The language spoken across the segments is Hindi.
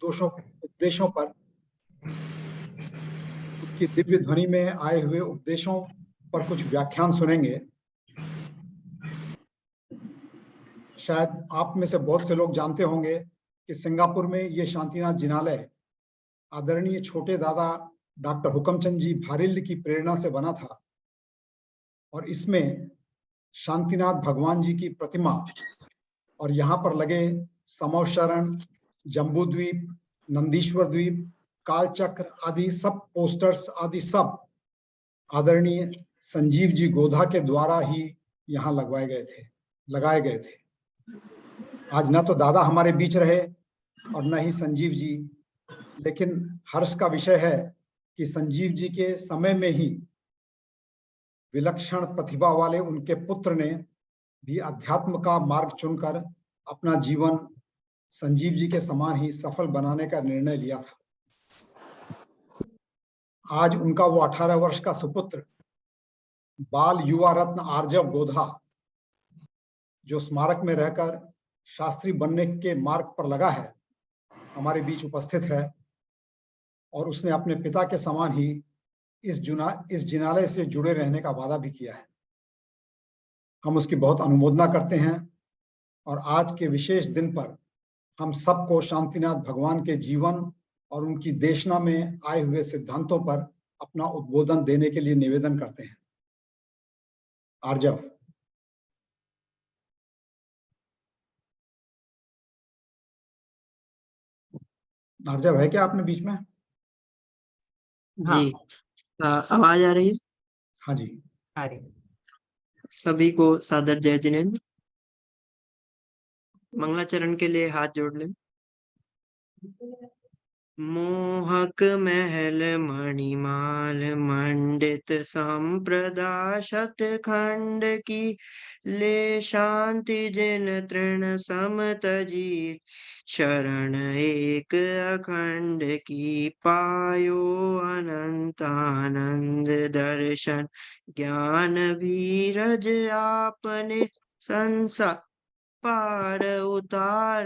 उपदेशों पर, उसकी दिव्य ध्वनि में आए हुए उपदेशों पर कुछ व्याख्यान सुनेंगे। शायद आप में से बहुत से लोग जानते होंगे कि सिंगापुर में ये शांतिनाथ जिनालय आदरणीय छोटे दादा डॉक्टर हुकमचंद जी भारिल्ल की प्रेरणा से बना था और इसमें शांतिनाथ भगवान जी की प्रतिमा और यहाँ पर लगे समव शरण, जम्बू द्वीप, नंदीश्वर द्वीप, कालचक्र आदि सब पोस्टर्स आदि सब आदरणीय संजीव जी गोधा के द्वारा ही यहाँ लगाए गए थे। आज न तो दादा हमारे बीच रहे और न ही संजीव जी, लेकिन हर्ष का विषय है कि संजीव जी के समय में ही विलक्षण प्रतिभा वाले उनके पुत्र ने भी अध्यात्म का मार्ग चुनकर अपना जीवन संजीव जी के समान ही सफल बनाने का निर्णय लिया था। आज उनका वो 18 वर्ष का सुपुत्र बाल युवा रत्न आर्जव गोधा, जो स्मारक में रहकर शास्त्री बनने के मार्ग पर लगा है, हमारे बीच उपस्थित है और उसने अपने पिता के समान ही इस जिनालय से जुड़े रहने का वादा भी किया है। हम उसकी बहुत अनुमोदना करते हैं और आज के विशेष दिन पर हम सबको शांतिनाथ भगवान के जीवन और उनकी देशना में आए हुए सिद्धांतों पर अपना उद्बोधन देने के लिए निवेदन करते हैं। आर्जव। आर्जव है क्या आपने बीच में? जी। आवाज आ रही है? हाँ जी, आ रही। सभी को सादर जय जिनेन्द्र। मंगलाचरण के लिए हाथ जोड़ लें। मोहक महल मणिमाल मंडित संप्रदा शतखंड की, ले शांति जिन तृण समतजी, शरण एक अखंड की, पायो अनंत आनंद दर्शन, ज्ञान भीरज आपने संसार पार उतार,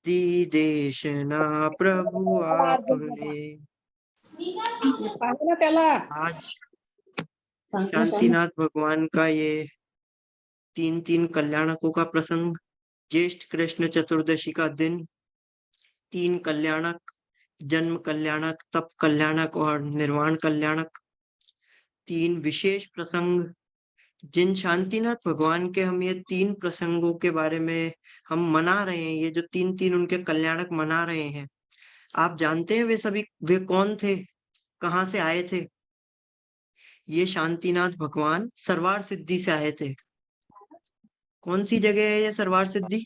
दी देशना प्रभु आपने। आज शांतिनाथ भगवान का ये 3 कल्याणकों का प्रसंग, ज्येष्ठ कृष्ण चतुर्दशी का दिन, 3 कल्याणक, जन्म कल्याणक, तप कल्याणक और निर्वाण कल्याणक, 3 विशेष प्रसंग जिन शांतिनाथ भगवान के हम ये 3 प्रसंगों के बारे में हम मना रहे हैं, ये जो 3 उनके कल्याणक मना रहे हैं, आप जानते हैं वे कौन थे, कहाँ से आए थे? ये शांतिनाथ भगवान सरवार सिद्धि से आए थे। कौन सी जगह है ये सरवार सिद्धि?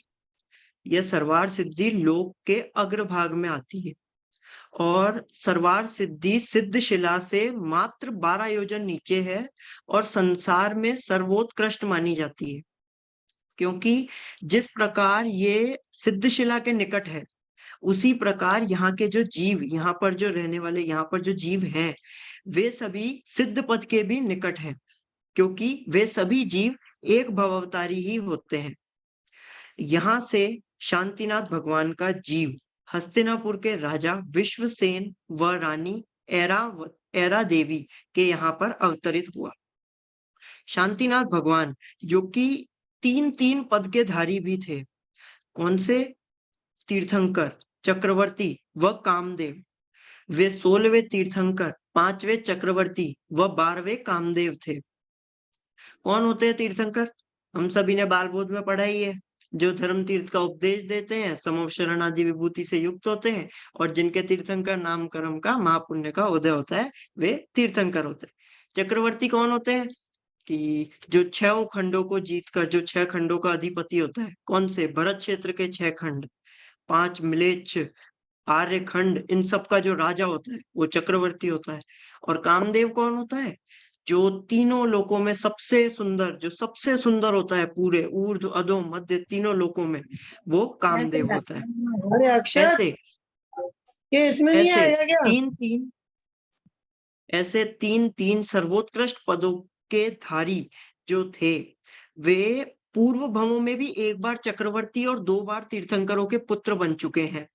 यह सरवार सिद्धि लोक के अग्रभाग में आती है और सरवार सिद्धि सिद्धशिला से मात्र 12 योजन नीचे है और संसार में सर्वोत्कृष्ट मानी जाती है, क्योंकि जिस प्रकार ये सिद्धशिला के निकट है, उसी प्रकार यहाँ के जो जीव, यहाँ पर जो रहने वाले, यहाँ पर जो जीव हैं, वे सभी सिद्ध पद के भी निकट हैं, क्योंकि वे सभी जीव एक भवअवतारी ही होते हैं। यहाँ से शांतिनाथ भगवान का जीव हस्तिनापुर के राजा विश्वसेन व रानी ऐरा देवी के यहाँ पर अवतरित हुआ। शांतिनाथ भगवान जो कि 3 पद के धारी भी थे। कौन से? तीर्थंकर, चक्रवर्ती व कामदेव। वे 16वें तीर्थंकर, 5वें चक्रवर्ती व 12वें कामदेव थे। कौन होते हैं तीर्थंकर? हम सभी ने बाल बोध में पढ़ा ही है। जो धर्म तीर्थ का उपदेश देते हैं, समव शरण आदि विभूति से युक्त होते हैं और जिनके तीर्थंकर नाम कर्म का महापुण्य का उदय होता है, वे तीर्थंकर होते हैं। चक्रवर्ती कौन होते हैं? कि जो 6 खंडों को जीतकर जो 6 खंडों का अधिपति होता है। कौन से? भरत क्षेत्र के 6 खंड, 5 म्लेच्छ, आर्य खंड, इन सब का जो राजा होता है वो चक्रवर्ती होता है। और कामदेव कौन होता है? जो तीनों लोकों में सबसे सुंदर, जो सबसे सुंदर होता है, पूरे ऊर्ध्व अधो मध्य तीनों लोकों में, वो कामदेव होता है। अरे अक्षर, ऐसे ये इसमें नहीं आएगा क्या? ऐसे 3 सर्वोत्कृष्ट पदों के धारी जो थे, वे पूर्व भवों में भी एक बार चक्रवर्ती और 2 बार तीर्थंकरों के पुत्र बन चुके हैं।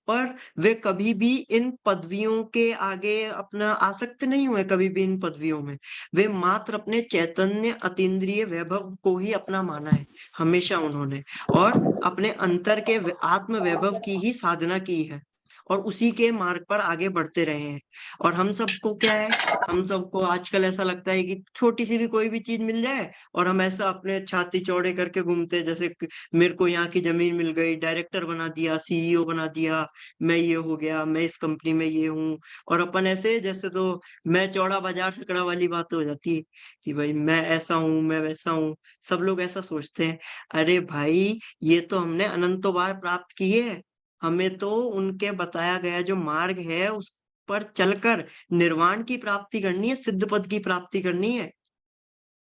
पर वे कभी भी इन पदवियों के आगे अपना आसक्त नहीं हुए, कभी भी इन पदवियों में। वे मात्र अपने चैतन्य अतीन्द्रिय वैभव को ही अपना माना है, हमेशा उन्होंने, और अपने अंतर के आत्म वैभव की ही साधना की है और उसी के मार्ग पर आगे बढ़ते रहे हैं। और हम सबको क्या है, हम सबको आजकल ऐसा लगता है कि छोटी सी भी कोई भी चीज मिल जाए और हम ऐसा अपने छाती चौड़े करके घूमते हैं, जैसे मेरे को यहाँ की जमीन मिल गई, डायरेक्टर बना दिया, सीईओ बना दिया, मैं ये हो गया, मैं इस कंपनी में ये हूँ। और अपन ऐसे जैसे तो मैं चौड़ा बाजार सकड़ा वाली बात हो जाती है कि भाई मैं ऐसा हूँ, मैं वैसा हूँ। सब लोग ऐसा सोचते हैं। अरे भाई, ये तो हमने अनंतों बार प्राप्त किए है। हमें तो उनके बताया गया जो मार्ग है उस पर चलकर निर्वाण की प्राप्ति करनी है, सिद्ध पद की प्राप्ति करनी है।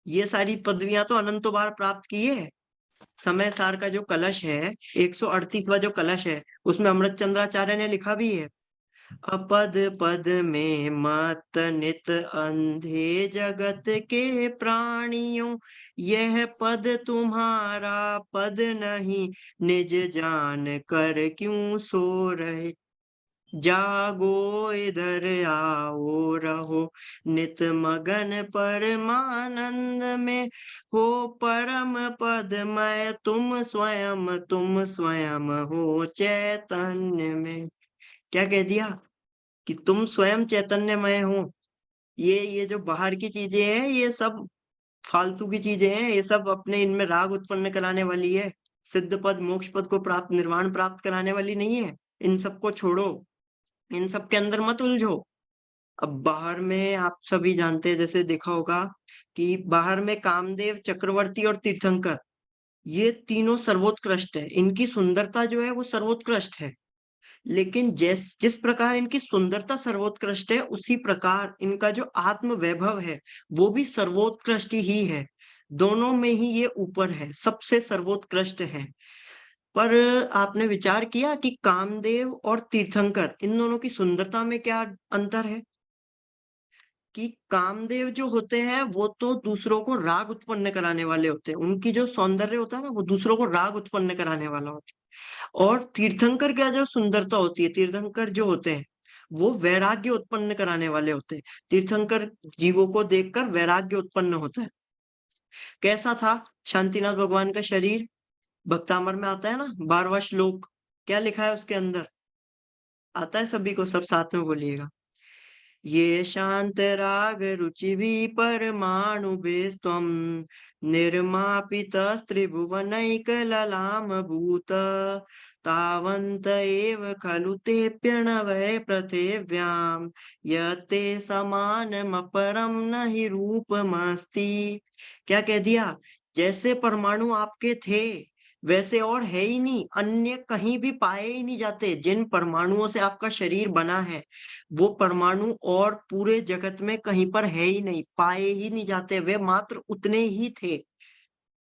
ये सारी पदवियां तो अनंतों बार प्राप्त किए है। समय सार का जो कलश है, 138वां जो कलश है, उसमें अमृत चंद्राचार्य ने लिखा भी है, अपद पद में मत नित अंधे जगत के प्राणियों, यह पद तुम्हारा पद नहीं, निज जान कर क्यों सो रहे। जागो इधर आओ रहो, नित मगन परमानंद में, हो परम पदमय तुम स्वयं हो चैतन्य में। क्या कह दिया कि तुम स्वयं चैतन्यमय हो। ये जो बाहर की चीजें हैं, ये सब फालतू की चीजें हैं, ये सब अपने इनमें राग उत्पन्न कराने वाली है। सिद्ध पद मोक्ष पद को प्राप्त, निर्वाण प्राप्त कराने वाली नहीं है। इन सबको छोड़ो, इन सब के अंदर मत उलझो। अब बाहर में आप सभी जानते हैं, जैसे देखा होगा कि बाहर में कामदेव, चक्रवर्ती और तीर्थंकर, ये तीनों सर्वोत्कृष्ट है। इनकी सुंदरता जो है वो सर्वोत्कृष्ट है। लेकिन जिस प्रकार इनकी सुंदरता सर्वोत्कृष्ट है, उसी प्रकार इनका जो आत्म वैभव है वो भी सर्वोत्कृष्ट ही है। दोनों में ही ये ऊपर है, सबसे सर्वोत्कृष्ट है। पर आपने विचार किया कि कामदेव और तीर्थंकर, इन दोनों की सुंदरता में क्या अंतर है? कि कामदेव जो होते हैं वो तो दूसरों को राग उत्पन्न कराने वाले होते हैं। उनकी जो सौंदर्य होता है ना, वो दूसरों को राग उत्पन्न कराने वाला होता है। और तीर्थंकर का जो सुंदरता होती है, तीर्थंकर जो होते हैं वो वैराग्य उत्पन्न कराने वाले होते हैं। तीर्थंकर जीवों को देखकर वैराग्य उत्पन्न होता है। कैसा था शांतिनाथ भगवान का शरीर? भक्तामर में आता है ना 12वां श्लोक, क्या लिखा है उसके अंदर? आता है सभी को? सब साथ में बोलिएगा। ये शांत राग रुचि भी परमाणु बेस्त्वम, निर्मापितस्त्रिभुवनैक ललाम भूत, तावन्त एव खलु ते प्रणवै पृथिव्याम, यते समानमपरम न हि रूपमस्ति। क्या कह दिया? जैसे परमाणु आपके थे वैसे और है ही नहीं, अन्य कहीं भी पाए ही नहीं जाते। जिन परमाणुओं से आपका शरीर बना है वो परमाणु और पूरे जगत में कहीं पर है ही नहीं, पाए ही नहीं जाते, वे मात्र उतने ही थे।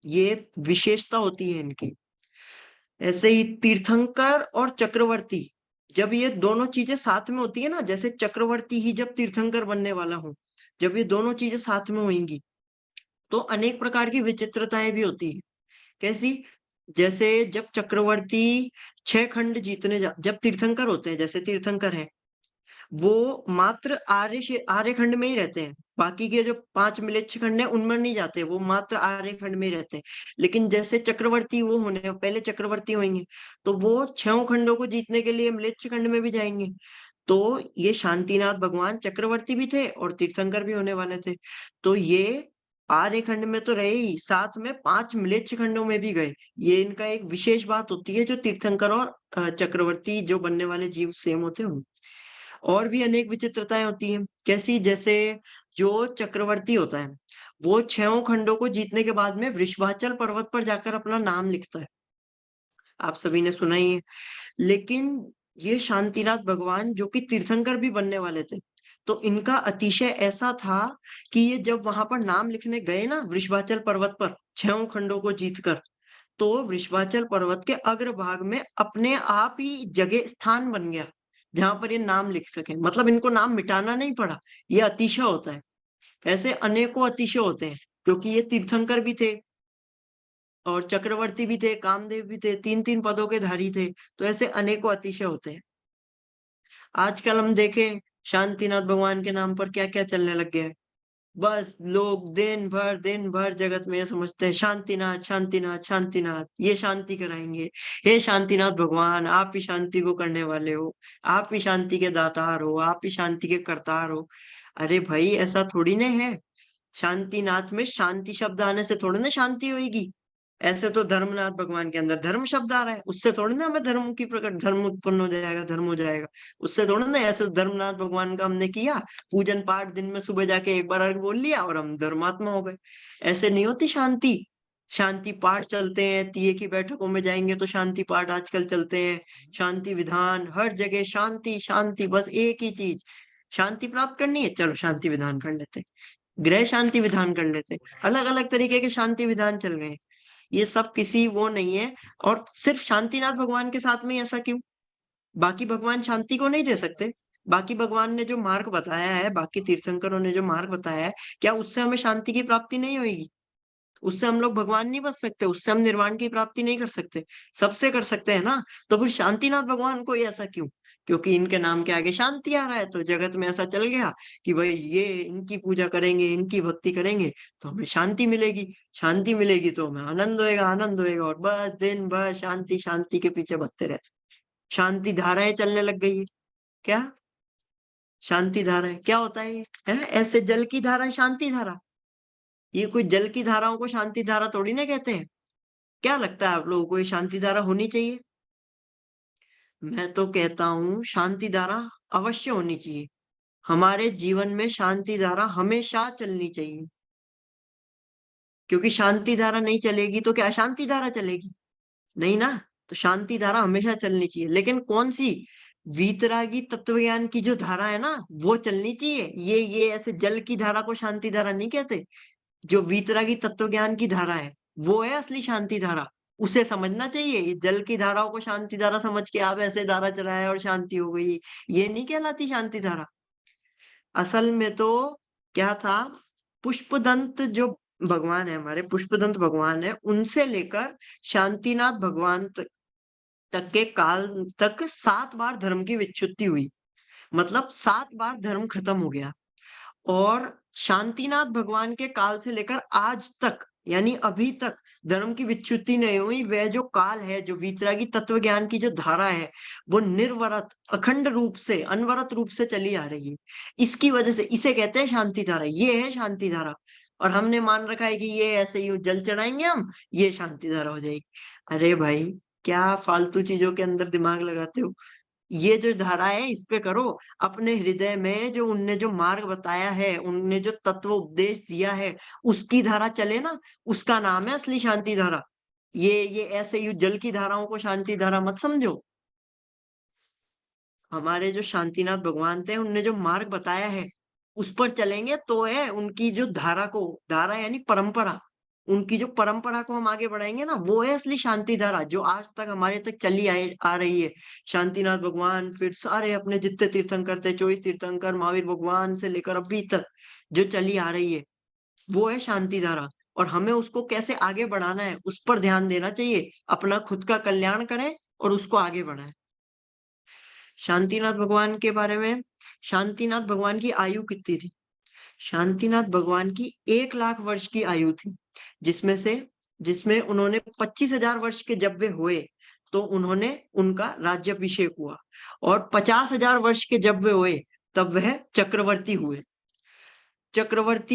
ये विशेषता होती है इनकी। ऐसे ही तीर्थंकर और चक्रवर्ती, जब ये दोनों चीजें साथ में होती है ना, जैसे चक्रवर्ती ही जब तीर्थंकर बनने वाला हो, जब ये दोनों चीजें साथ में होंगी तो अनेक प्रकार की विचित्रताएं भी होती है। कैसी? जैसे जब चक्रवर्ती 6 खंड जीतने जब तीर्थंकर होते हैं, जैसे तीर्थंकर हैं, वो मात्र आर्य खंड में ही रहते हैं। बाकी के जो 5 म्लेच्छ खंड है उनमें नहीं जाते, वो मात्र आर्य खंड में ही रहते हैं। लेकिन जैसे चक्रवर्ती वो होने पहले चक्रवर्ती होंगे तो वो 6 खंडों को जीतने के लिए म्लेच्छ खंड में भी जाएंगे। तो ये शांतिनाथ भगवान चक्रवर्ती भी थे और तीर्थंकर भी होने वाले थे। तो ये आर्य खंड में तो रहे ही, साथ में 5 म्लेच्छ खंडों में भी गए। ये इनका एक विशेष बात होती है जो तीर्थंकर और चक्रवर्ती जो बनने वाले जीव सेम होते हैं। और भी अनेक विचित्रताएं होती हैं। कैसी? जैसे जो चक्रवर्ती होता है वो 6 खंडों को जीतने के बाद में वृषभाचल पर्वत पर जाकर अपना नाम लिखता है। आप सभी ने सुना ही है। लेकिन ये शांतिनाथ भगवान जो कि तीर्थंकर भी बनने वाले थे, तो इनका अतिशय ऐसा था कि ये जब वहां पर नाम लिखने गए ना वृषभाचल पर्वत पर 6 खंडों को जीतकर, तो वृषभाचल पर्वत के अग्रभाग में अपने आप ही जगह स्थान बन गया जहां पर ये नाम लिख सके। मतलब इनको नाम मिटाना नहीं पड़ा। ये अतिशय होता है। ऐसे अनेकों अतिशय होते हैं क्योंकि ये तीर्थंकर भी थे। और चक्रवर्ती भी थे, कामदेव भी थे, 3-3 पदों के धारी थे। तो ऐसे अनेकों अतिशय होते हैं। आजकल हम देखें शांतिनाथ भगवान के नाम पर क्या-क्या चलने लग गया है। बस लोग दिन भर जगत में ये समझते हैं शांतिनाथ, शांतिनाथ, शांतिनाथ, ये शांति कराएँगे। हे शांतिनाथ भगवान, आप ही शांति को करने वाले हो, आप ही शांति के दातार हो, आप ही शांति के करतार हो। अरे भाई ऐसा थोड़ी ना है। शांतिनाथ में शांति शब्द आने से थोड़ी ना शांति होएगी। ऐसे तो धर्मनाथ भगवान के अंदर धर्म शब्द आ रहा है, उससे थोड़ी ना हमें धर्म उत्पन्न हो जाएगा, धर्म हो जाएगा। उससे थोड़ी ना ऐसे धर्मनाथ भगवान का हमने किया, पूजन पाठ दिन में सुबह जाके एक बार अर्घ बोल लिया और हम धर्मात्मा हो गए। ऐसे नहीं होती शांति। शांति पाठ चलते हैं, तीये की बैठकों में जाएँगे तो शांति पाठ आजकल चलते हैं। शांति विधान हर जगह शांति, शांति बस एक ही चीज़, शांति प्राप्त करनी है, चलो शांति विधान कर लेते हैं। गृह शांति विधान कर लेते हैं। अलग-अलग तरीके के शांति विधान चल गए हैं। ये सब किसी वो नहीं है। और सिर्फ शांतिनाथ भगवान के साथ में ही ऐसा क्यों? बाकी भगवान शांति को नहीं दे सकते? बाकी भगवान ने जो मार्ग बताया है, बाकी तीर्थंकरों ने जो मार्ग बताया है, क्या उससे हमें शांति की प्राप्ति नहीं होएगी? उससे हम लोग भगवान नहीं बन सकते, उससे हम निर्वाण की प्राप्ति नहीं कर सकते, सबसे कर सकते हैं ना। तो फिर शांतिनाथ भगवान को ही ऐसा क्यों? क्योंकि इनके नाम के आगे शांति आ रहा है, तो जगत में ऐसा चल गया कि भाई ये इनकी पूजा करेंगे, इनकी भक्ति करेंगे तो हमें शांति मिलेगी। शांति मिलेगी तो हमें आनंद होएगा और बस दिन भर शांति शांति के पीछे भगते रहते। शांति धाराएं चलने लग गई है। क्या शांति धाराएं क्या होता है ये? है ऐसे जल की धारा शांति धारा। ये कोई जल की धाराओं को शांति धारा थोड़ी ना कहते हैं। क्या लगता है आप लोगों को ये शांति धारा होनी चाहिए? मैं तो कहता हूँ शांति धारा अवश्य होनी चाहिए। हमारे जीवन में शांति धारा हमेशा चलनी चाहिए। क्योंकि शांति धारा नहीं चलेगी तो क्या अशांति धारा चलेगी? नहीं ना। तो शांति धारा हमेशा चलनी चाहिए। लेकिन कौन सी? वीतरागी तत्व ज्ञान की जो धारा है ना वो चलनी चाहिए। ये ऐसे जल की धारा को शांति धारा नहीं कहते। जो वीतरागी तत्व ज्ञान की धारा है वो है असली शांति धारा। उसे समझना चाहिए। ये जल की धाराओं को शांति धारा समझ के आप ऐसे धारा चलाए और शांति हो गई, ये नहीं कहलाती शांति धारा। असल में तो क्या था, पुष्पदंत जो भगवान है, हमारे पुष्पदंत भगवान है, उनसे लेकर शांतिनाथ भगवान तक के काल तक 7 बार धर्म की विच्युति हुई। मतलब 7 बार धर्म खत्म हो गया। और शांतिनाथ भगवान के काल से लेकर आज तक यानी अभी तक धर्म की विच्युति नहीं हुई। वह जो काल है, जो वीतरागी तत्व ज्ञान की जो धारा है, वो निर्वरत अखंड रूप से अनवरत रूप से चली आ रही है। इसकी वजह से इसे कहते हैं शांति धारा। ये है शांति धारा। और हमने मान रखा है कि ये ऐसे यूं जल चढ़ाएंगे हम, ये शांति धारा हो जाएगी। अरे भाई क्या फालतू चीजों के अंदर दिमाग लगाते हो? ये जो धारा है इस पे करो। अपने हृदय में जो उनने जो मार्ग बताया है, उनने जो तत्व उपदेश दिया है, उसकी धारा चले ना, उसका नाम है असली शांति धारा। ये ऐसे ही जल की धाराओं को शांति धारा मत समझो। हमारे जो शांतिनाथ भगवान थे, उनने जो मार्ग बताया है, उस पर चलेंगे तो है उनकी जो धारा यानी परंपरा, उनकी जो परंपरा को हम आगे बढ़ाएंगे ना, वो है असली शांति धारा जो आज तक हमारे तक चली आ रही है। शांतिनाथ भगवान, फिर सारे अपने जितने तीर्थंकर थे, 24 तीर्थंकर, महावीर भगवान से लेकर अभी तक जो चली आ रही है, वो है शांति धारा। और हमें उसको कैसे आगे बढ़ाना है, उस पर ध्यान देना चाहिए। अपना खुद का कल्याण करें और उसको आगे बढ़ाएं। शांतिनाथ भगवान के बारे में, शांतिनाथ भगवान की आयु कितनी थी? शांतिनाथ भगवान की 1 लाख वर्ष की आयु थी, जिसमें उन्होंने 25,000 वर्ष के जब वे हुए तो उन्होंने उनका राज्याभिषेक हुआ। और 50,000 वर्ष के जब वे हुए तब वह चक्रवर्ती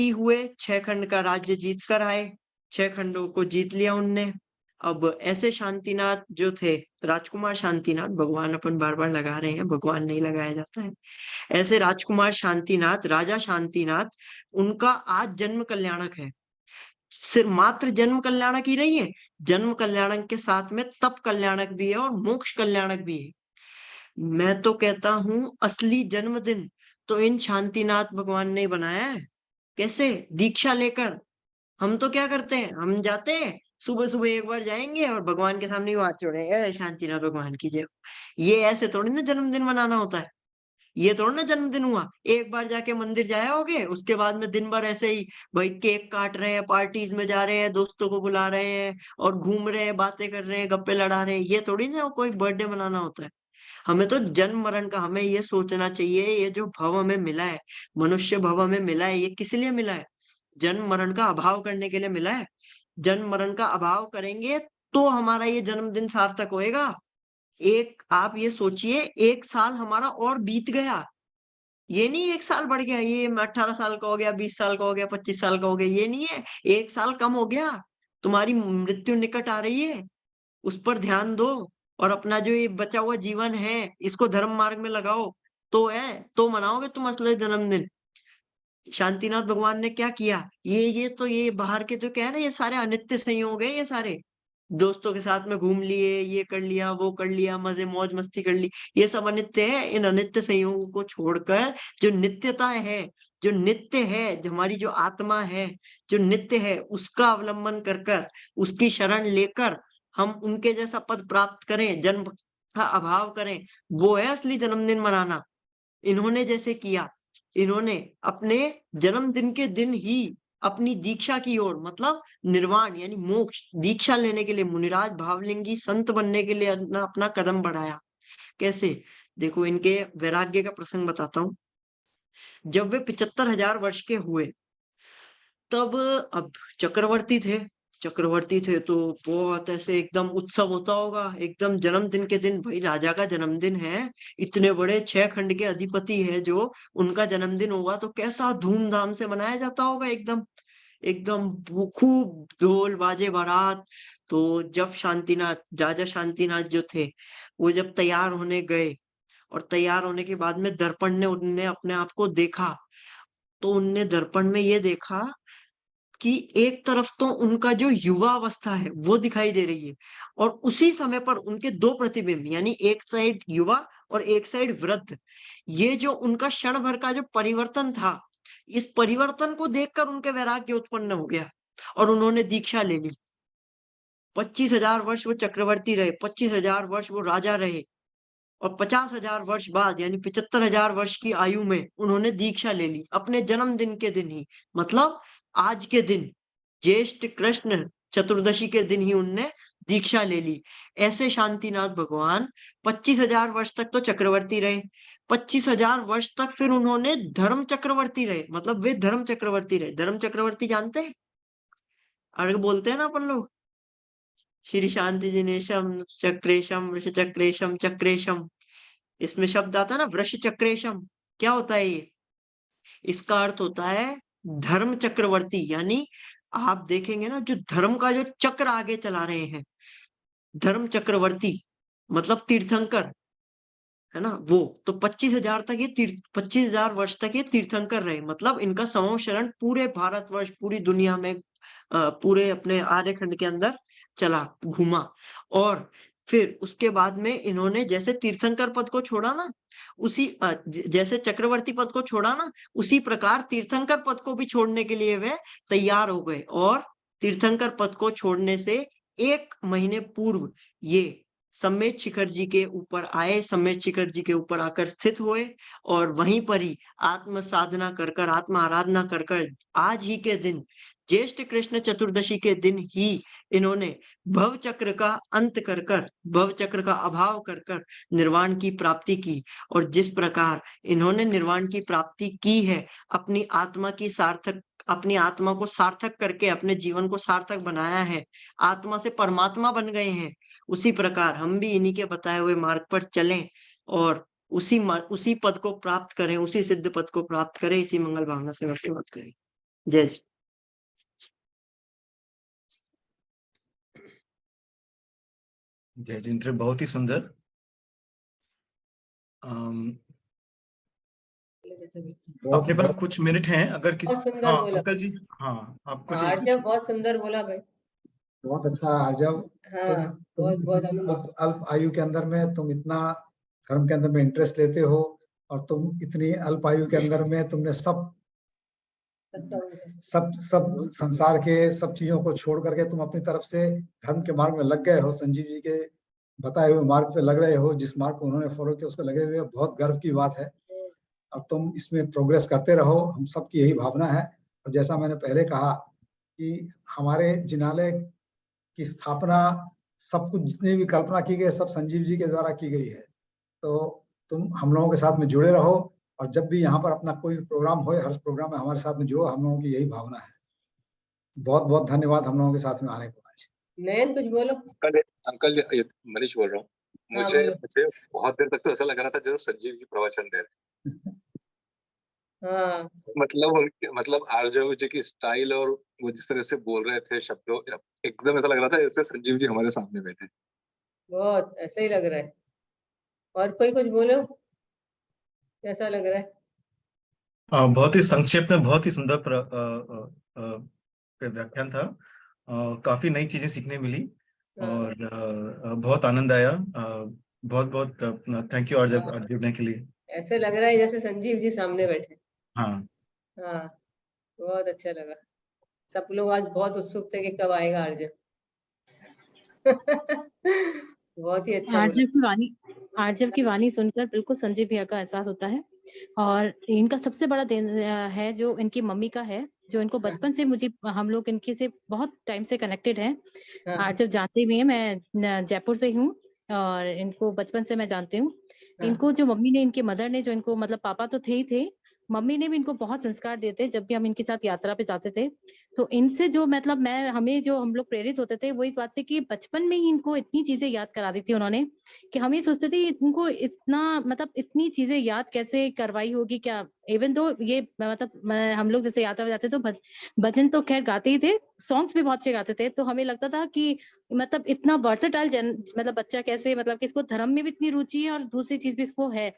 हुए। 6 खंड का राज्य जीत कर आए। 6 खंडों को जीत लिया उनने। अब ऐसे शांतिनाथ जो थे, राजकुमार शांतिनाथ, भगवान अपन बार-बार लगा रहे हैं, भगवान नहीं लगाया जाता है। ऐसे राजकुमार शांतिनाथ, राजा शांतिनाथ, उनका आज जन्म कल्याणक है। सिर्फ मात्र जन्म कल्याणक ही नहीं है, जन्म कल्याणक के साथ में तप कल्याणक भी है और मोक्ष कल्याणक भी है। मैं तो कहता हूँ असली जन्मदिन तो इन शांतिनाथ भगवान ने बनाया है। कैसे? दीक्षा लेकर। हम तो क्या करते हैं, हम जाते हैं सुबह-सुबह एक बार जाएँगे और भगवान के सामने हाथ जोड़े, "ए शांतिनाथ भगवान की जय हो।" ये ऐसे थोड़ी ना जन्मदिन मनाना होता है। ये थोड़ा ना जन्मदिन हुआ, एक बार जाके मंदिर जाए होगे, उसके बाद में दिन भर ऐसे ही भाई केक काट रहे हैं, पार्टीज में जा रहे हैं, दोस्तों को बुला रहे हैं और घूम रहे हैं, बातें कर रहे हैं, गप्पे लड़ा रहे हैं। ये थोड़ी ना कोई बर्थडे मनाना होता है। हमें तो जन्म मरण का हमें ये सोचना चाहिए, ये जो भव हमें मिला है, मनुष्य भव हमें मिला है, ये किस लिए मिला है? जन्म मरण का अभाव करने के लिए मिला है। जन्म मरण का अभाव करेंगे तो हमारा ये जन्मदिन सार्थक होएगा। एक आप ये सोचिए, 1 साल हमारा और बीत गया, ये नहीं 1 साल बढ़ गया, ये 18 साल का हो गया, 20 साल का हो गया, 25 साल का हो गया, ये नहीं है। 1 साल कम हो गया, तुम्हारी मृत्यु निकट आ रही है, उस पर ध्यान दो और अपना जो ये बचा हुआ जीवन है इसको धर्म मार्ग में लगाओ, तो मनाओगे तुम असली जन्मदिन। शांतिनाथ भगवान ने क्या किया, ये बाहर के जो क्या है ना, ये सारे अनित्य संयोग है, ये सारे दोस्तों के साथ में घूम लिए, ये कर लिया, वो कर लिया, मजे मौज मस्ती कर ली, ये सब अनित्य है। इन अनित्य संयोगों को छोड़कर जो नित्यता है, जो नित्य है, जो हमारी जो आत्मा है, जो नित्य है, उसका अवलंबन कर कर, उसकी शरण लेकर हम उनके जैसा पद प्राप्त करें, जन्म का अभाव करें, वो है असली जन्मदिन मनाना। इन्होंने जैसे किया, इन्होंने अपने जन्मदिन के दिन ही अपनी दीक्षा की ओर, मतलब निर्वाण यानी मोक्ष, दीक्षा लेने के लिए, मुनिराज भावलिंगी संत बनने के लिए अपना कदम बढ़ाया। कैसे? देखो, इनके वैराग्य का प्रसंग बताता हूँ। जब वे 75,000 वर्ष के हुए, तब अब चक्रवर्ती थे तो बहुत ऐसे एकदम उत्सव होता होगा, एकदम जन्मदिन के दिन, भाई राजा का जन्मदिन है, इतने बड़े 6 खंड के अधिपति है जो, उनका जन्मदिन होगा तो कैसा धूमधाम से मनाया जाता होगा, एकदम एकदम खूब ढोल बाजे बारात। तो जब शांतिनाथ, राजा शांतिनाथ जो थे, वो जब तैयार होने गए और तैयार होने के बाद में दर्पण ने उनने अपने आप को देखा, तो उनने दर्पण में ये देखा कि एक तरफ तो उनका जो युवा अवस्था है वो दिखाई दे रही है, और उसी समय पर उनके 2 प्रतिबिंब, यानी एक साइड युवा और एक साइड वृद्ध। ये जो उनका क्षण भर का जो परिवर्तन था, इस परिवर्तन को देखकर उनके वैराग्य उत्पन्न हो गया और उन्होंने दीक्षा ले ली। 25,000 वर्ष वो चक्रवर्ती रहे, 25,000 वर्ष वो राजा रहे, और 50,000 वर्ष बाद यानी 75,000 वर्ष की आयु में उन्होंने दीक्षा ले ली, अपने जन्मदिन के दिन ही, मतलब आज के दिन, ज्येष्ठ कृष्ण चतुर्दशी के दिन ही उनने दीक्षा ले ली। ऐसे शांतिनाथ भगवान 25,000 वर्ष तक तो चक्रवर्ती रहे, 25,000 वर्ष तक फिर उन्होंने धर्म चक्रवर्ती रहे, मतलब वे धर्म चक्रवर्ती रहे। धर्म चक्रवर्ती जानते हैं? अर्घ बोलते हैं ना अपन लोग, श्री शांति जिनेशम चक्रेशम वृष चक्रेशम चक्रेशम, इसमें शब्द आता है ना वृष चक्रेशम। क्या होता है ये? इसका अर्थ होता है धर्म चक्रवर्ती, यानी आप देखेंगे ना, जो धर्म का जो चक्र आगे चला रहे हैं, धर्म चक्रवर्ती मतलब तीर्थंकर, है ना वो। तो 25,000 तक ये 25,000 वर्ष तक ये तीर्थंकर रहे, मतलब इनका समूह शरण पूरे भारतवर्ष, पूरी दुनिया में, पूरे अपने आर्यखंड के अंदर चला, घूमा। और फिर उसके बाद में इन्होंने जैसे तीर्थंकर पद को छोड़ा ना, उसी जैसे चक्रवर्ती पद को छोड़ा ना, उसी प्रकार तीर्थंकर पद को भी छोड़ने के लिए वे तैयार हो गए, और तीर्थंकर पद को छोड़ने से 1 महीने पूर्व ये सम्मेद शिखर जी के ऊपर आए, सम्मेद शिखर जी के ऊपर आकर स्थित हुए, और वहीं पर ही आत्म साधना कर कर, आत्म आराधना कर कर, आज ही के दिन, ज्येष्ठ कृष्ण चतुर्दशी के दिन ही इन्होंने भव चक्र का अंत कर कर, भव चक्र का अभाव कर कर निर्वाण की प्राप्ति की। और जिस प्रकार इन्होंने निर्वाण की प्राप्ति की है, अपनी आत्मा को सार्थक करके अपने जीवन को सार्थक बनाया है, आत्मा से परमात्मा बन गए हैं, उसी प्रकार हम भी इन्हीं के बताए हुए मार्ग पर चलें और उसी पद को प्राप्त करें, उसी सिद्ध पद को प्राप्त करें। इसी मंगल भावना से आशीर्वाद करें। जय जय। जय जिनेंद्र, बहुत ही सुंदर। अपने पास कुछ मिनट हैं, अगर किसी, हाँ अंकल जी, हाँ आप कुछ बहुत सुंदर बोला भाई, बहुत अच्छा आर्जव। हाँ, बहुत अल्प आयु के अंदर में तुम इतना धर्म के अंदर में इंटरेस्ट लेते हो, और तुम इतनी अल्प आयु के अंदर में तुमने सब संसार के सब चीजों को छोड़ करके तुम अपनी तरफ से धर्म के मार्ग में लग गए हो, संजीव जी के बताए हुए मार्ग पे लग रहे हो, जिस मार्ग को उन्होंने फॉलो किया उसको लगे हुए, बहुत गर्व की बात है। और तुम इसमें प्रोग्रेस करते रहो, हम सबकी यही भावना है। और जैसा मैंने पहले कहा कि हमारे जिनालय की स्थापना, सब कुछ जितनी भी कल्पना की गई सब संजीव जी के द्वारा की गई है। तो तुम हम लोगों के साथ में जुड़े रहो, और जब भी यहाँ पर अपना कोई प्रोग्राम हो, हर प्रोग्राम में हमारे साथ में जुड़ो, हम लोगों की यही भावना है। बहुत बहुत धन्यवाद हम लोगों के साथ में आने को आज। नयन कुछ बोलो। अंकल ये मनीष बोल रहा हूँ। मुझे बहुत देर तक तो ऐसा लग रहा था जैसे संजीव जी प्रवचन दे रहे। हाँ मतलब आर्जव जी की स्टाइल और वो जिस तरह से बोल रहे थे शब्दों, एकदम ऐसा लग रहा था जैसे संजीव जी हमारे सामने बैठे। बहुत ऐसा ही लग रहा है। और कोई कुछ बोलो, कैसा लग रहा है? बहुत ही संक्षेप में बहुत ही सुंदर व्याख्यान था। काफी नई चीजें सीखने मिली और बहुत आनंद आया। बहुत बहुत थैंक यू आर्जव जुड़ने के लिए। ऐसे लग रहा है जैसे संजीव जी सामने बैठे। हाँ हाँ बहुत अच्छा लगा। सब लोग आज बहुत उत्सुक थे कि कब आएगा आर्जव। बहुत ही अच्छा बोला। आर्जव की वाणी सुनकर बिल्कुल संजीव भैया का एहसास होता है। और इनका सबसे बड़ा देन है जो इनकी मम्मी का है, जो इनको बचपन से हम लोग इनके से बहुत टाइम से कनेक्टेड हैं। हाँ। आर्जव जानते भी हैं, मैं जयपुर से हूँ और इनको बचपन से मैं जानती हूँ। हाँ। इनको जो मम्मी ने, इनके मदर ने, जो इनको मतलब पापा तो थे ही थे, मम्मी ने भी इनको बहुत संस्कार दिए थे। जब भी हम इनके साथ यात्रा पे जाते थे तो इनसे जो मतलब हम लोग प्रेरित होते थे वो इस बात से कि बचपन में ही इनको इतनी चीजें याद करा दी थी उन्होंने, कि हम ये सोचते थे इनको इतना मतलब इतनी चीजें याद कैसे करवाई होगी क्या। इवन दो ये मतलब हम लोग जैसे यात्रा पे जाते तो भजन तो खैर गाते ही थे, सॉन्ग्स भी बहुत अच्छे गाते थे। तो हमें लगता था कि मतलब इतना वर्सेटाइल मतलब बच्चा कैसे, मतलब कि इसको धर्म में भी इतनी रुचि है और दूसरी चीज भी इसको है।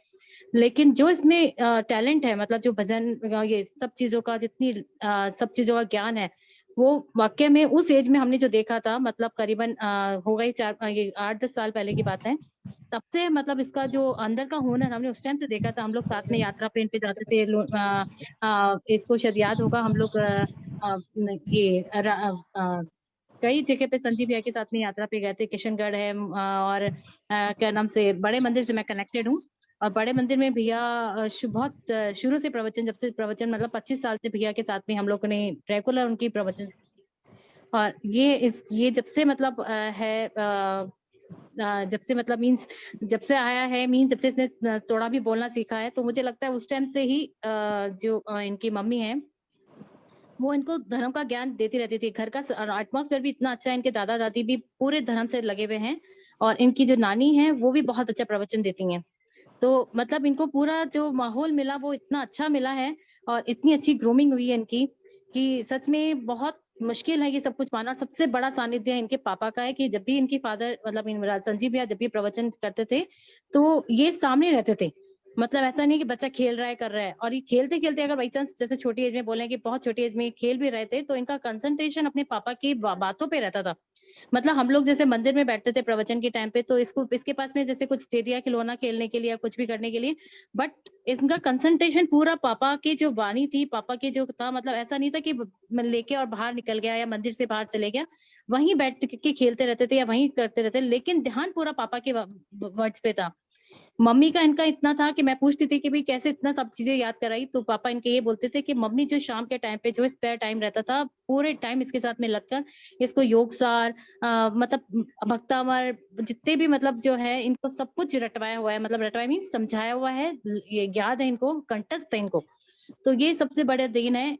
लेकिन जो इसमें टैलेंट है, मतलब जो भजन ये सब चीजों का जितनी सब चीजों का ज्ञान है, वो वाकई में उस एज में हमने जो देखा था, मतलब करीबन हो गई 8-10 साल पहले की बात है, तब से मतलब इसका जो अंदर का हुनर हमने उस टाइम से देखा था। हम लोग साथ में यात्रा प्लेन पे जाते थे। इसको शायद याद होगा, हम लोग कई जगह पे संजीव भैया के साथ में यात्रा पे गए थे। किशनगढ़ है और क्या नाम से बड़े मंदिर से मैं कनेक्टेड हूँ। और बड़े मंदिर में भैया बहुत शुरू से प्रवचन, जब से प्रवचन मतलब 25 साल से भैया के साथ में हम लोग ने रेगुलर उनकी प्रवचन। और ये जब से मतलब जब से मतलब मीन्स जब से आया है, मीन्स जब से इसने थोड़ा भी बोलना सीखा है, तो मुझे लगता है उस टाइम से ही जो इनकी मम्मी है वो इनको धर्म का ज्ञान देती रहती थी। घर का एटमॉस्फेयर भी इतना अच्छा है, इनके दादा दादी भी पूरे धर्म से लगे हुए हैं और इनकी जो नानी है वो भी बहुत अच्छा प्रवचन देती हैं। तो मतलब इनको पूरा जो माहौल मिला वो इतना अच्छा मिला है और इतनी अच्छी ग्रूमिंग हुई है इनकी कि सच में बहुत मुश्किल है ये सब कुछ पाना। सबसे बड़ा सानिध्य इनके पापा का है कि जब भी इनकी फादर मतलब संजीव भैया जब भी प्रवचन करते थे तो ये सामने रहते थे। मतलब ऐसा नहीं कि बच्चा खेल रहा है कर रहा है, और ये खेलते खेलते अगर बाई चांस जैसे छोटी एज में बोले कि बहुत छोटी एज में खेल भी रहे थे तो इनका कंसंट्रेशन अपने पापा की बातों पे रहता था। मतलब हम लोग जैसे मंदिर में बैठते थे प्रवचन के टाइम पे, तो इसके पास में जैसे कुछ दे दिया खिलौना खेलने के लिए या कुछ भी करने के लिए, बट इनका कंसंट्रेशन पूरा पापा की जो वाणी थी, पापा की जो था, मतलब ऐसा नहीं था कि लेके और बाहर निकल गया या मंदिर से बाहर चले गया, वहीं बैठ के खेलते रहते थे या वहीं करते रहते, लेकिन ध्यान पूरा पापा के वर्ड्स पे था। मम्मी का इनका इतना था कि मैं पूछती थी कि भाई कैसे इतना सब चीजें याद कराई, तो पापा इनके ये बोलते थे कि मम्मी जो शाम के टाइम पे जो स्पेयर टाइम रहता था पूरे टाइम इसके साथ में लगकर इसको योगसार मतलब भक्तामर जितने भी मतलब जो है इनको सब कुछ रटवाया हुआ है, मतलब रटवाया मीन समझाया हुआ है, ये याद है इनको, कंठस्थ है इनको। तो ये सबसे बड़ा देन है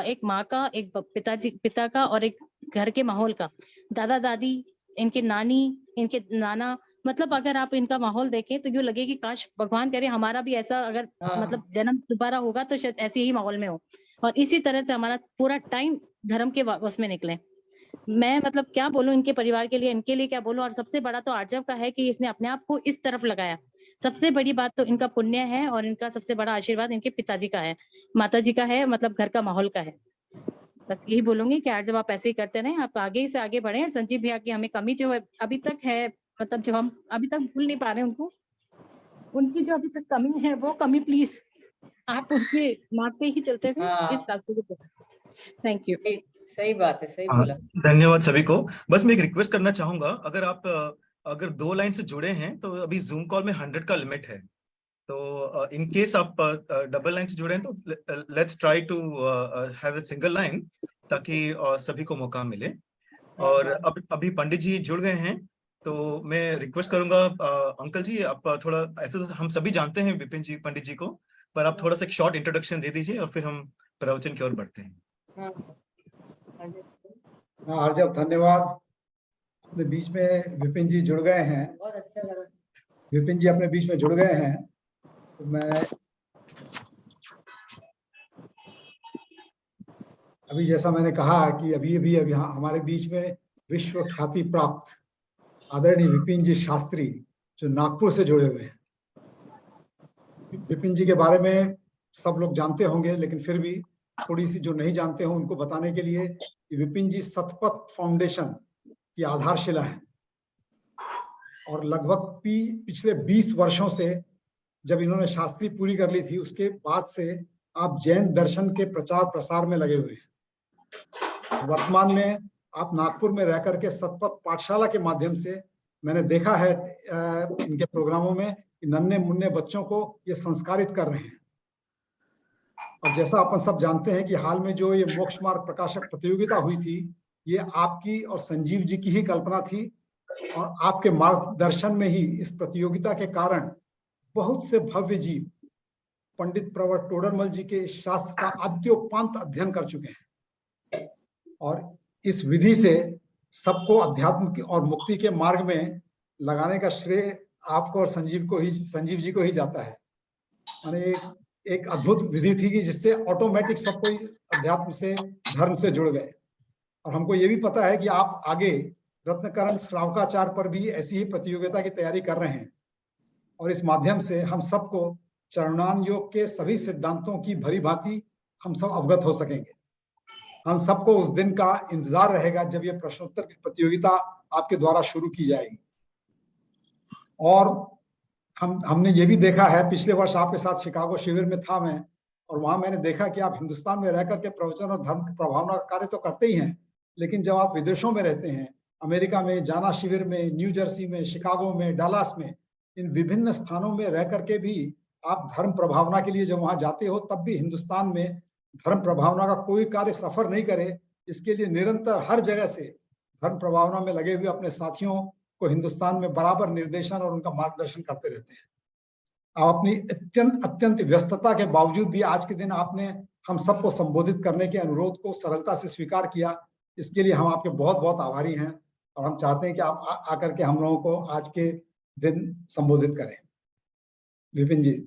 एक माँ का, एक पिता का और एक घर के माहौल का। दादा दादी, इनके नानी, इनके नाना, मतलब अगर आप इनका माहौल देखें तो यूँ लगे कि काश भगवान करे हमारा भी ऐसा अगर मतलब जन्म दोबारा होगा तो शायद ऐसे ही माहौल में हो और इसी तरह से हमारा पूरा टाइम धर्म के उसमें निकले। मैं मतलब क्या बोलूं इनके परिवार के लिए, इनके लिए क्या बोलूं। और सबसे बड़ा तो आर्जव का है कि इसने अपने आप को इस तरफ लगाया। सबसे बड़ी बात तो इनका पुण्य है और इनका सबसे बड़ा आशीर्वाद इनके पिताजी का है, माताजी का है, मतलब घर का माहौल का है। बस यही बोलूंगी कि आज जब आप ऐसे ही करते रहें, आप आगे से आगे बढ़े। संजीव भैया की हमें कमी जो है अभी तक है, मतलब जो हम अभी तक भूल नहीं पा रहे उनको, उनकी जो अभी तक कमी है वो कमी प्लीज आप उनके मार्ग पे ही चलते हुए इस रास्ते को। Thank you. सही बात है, सही बोला। धन्यवाद सभी को। बस मैं एक रिक्वेस्ट करना चाहूंगा, अगर 2 लाइन से जुड़े हैं तो अभी जूम कॉल में 100 का लिमिट है, तो इन केस आप डबल लाइन से जुड़े हैं तो let's try to have a single line, ताकि सभी को मौका मिले। और अब अभी पंडित जी जुड़ गए हैं, तो मैं रिक्वेस्ट करूंगा अंकल जी, आप थोड़ा, ऐसे तो हम सभी जानते हैं विपिन जी, पंडित जी को, पर आप थोड़ा सा एक शॉर्ट इंट्रोडक्शन दे दीजिए और फिर हम प्रवचन की ओर बढ़ते हैं। हाँ, आर्जव धन्यवाद। अपने बीच में विपिन जी जुड़ गए हैं। बहुत अच्छा लगा। विपिन जी अपने बीच में जुड़ गए हैं, तो मैं अभी, जैसा मैंने कहा कि अभी हमारे बीच में विश्व ख्याति प्राप्त आदरणीय विपिन जी शास्त्री जो नागपुर से जुड़े हुए हैं। विपिन जी के बारे में सब लोग जानते होंगे, लेकिन फिर भी थोड़ी सी जो नहीं जानते हो उनको बताने के लिए कि विपिन जी सतपथ फाउंडेशन की आधारशिला है। और लगभग पिछले 20 वर्षों से, जब इन्होंने शास्त्री पूरी कर ली थी, उसके बाद से आप जैन दर्शन के प्रचार प्रसार में लगे हुए हैं। वर्तमान में आप नागपुर में रह करके सतपथ पाठशाला के माध्यम से, मैंने देखा है इनके प्रोग्रामों में, नन्हे मुन्ने बच्चों को ये संस्कारित कर रहे हैं। और जैसा अपन सब जानते हैं कि हाल में जो ये मोक्ष मार्ग प्रकाशक प्रतियोगिता हुई थी, ये आपकी और संजीव जी की ही कल्पना थी, और आपके मार्गदर्शन में ही इस प्रतियोगिता के कारण बहुत से भव्य जीव पंडित प्रवर टोडरमल जी के इस शास्त्र का आद्योपांत अध्ययन कर चुके हैं। और इस विधि से सबको अध्यात्म और मुक्ति के मार्ग में लगाने का श्रेय आपको और संजीव जी को ही जाता है। माने एक अद्भुत विधि थी कि जिससे ऑटोमेटिक सब कोई अध्यात्म से, धर्म से जुड़ गए। और हमको ये भी पता है कि आप आगे रत्नकरण श्रावकाचार्य पर भी ऐसी ही प्रतियोगिता की तैयारी कर रहे हैं, और इस माध्यम से हम सबको चरणान योग के सभी सिद्धांतों की भली भांति हम सब अवगत हो सकेंगे। हम सबको उस दिन का इंतजार रहेगा जब ये प्रश्नोत्तर की प्रतियोगिता आपके द्वारा शुरू की जाएगी। और हमने ये भी देखा है, पिछले वर्ष आपके साथ शिकागो शिविर में था मैं, और वहां मैंने देखा कि आप हिंदुस्तान में रह करके प्रवचन और धर्म की प्रभावना का कार्य तो करते ही हैं, लेकिन जब आप विदेशों में रहते हैं, अमेरिका में जाना शिविर में, न्यू जर्सी में, शिकागो में, डलास में, इन विभिन्न स्थानों में रह करके भी आप धर्म प्रभावना के लिए जब वहां जाते हो, तब भी हिंदुस्तान में धर्म प्रभावना का कोई कार्य सफर नहीं करे, इसके लिए निरंतर हर जगह से धर्म प्रभावना में लगे हुए अपने साथियों को हिंदुस्तान में बराबर निर्देशन और उनका मार्गदर्शन करते रहते हैं। आप अपनी अत्यंत व्यस्तता के बावजूद भी आज के दिन आपने हम सबको संबोधित करने के अनुरोध को सरलता से स्वीकार किया। इसके लिए हम आपके बहुत बहुत आभारी हैं, और हम चाहते हैं कि आप आकर के हम लोगों को आज के दिन संबोधित करें। विपिन जी।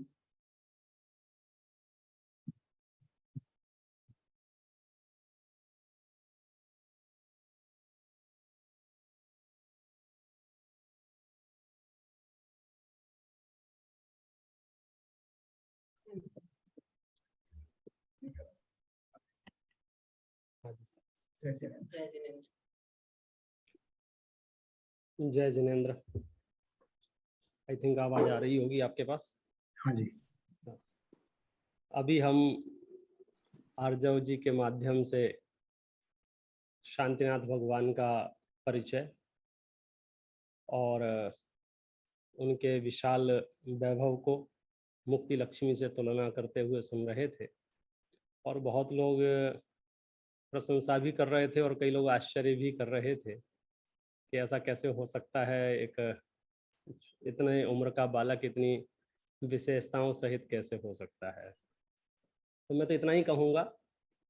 जय जिनेंद्र। आई थिंक आवाज आ रही होगी आपके पास। हाँ जी। अभी हम आर्जव जी के माध्यम से शांतिनाथ भगवान का परिचय और उनके विशाल वैभव को मुक्ति लक्ष्मी से तुलना करते हुए सुन रहे थे, और बहुत लोग प्रशंसा भी कर रहे थे और कई लोग आश्चर्य भी कर रहे थे कि ऐसा कैसे हो सकता है, एक इतने उम्र का बालक इतनी विशेषताओं सहित कैसे हो सकता है। तो मैं तो इतना ही कहूँगा,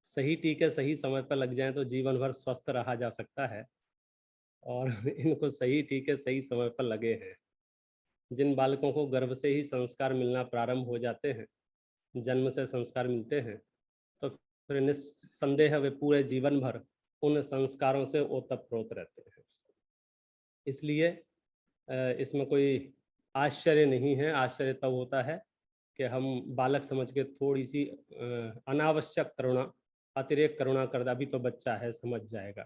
सही टीके सही समय पर लग जाएं तो जीवन भर स्वस्थ रहा जा सकता है, और इनको सही टीके सही समय पर लगे हैं। जिन बालकों को गर्भ से ही संस्कार मिलना प्रारंभ हो जाते हैं, जन्म से संस्कार मिलते हैं, तो फिर निस्संदेह वे पूरे जीवन भर उन संस्कारों से ओतप्रोत रहते हैं। इसलिए इसमें कोई आश्चर्य नहीं है। आश्चर्य तब होता है कि हम बालक समझ के थोड़ी सी अनावश्यक करुणा, अतिरेक करुणा कर दे। अभी तो बच्चा है, समझ जाएगा,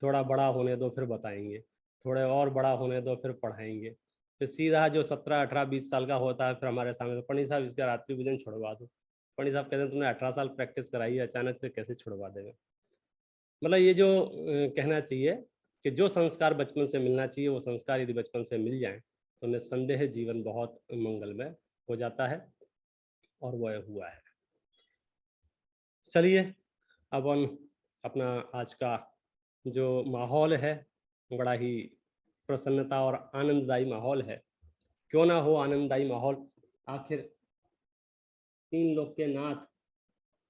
थोड़ा बड़ा होने दो फिर बताएंगे, थोड़े और बड़ा होने दो फिर पढ़ाएंगे। फिर सीधा जो 17, 18, 20 साल का होता है फिर हमारे सामने, तो पंडित साहब इसका रात्रि भोजन छुड़वा दो। पंडित साहब कहते हैं तुमने 18 साल प्रैक्टिस कराई है, अचानक से कैसे छुड़वा देगा। मतलब ये जो कहना चाहिए कि जो संस्कार बचपन से मिलना चाहिए वो संस्कार यदि बचपन से मिल जाएं तो निस्संदेह जीवन बहुत मंगलमय हो जाता है और वह हुआ है। चलिए अब हम अपना आज का जो माहौल है, बड़ा ही प्रसन्नता और आनंददायी माहौल है। क्यों ना हो आनंददायी माहौल, आखिर तीन लोक के नाथ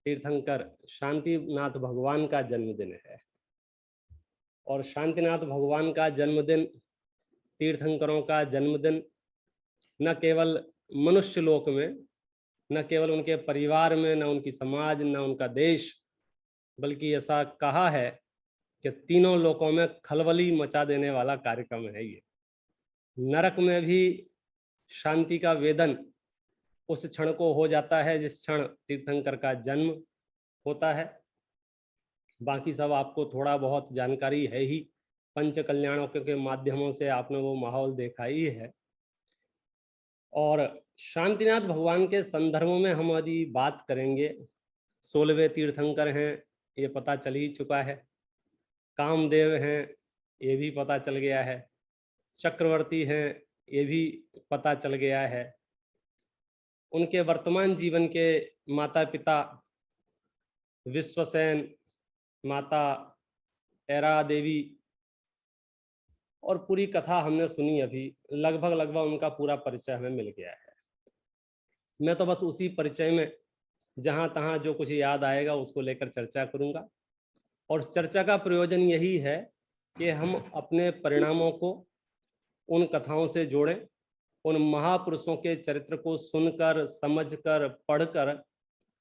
तीर्थंकर शांतिनाथ भगवान का जन्मदिन है और शांतिनाथ भगवान का जन्मदिन, तीर्थंकरों का जन्मदिन न केवल मनुष्य लोक में, न केवल उनके परिवार में, न उनकी समाज, न उनका देश, बल्कि ऐसा कहा है कि तीनों लोकों में खलबली मचा देने वाला कार्यक्रम है ये। नरक में भी शांति का वेदन उस क्षण को हो जाता है जिस क्षण तीर्थंकर का जन्म होता है। बाकी सब आपको थोड़ा बहुत जानकारी है ही, पंच कल्याणों के माध्यमों से आपने वो माहौल देखा ही है। और शांतिनाथ भगवान के संदर्भ में हम यदि बात करेंगे, 16वें तीर्थंकर हैं ये पता चल ही चुका है, कामदेव हैं ये भी पता चल गया है, चक्रवर्ती हैं ये भी पता चल गया है। उनके वर्तमान जीवन के माता पिता विश्वसेन, माता ऐरा देवी, और पूरी कथा हमने सुनी अभी, लगभग उनका पूरा परिचय हमें मिल गया है। मैं तो बस उसी परिचय में जहाँ तहाँ जो कुछ याद आएगा उसको लेकर चर्चा करूँगा। और चर्चा का प्रयोजन यही है कि हम अपने परिणामों को उन कथाओं से जोड़ें, उन महापुरुषों के चरित्र को सुनकर, समझकर, पढ़कर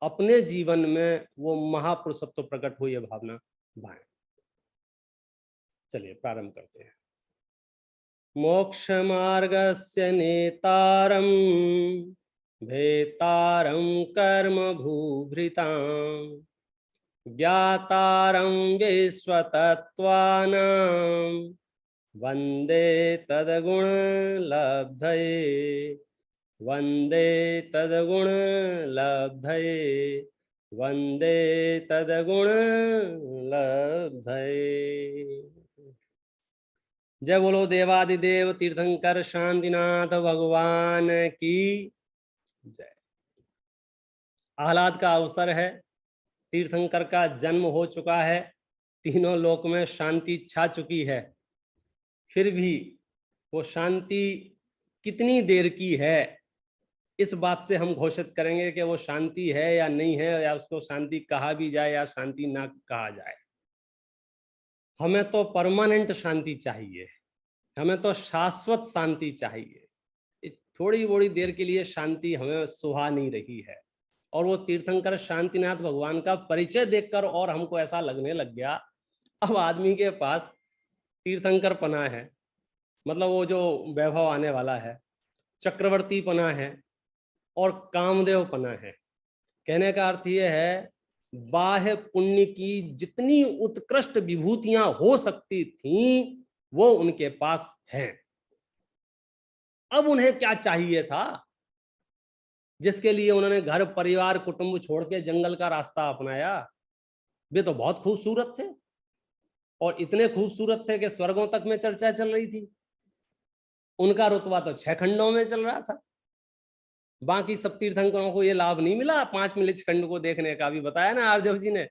अपने जीवन में वो महापुरुषत्व प्रकट हो, ये भावना भाएं। चलिए प्रारंभ करते हैं। मोक्ष मार्गस्य नेतारं भेतारं कर्म भूभृतां ज्ञातारं विश्वतत्त्वानां वन्दे तद्गुणलब्धये, वन्दे तद्गुणलब्धये, वन्दे तद्गुणलब्धये। जय बोलो देवादिदेव तीर्थंकर शांतिनाथ भगवान की जय। आह्लाद का अवसर है, तीर्थंकर का जन्म हो चुका है, तीनों लोक में शांति छा चुकी है। फिर भी वो शांति कितनी देर की है, इस बात से हम घोषित करेंगे कि वो शांति है या नहीं है, या उसको शांति कहा भी जाए या शांति ना कहा जाए। हमें तो परमानेंट शांति चाहिए, हमें तो शाश्वत शांति चाहिए। थोड़ी बड़ी देर के लिए शांति हमें सुहा नहीं रही है। और वो तीर्थंकर शांतिनाथ भगवान का परिचय देखकर और हमको ऐसा लगने लग गया, अब आदमी के पास तीर्थंकर पना है, मतलब वो जो वैभव आने वाला है, चक्रवर्ती पना है और कामदेव पना है। कहने का अर्थ ये है, बाह्य पुण्य की जितनी उत्कृष्ट विभूतियां हो सकती थीं वो उनके पास हैं। अब उन्हें क्या चाहिए था जिसके लिए उन्होंने घर परिवार कुटुंब छोड़ के जंगल का रास्ता अपनाया? वे तो बहुत खूबसूरत थे और इतने खूबसूरत थे कि स्वर्गों तक में चर्चा चल रही थी। उनका रुतबा तो 6 खंडों में चल रहा था। बाकी सब तीर्थंकरों को ये लाभ नहीं मिला 5 मिलिच खंड को देखने का, भी बताया ना आर्जव जी ने,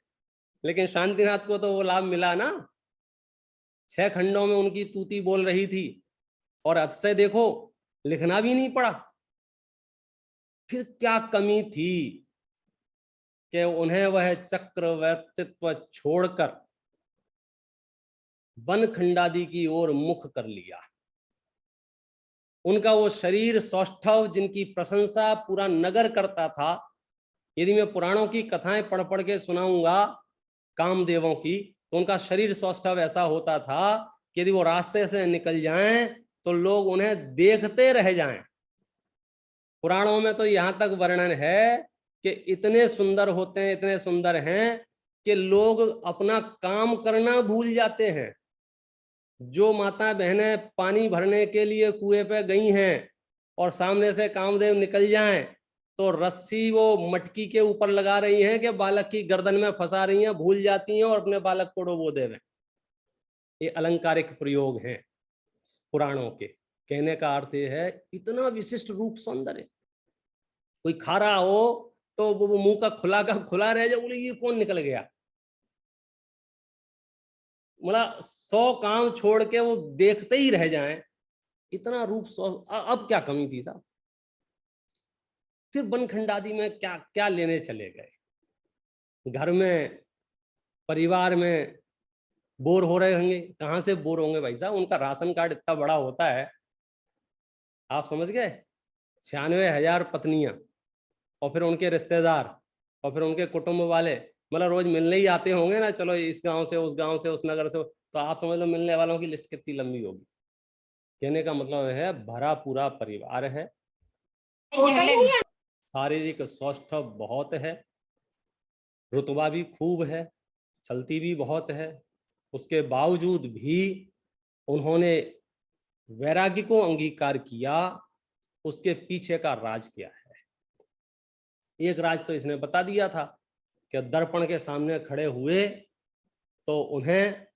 लेकिन शांतिनाथ को तो वो लाभ मिला ना। 6 खंडों में उनकी तूती बोल रही थी और अतिशय देखो लिखना भी नहीं पड़ा। फिर क्या कमी थी कि उन्हें वह चक्रवर्तित्व छोड़कर वन खंडादि की ओर मुख कर लिया? उनका वो शरीर सौष्ठव जिनकी प्रशंसा पूरा नगर करता था, यदि मैं पुराणों की कथाएं पढ़ पढ़ के सुनाऊंगा कामदेवों की, तो उनका शरीर सौष्ठव ऐसा होता था कि यदि वो रास्ते से निकल जाएं तो लोग उन्हें देखते रह जाएं। पुराणों में तो यहां तक वर्णन है कि इतने सुंदर होते हैं, इतने सुंदर हैं कि लोग अपना काम करना भूल जाते हैं। जो माता बहनें पानी भरने के लिए कुएं पे गई हैं और सामने से कामदेव निकल जाएं तो रस्सी वो मटकी के ऊपर लगा रही हैं कि बालक की गर्दन में फंसा रही हैं, भूल जाती हैं और अपने बालक को डुबो दे रहे हैं। ये अलंकारिक प्रयोग हैं पुराणों के। कहने का अर्थ ये है, इतना विशिष्ट रूप सौंदर्य, कोई खा रहा हो तो वो मुंह का खुला रह जाए, बोले ये कौन निकल गया। मतलब 100 काम छोड़ के वो देखते ही रह जाएं, इतना रूप अब क्या कमी थी साहब। फिर बनखंडादी में क्या क्या लेने चले गए। घर में परिवार में बोर हो रहे होंगे, कहाँ से बोर होंगे भाई साहब, उनका राशन कार्ड इतना बड़ा होता है, आप समझ गए। 96,000 पत्नियां और फिर उनके रिश्तेदार और फिर उनके कुटुंब वाले, मतलब रोज मिलने ही आते होंगे ना, चलो इस गांव से उस गांव से उस नगर से, तो आप समझ लो मिलने वालों की लिस्ट कितनी लंबी होगी। कहने का मतलब है भरा पूरा परिवार है, शारीरिक स्वास्थ्य बहुत है, रुतबा भी खूब है, चलती भी बहुत है, उसके बावजूद भी उन्होंने वैराग्य को अंगीकार किया। उसके पीछे का राज क्या है? एक राज तो इसने बता दिया था कि दर्पण के सामने खड़े हुए तो उन्हें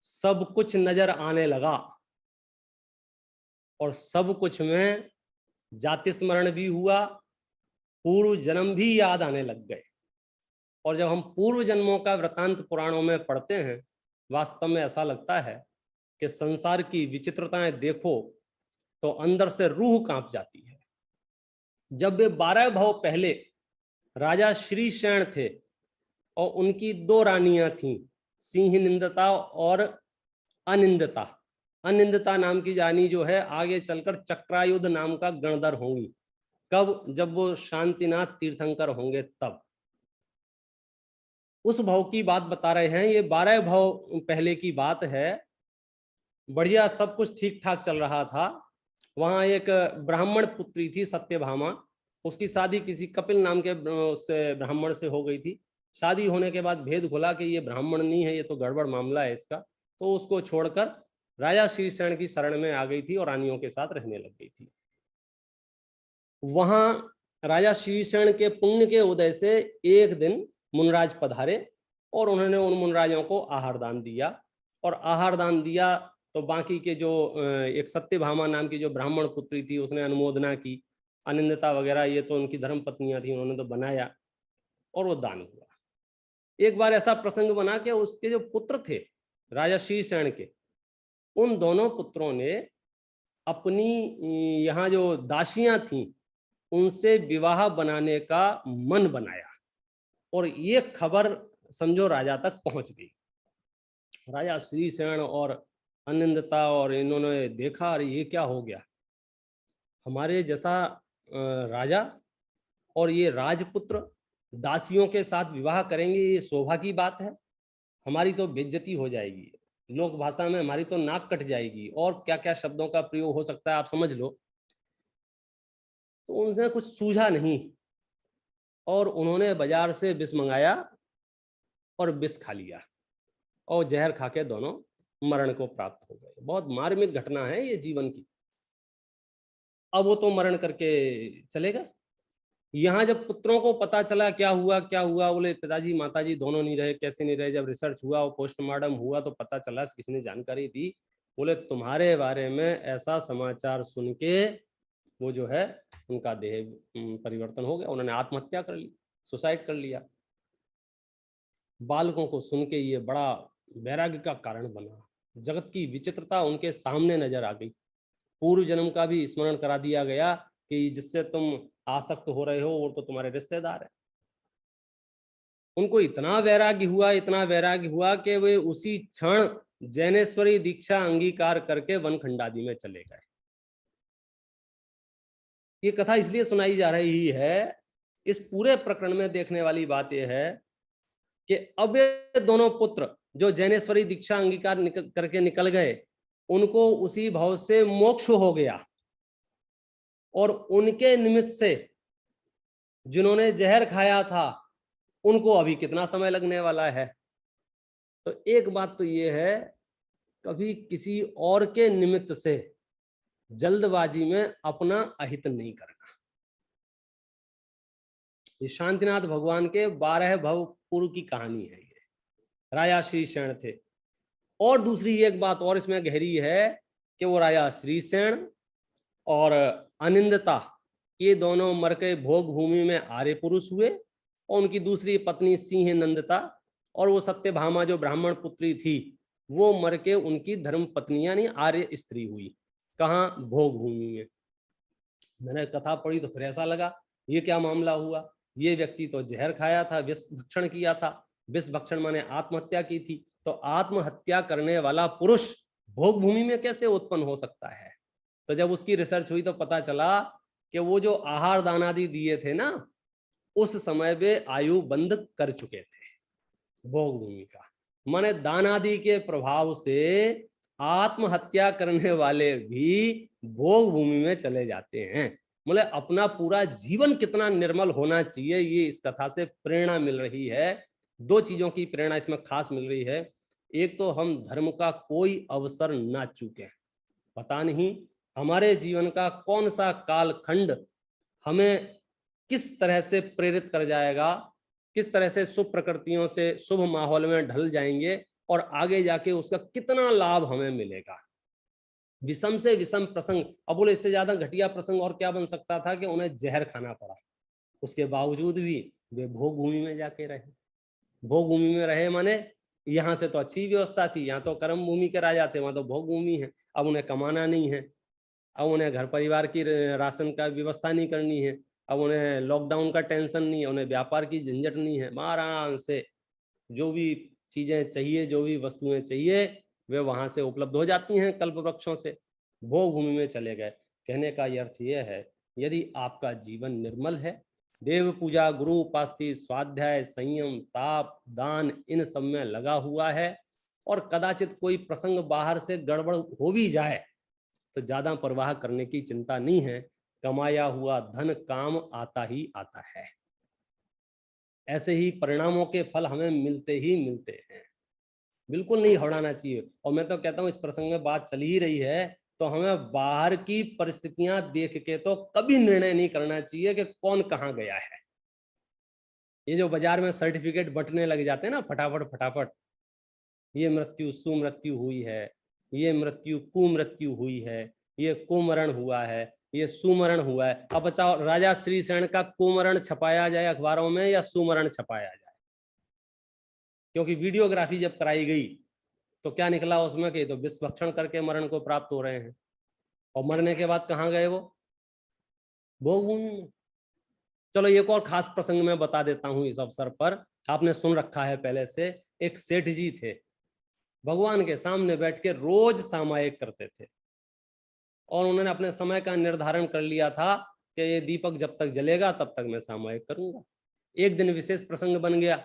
सब कुछ नजर आने लगा और सब कुछ में जाति स्मरण भी हुआ, पूर्व जन्म भी याद आने लग गए। और जब हम पूर्व जन्मों का वृतांत पुराणों में पढ़ते हैं, वास्तव में ऐसा लगता है कि संसार की विचित्रताएं देखो तो अंदर से रूह कांप जाती है। जब वे 12 भव पहले राजा श्रीसेन थे और उनकी 2 रानियां थीं, सिंह निंदता और अनिंदता। अनिंदता नाम की रानी जो है आगे चलकर चक्रायुध नाम का गणधर होंगी। कब? जब वो शांतिनाथ तीर्थंकर होंगे तब। उस भव की बात बता रहे हैं, ये 12 भव पहले की बात है। बढ़िया सब कुछ ठीक ठाक चल रहा था। वहां एक ब्राह्मण पुत्री थी सत्यभामा, उसकी शादी किसी कपिल नाम के ब्राह्मण से हो गई थी। शादी होने के बाद भेद खुला कि ये ब्राह्मण नहीं है, ये तो गड़बड़ मामला है इसका, तो उसको छोड़कर राजा श्रीसेन की शरण में आ गई थी और रानियों के साथ रहने लग गई थी। वहां राजा श्रीसेन के पुण्य के उदय से एक दिन मुनराज पधारे और उन्होंने उन मुनराजों को आहार दान दिया। और आहार दान दिया तो बाकी के जो एक सत्यभामा नाम की जो ब्राह्मण पुत्री थी उसने अनुमोदना की, अनिंदता वगैरह ये तो उनकी धर्म पत्नियां थी, उन्होंने तो बनाया और वो दान हुआ। एक बार ऐसा प्रसंग बना कि उसके जो पुत्र थे राजा श्रीसेन के, उन दोनों पुत्रों ने अपनी यहाँ जो दासियां थीं उनसे विवाह बनाने का मन बनाया और ये खबर समझो राजा तक पहुंच गई। राजा श्रीसेन और अनिंदता और इन्होंने देखा, अरे ये क्या हो गया, हमारे जैसा राजा और ये राजपुत्र दासियों के साथ विवाह करेंगे, ये शोभा की बात है, हमारी तो बेइज्जती हो जाएगी, लोक भाषा में हमारी तो नाक कट जाएगी, और क्या क्या शब्दों का प्रयोग हो सकता है आप समझ लो। तो उनसे कुछ सूझा नहीं और उन्होंने बाजार से विष मंगाया और विष खा लिया और जहर खा के दोनों मरण को प्राप्त हो गए। बहुत मार्मिक घटना है ये जीवन की। अब वो तो मरण करके चलेगा। यहाँ जब पुत्रों को पता चला क्या हुआ, बोले पिताजी माताजी दोनों नहीं रहे, कैसे नहीं रहे। जब रिसर्च हुआ और पोस्टमार्टम हुआ तो पता चला, किसी ने जानकारी दी, बोले तुम्हारे बारे में ऐसा समाचार सुन के वो जो है उनका देह परिवर्तन हो गया, उन्होंने आत्महत्या कर ली, सुसाइड कर लिया। बालकों को सुन के ये बड़ा वैराग्य का कारण बना। जगत की विचित्रता उनके सामने नजर आ गई। पूर्व जन्म का भी स्मरण करा दिया गया कि जिससे तुम आसक्त हो रहे हो वो तो तुम्हारे रिश्तेदार है। उनको इतना वैराग्य हुआ कि वे उसी क्षण जैनेश्वरी दीक्षा अंगीकार करके वनखंडादि में चले गए। ये कथा इसलिए सुनाई जा रही है, इस पूरे प्रकरण में देखने वाली बात यह है कि अब ये दोनों पुत्र जो जैनेश्वरी दीक्षा अंगीकार करके निकल गए, उनको उसी भाव से मोक्ष हो गया और उनके निमित्त से जिन्होंने जहर खाया था उनको अभी कितना समय लगने वाला है। तो एक बात तो ये है, कभी किसी और के निमित्त से जल्दबाजी में अपना अहित नहीं करना। ये शांतिनाथ भगवान के 12 भव पूर्व की कहानी है। ये राजा श्रीसेन थे। और दूसरी एक बात और इसमें गहरी है कि वो राजा श्रीसेन और अनिंदता ये दोनों मर के भोग भूमि में आर्य पुरुष हुए और उनकी दूसरी पत्नी सिंह नंदता और वो सत्यभामा जो ब्राह्मण पुत्री थी वो मर के उनकी धर्म पत्नी यानी आर्य स्त्री हुई। कहाँ? भोग भूमि में। मैंने कथा पढ़ी तो फिर ऐसा लगा ये क्या मामला हुआ, ये व्यक्ति तो जहर खाया था, विष भक्षण किया था, विष भक्षण माने आत्महत्या की थी, तो आत्महत्या करने वाला पुरुष भोग भूमि में कैसे उत्पन्न हो सकता है? तो जब उसकी रिसर्च हुई तो पता चला कि वो जो आहार दान आदि दिए थे ना उस समय वे आयु बंद कर चुके थे भोग भूमि का, माने दान आदि के प्रभाव से आत्महत्या करने वाले भी भोग भूमि में चले जाते हैं। मतलब अपना पूरा जीवन कितना निर्मल होना चाहिए ये इस कथा से प्रेरणा मिल रही है। दो चीजों की प्रेरणा इसमें खास मिल रही है। एक तो हम धर्म का कोई अवसर ना चूकें, पता नहीं हमारे जीवन का कौन सा कालखंड हमें किस तरह से प्रेरित कर जाएगा, किस तरह से शुभ प्रकृतियों से शुभ माहौल में ढल जाएंगे और आगे जाके उसका कितना लाभ हमें मिलेगा। विषम से विषम प्रसंग, अब बोले इससे ज्यादा घटिया प्रसंग और क्या बन सकता था कि उन्हें जहर खाना पड़ा, उसके बावजूद भी वे भोग भूमि में जाके रहे। भोग भूमि में रहे माने यहाँ से तो अच्छी व्यवस्था थी, यहाँ तो कर्म भूमि के राजा थे, वहां तो भोग भूमि है। अब उन्हें कमाना नहीं है, अब उन्हें घर परिवार की राशन का व्यवस्था नहीं करनी है, अब उन्हें लॉकडाउन का टेंशन नहीं है, उन्हें व्यापार की झंझट नहीं है, आराम से जो भी चीजें चाहिए, जो भी वस्तुएं चाहिए वे वहां से उपलब्ध हो जाती हैं कल्प वृक्षों से। भोग भूमि में चले गए। कहने का ये अर्थ यह है यदि आपका जीवन निर्मल है, देव पूजा, गुरु उपासना, स्वाध्याय, संयम, ताप, दान इन सब में लगा हुआ है और कदाचित कोई प्रसंग बाहर से गड़बड़ हो भी जाए तो ज्यादा परवाह करने की चिंता नहीं है, कमाया हुआ धन काम आता ही आता है। ऐसे ही परिणामों के फल हमें मिलते ही मिलते हैं, बिल्कुल नहीं हड़ाना चाहिए। और मैं तो कहता हूँ इस प्रसंग में बात चली ही रही है तो हमें बाहर की परिस्थितियां देख के तो कभी निर्णय नहीं करना चाहिए कि कौन कहाँ गया है। ये जो बाजार में सर्टिफिकेट बंटने लग जाते हैं ना फटाफट फटाफट, ये मृत्यु सुमृत्यु हुई है, ये मृत्यु कुमृत्यु हुई है, ये कुमरण हुआ है, ये सुमरण हुआ है। अब बचाओ राजा श्रीसेन का कुमरण छपाया जाए अखबारों में या सुमरण छपाया जाए? क्योंकि वीडियोग्राफी जब कराई गई तो क्या निकला उसमें कि तो विष भक्षण करके मरण को प्राप्त हो रहे हैं और मरने के बाद कहाँ गए वो? भोग भूमि में। चलो एक और खास प्रसंग में बता देता हूं इस अवसर पर, आपने सुन रखा है पहले से। एक सेठ जी थे, भगवान के सामने बैठ के रोज सामायिक करते थे और उन्होंने अपने समय का निर्धारण कर लिया था कि ये दीपक जब तक जलेगा तब तक मैं सामायिक करूंगा। एक दिन विशेष प्रसंग बन गया,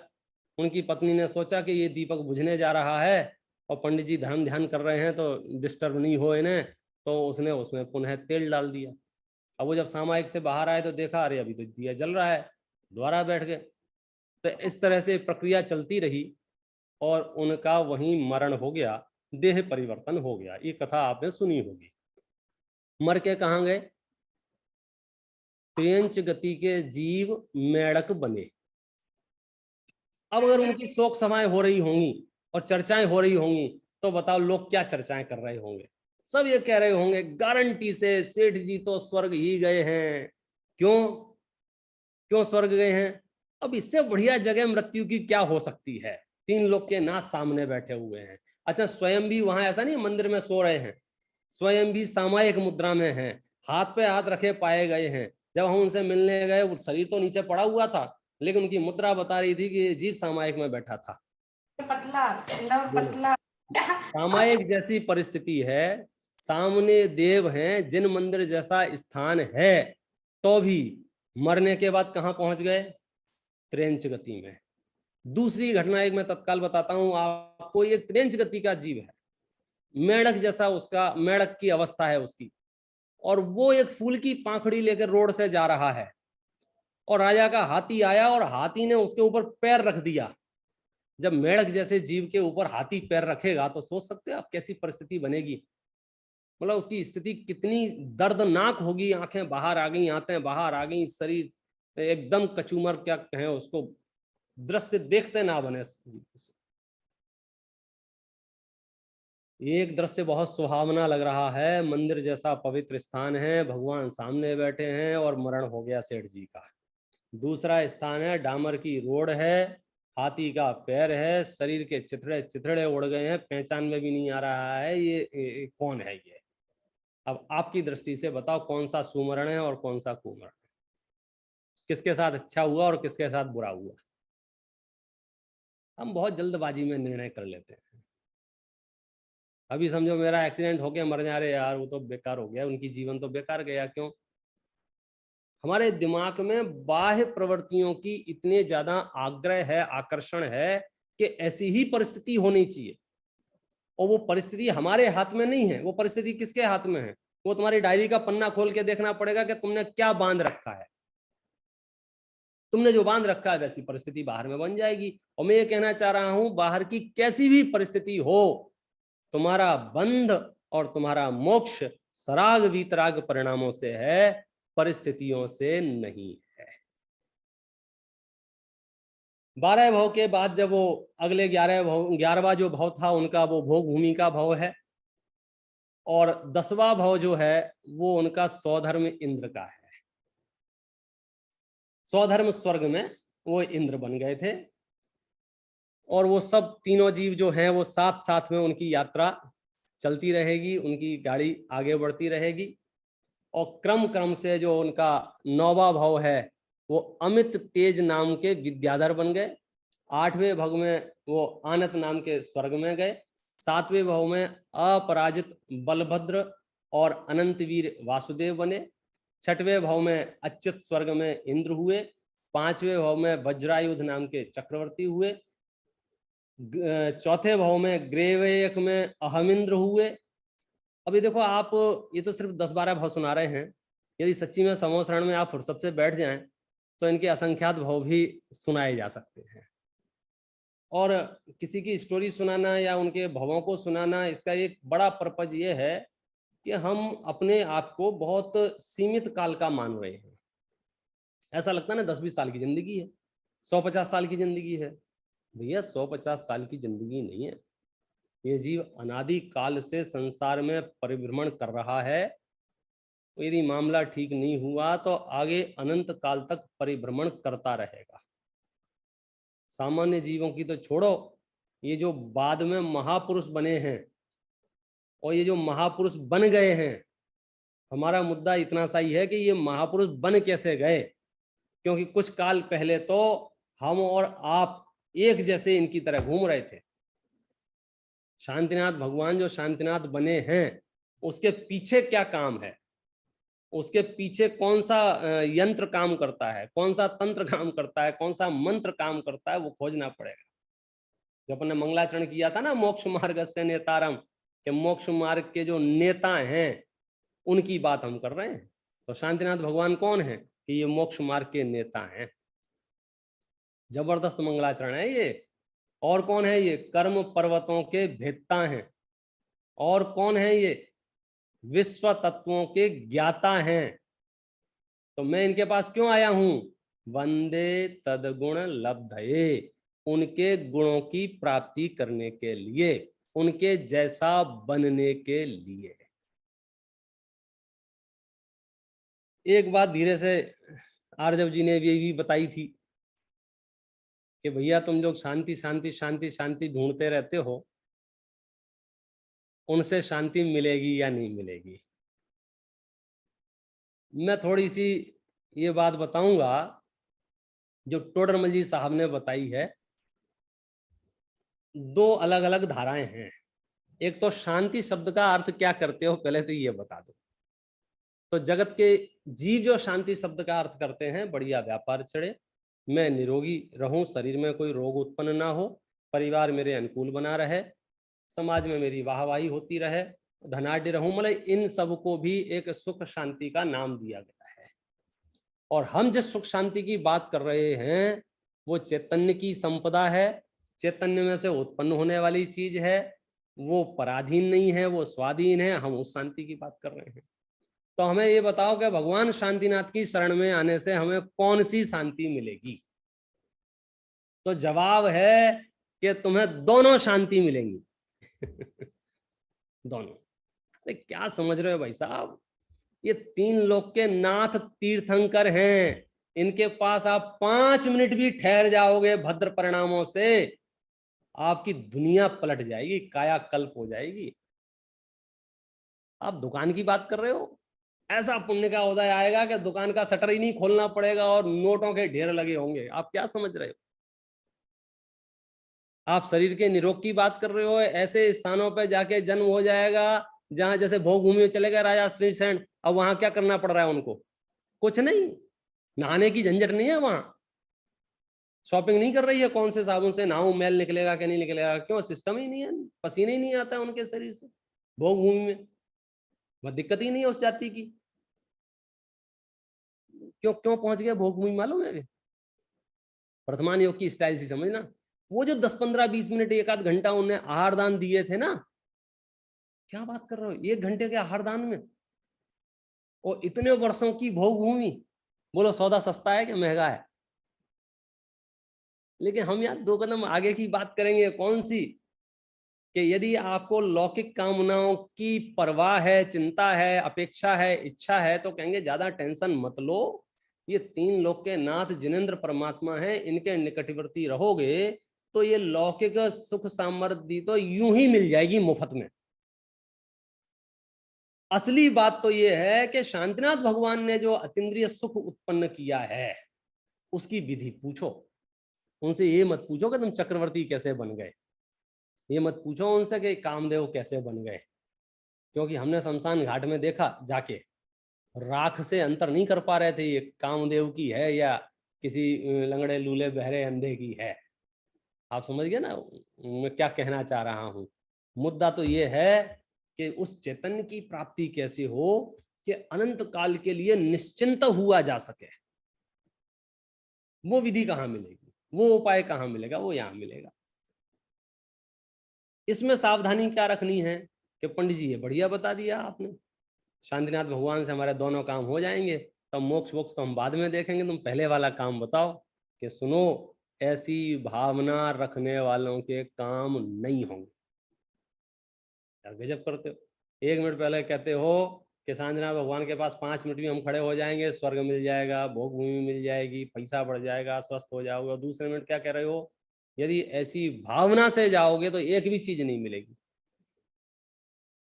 उनकी पत्नी ने सोचा कि ये दीपक बुझने जा रहा है और पंडित जी धर्म ध्यान कर रहे हैं तो डिस्टर्ब नहीं हो इन्हें, तो उसने उसमें पुनः तेल डाल दिया। अब वो जब सामायिक से बाहर आए तो देखा अरे अभी तो दिया जल रहा है, दोबारा बैठ गए। तो इस तरह से प्रक्रिया चलती रही और उनका वहीं मरण हो गया, देह परिवर्तन हो गया। ये कथा आपने सुनी होगी। मर के कहाँ गए? त्रियंच गति के जीव मेढक बने। अब अगर उनकी शोक सभाएं हो रही होंगी और चर्चाएं हो रही होंगी तो बताओ लोग क्या चर्चाएं कर रहे होंगे? सब ये कह रहे होंगे गारंटी से सेठ जी तो स्वर्ग ही गए हैं। क्यों क्यों स्वर्ग गए हैं? अब इससे बढ़िया जगह मृत्यु की क्या हो सकती है? तीन लोग के नाथ सामने बैठे हुए हैं। अच्छा स्वयं भी वहां ऐसा नहीं मंदिर में सो रहे हैं, स्वयं भी सामायिक मुद्रा में हैं, हाथ पे हाथ रखे पाए गए हैं। जब हम उनसे मिलने गए वो शरीर तो नीचे पड़ा हुआ था लेकिन उनकी मुद्रा बता रही थी कि जीव सामायिक में बैठा था। पतला सामायिक जैसी परिस्थिति है, सामने देव हैं, जिन मंदिर जैसा स्थान है, तो भी मरने के बाद कहां पहुंच गए? त्रेंच गति में। दूसरी घटना एक मैं तत्काल बताता हूं आपको। एक त्रेंच गति का जीव है, मेढक जैसा उसका मेढक की अवस्था है उसकी, और वो एक फूल की पाखड़ी लेकर रोड से जा रहा है और राजा का हाथी आया और हाथी ने उसके ऊपर पैर रख दिया। जब मेढक जैसे जीव के ऊपर हाथी पैर रखेगा तो सोच सकते हो आप कैसी परिस्थिति बनेगी। मतलब उसकी स्थिति कितनी दर्दनाक होगी। आंखें बाहर आ गई, आंतें बाहर आ गई, शरीर एकदम कचूमर क्या कहें उसको, दृश्य देखते ना बने। एक दृश्य बहुत सुहावना लग रहा है, मंदिर जैसा पवित्र स्थान है, भगवान सामने बैठे हैं और मरण हो गया सेठ जी का। दूसरा स्थान है, डामर की रोड है, हाथी का पैर है, शरीर के चिथड़े चिथड़े उड़ गए हैं, पहचान में भी नहीं आ रहा है ये कौन है ये। अब आपकी दृष्टि से बताओ कौन सा सुमरण है और कौन सा कुमरण है, किसके साथ अच्छा हुआ और किसके साथ बुरा हुआ। हम बहुत जल्दबाजी में निर्णय कर लेते हैं। अभी समझो मेरा एक्सीडेंट हो गया, मर जा रहे यार, वो तो बेकार हो गया, उनकी जीवन तो बेकार गया। क्यों? हमारे दिमाग में बाह्य प्रवृत्तियों की इतने ज्यादा आग्रह है, आकर्षण है कि ऐसी ही परिस्थिति होनी चाहिए, और वो परिस्थिति हमारे हाथ में नहीं है। वो परिस्थिति किसके हाथ में है? वो तुम्हारी डायरी का पन्ना खोल के देखना पड़ेगा कि तुमने क्या बांध रखा है। तुमने जो बांध रखा है वैसी परिस्थिति बाहर में बन जाएगी। और मैं ये कहना चाह रहा हूं, बाहर की कैसी भी परिस्थिति हो, तुम्हारा बंध और तुम्हारा मोक्ष सराग वीतराग परिणामों से है, परिस्थितियों से नहीं है। 12 भव के बाद जब वो अगले 11वां जो भव था उनका, वो भोग भूमि का भव है, और 10वां भव जो है वो उनका स्वधर्म इंद्र का है। स्वधर्म स्वर्ग में वो इंद्र बन गए थे, और वो सब तीनों जीव जो हैं वो साथ साथ में उनकी यात्रा चलती रहेगी, उनकी गाड़ी आगे बढ़ती रहेगी। और क्रम क्रम से जो उनका 9वां भव है वो अमित तेज नाम के विद्याधर बन गए। 8वें भव में वो आनत नाम के स्वर्ग में गए। 7वें भव में अपराजित बलभद्र और अनंतवीर वासुदेव बने। 6वें भव में अच्युत स्वर्ग में इंद्र हुए। 5वें भव में वज्रायुध नाम के चक्रवर्ती हुए। 4थे भव में ग्रेवयक में अहमिंद्र हुए। अभी देखो आप, ये तो सिर्फ 10-12 भव सुना रहे हैं। यदि सच्ची में समूह शरण में आप फुर्सत से बैठ जाएं तो इनके असंख्यात भव भी सुनाए जा सकते हैं। और किसी की स्टोरी सुनाना या उनके भवों को सुनाना, इसका एक बड़ा पर्पज ये है कि हम अपने आप को बहुत सीमित काल का मान रहे हैं। ऐसा लगता है ना 10-20 साल की जिंदगी है, 150 साल की जिंदगी है। भैया 150 साल की जिंदगी नहीं है। ये जीव अनादि काल से संसार में परिभ्रमण कर रहा है। तो यदि मामला ठीक नहीं हुआ तो आगे अनंत काल तक परिभ्रमण करता रहेगा। सामान्य जीवों की तो छोड़ो, ये जो बाद में महापुरुष बने हैं और ये जो महापुरुष बन गए हैं, हमारा मुद्दा इतना सा ही है कि ये महापुरुष बन कैसे गए। क्योंकि कुछ काल पहले तो हम और आप एक जैसे इनकी तरह घूम रहे थे। शांतिनाथ भगवान जो शांतिनाथ बने हैं, उसके पीछे क्या काम है, उसके पीछे कौन सा यंत्र काम करता है, कौन सा तंत्र काम करता है, कौन सा मंत्र काम करता है, वो खोजना पड़ेगा। जो अपन ने मंगलाचरण किया था ना, मोक्ष मार्ग से नेतारम, कि मोक्ष मार्ग के जो नेता हैं उनकी बात हम कर रहे हैं। तो शांतिनाथ भगवान कौन है कि ये मोक्ष मार्ग के नेता हैं। जबरदस्त मंगलाचरण है ये। और कौन है ये? कर्म पर्वतों के भेदता हैं। और कौन है ये? विश्व तत्वों के ज्ञाता हैं। तो मैं इनके पास क्यों आया हूं? वंदे तदगुण लब्धये, उनके गुणों की प्राप्ति करने के लिए, उनके जैसा बनने के लिए। एक बात धीरे से आर्जव जी ने भी बताई थी कि भैया तुम लोग शांति शांति शांति शांति ढूंढते रहते हो, उनसे शांति मिलेगी या नहीं मिलेगी। मैं थोड़ी सी ये बात बताऊंगा जो टोडरमल जी साहब ने बताई है। 2 अलग अलग धाराएं हैं। एक तो शांति शब्द का अर्थ क्या करते हो, पहले तो ये बता दो। तो जगत के जीव जो शांति शब्द का अर्थ करते हैं, बढ़िया व्यापार चढ़े, मैं निरोगी रहूं, शरीर में कोई रोग उत्पन्न ना हो, परिवार मेरे अनुकूल बना रहे, समाज में मेरी वाहवाही होती रहे, धनाढ़ रहूं, मतलब इन सब को भी एक सुख शांति का नाम दिया गया है। और हम जिस सुख शांति की बात कर रहे हैं वो चैतन्य की संपदा है, चैतन्य में से उत्पन्न होने वाली चीज है, वो पराधीन नहीं है, वो स्वाधीन है। हम उस शांति की बात कर रहे हैं। तो हमें ये बताओ कि भगवान शांतिनाथ की शरण में आने से हमें कौन सी शांति मिलेगी? तो जवाब है कि तुम्हें दोनों शांति मिलेंगी। दोनों। अरे क्या समझ रहे हो भाई साहब, ये 3 लोक के नाथ तीर्थंकर हैं, इनके पास आप 5 मिनट भी ठहर जाओगे भद्र परिणामों से, आपकी दुनिया पलट जाएगी, कायाकल्प हो जाएगी। आप दुकान की बात कर रहे हो, ऐसा पुण्य का उदय आएगा कि दुकान का शटर ही नहीं खोलना पड़ेगा और नोटों के ढेर लगे होंगे। आप क्या समझ रहे हो? आप शरीर के निरोग की बात कर रहे हो, ऐसे स्थानों पर जाके जन्म हो जाएगा जहां जैसे भोग भूमि में चले गए राजा श्रीसेन, अब वहां क्या करना पड़ रहा है उनको? कुछ नहीं, नहाने की झंझट नहीं है, वहां शॉपिंग नहीं कर रही है कौन से साबुन से नहाऊं, मैल निकलेगा कि नहीं निकलेगा, क्यों? सिस्टम ही नहीं है, पसीने ही नहीं आता है उनके शरीर से भोग भूमि में, वह दिक्कत ही नहीं है उस जाति की। क्यों क्यों पहुंच गया भोग भूमि मालूम है? वर्तमान योग की स्टाइल से समझना, वो जो 10 15 20 मिनट 1 आध घंटा उन्हें आहार दान दिए थे ना, क्या बात कर रहे हो, 1 घंटे के आहार दान में और इतने वर्षों की भोग भूमि, बोलो सौदा सस्ता है कि महंगा है? लेकिन हम यहाँ 2 कदम आगे की बात करेंगे, कौन सी? कि यदि आपको लौकिक कामनाओं की परवाह है, चिंता है, अपेक्षा है, इच्छा है, तो कहेंगे ज्यादा टेंशन मत लो, ये 3 लोक के नाथ जिनेंद्र परमात्मा हैं, इनके निकटवर्ती रहोगे तो ये लौकिक सुख सामर्थ्य तो यूं ही मिल जाएगी मुफ्त में। असली बात तो ये है कि शांतिनाथ भगवान ने जो अतीन्द्रिय सुख उत्पन्न किया है उसकी विधि पूछो उनसे। ये मत पूछो कि तुम चक्रवर्ती कैसे बन गए, ये मत पूछो उनसे कि कामदेव कैसे बन गए, क्योंकि हमने शमशान घाट में देखा जाके, राख से अंतर नहीं कर पा रहे थे ये कामदेव की है या किसी लंगड़े लूले बहरे अंधे की है। आप समझ गए ना मैं क्या कहना चाह रहा हूं? मुद्दा तो ये है कि उस चैतन्य की प्राप्ति कैसे हो कि अनंत काल के लिए निश्चिंत हुआ जा सके। वो विधि कहाँ मिलेगी, वो उपाय कहाँ मिलेगा? वो यहां मिलेगा। इसमें सावधानी क्या रखनी है कि पंडित जी ये बढ़िया बता दिया आपने, शांतिनाथ भगवान से हमारे दोनों काम हो जाएंगे, तब मोक्ष मोक्ष तो हम बाद में देखेंगे, तुम पहले वाला काम बताओ। कि सुनो, ऐसी भावना रखने वालों के काम नहीं होंगे। यार गजब करते हो, 1 मिनट पहले कहते हो कि शांतिनाथ भगवान के पास 5 मिनट भी हम खड़े हो जाएंगे, स्वर्ग मिल जाएगा, भोग भूमि मिल जाएगी, पैसा बढ़ जाएगा, स्वस्थ हो जाओगे, और दूसरे मिनट क्या कह रहे हो? यदि ऐसी भावना से जाओगे तो एक भी चीज नहीं मिलेगी।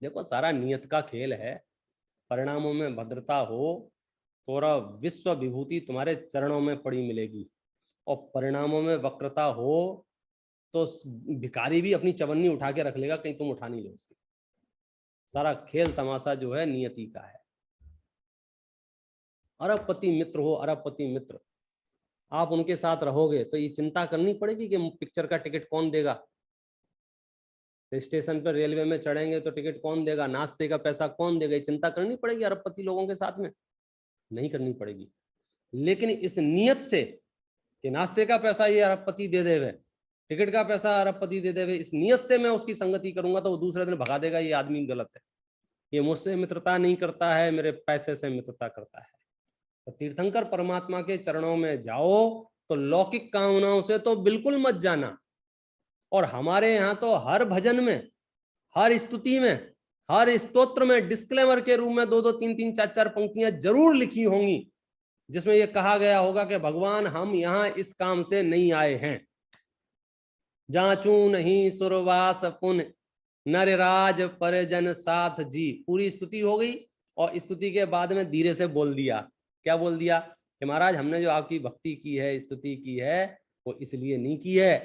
देखो सारा नियत का खेल है, परिणामों में भद्रता हो तो विश्व विभूति तुम्हारे चरणों में पड़ी मिलेगी, और परिणामों में वक्रता हो तो भिखारी भी अपनी चवन्नी उठा के रख लेगा, कहीं तुम उठा नहीं लो उसकी। सारा खेल तमाशा जो है नियति का है। अरबपति मित्र हो, अरबपति मित्र, आप उनके साथ रहोगे तो ये चिंता करनी पड़ेगी कि पिक्चर का टिकट कौन देगा, स्टेशन पर रेलवे में चढ़ेंगे तो टिकट कौन देगा, नाश्ते का पैसा कौन देगा, ये चिंता करनी पड़ेगी अरबपति लोगों के साथ में? नहीं करनी पड़ेगी। लेकिन इस नियत से कि नाश्ते का पैसा ये अरबपति दे देवे, टिकट का पैसा अरबपति दे देवे, इस नियत से मैं उसकी संगति करूंगा तो वो दूसरे दिन भगा देगा, ये आदमी गलत है, ये मुझसे मित्रता नहीं करता है, मेरे पैसे से मित्रता करता है। तो तीर्थंकर परमात्मा के चरणों में जाओ तो लौकिक कामनाओं से तो बिल्कुल मत जाना। और हमारे यहाँ तो हर भजन में, हर स्तुति में, हर स्तोत्र में डिस्क्लेमर के रूप में 2-2, 3-3, 4-4 पंक्तियां जरूर लिखी होंगी जिसमें यह कहा गया होगा कि भगवान हम यहाँ इस काम से नहीं आए हैं। जाचू नहीं सुरवास पुन नरराज परजन साथ जी, पूरी स्तुति हो गई। और स्तुति के बाद में धीरे से बोल दिया, क्या बोल दिया? कि महाराज हमने जो आपकी भक्ति की है, स्तुति की है, वो इसलिए नहीं की है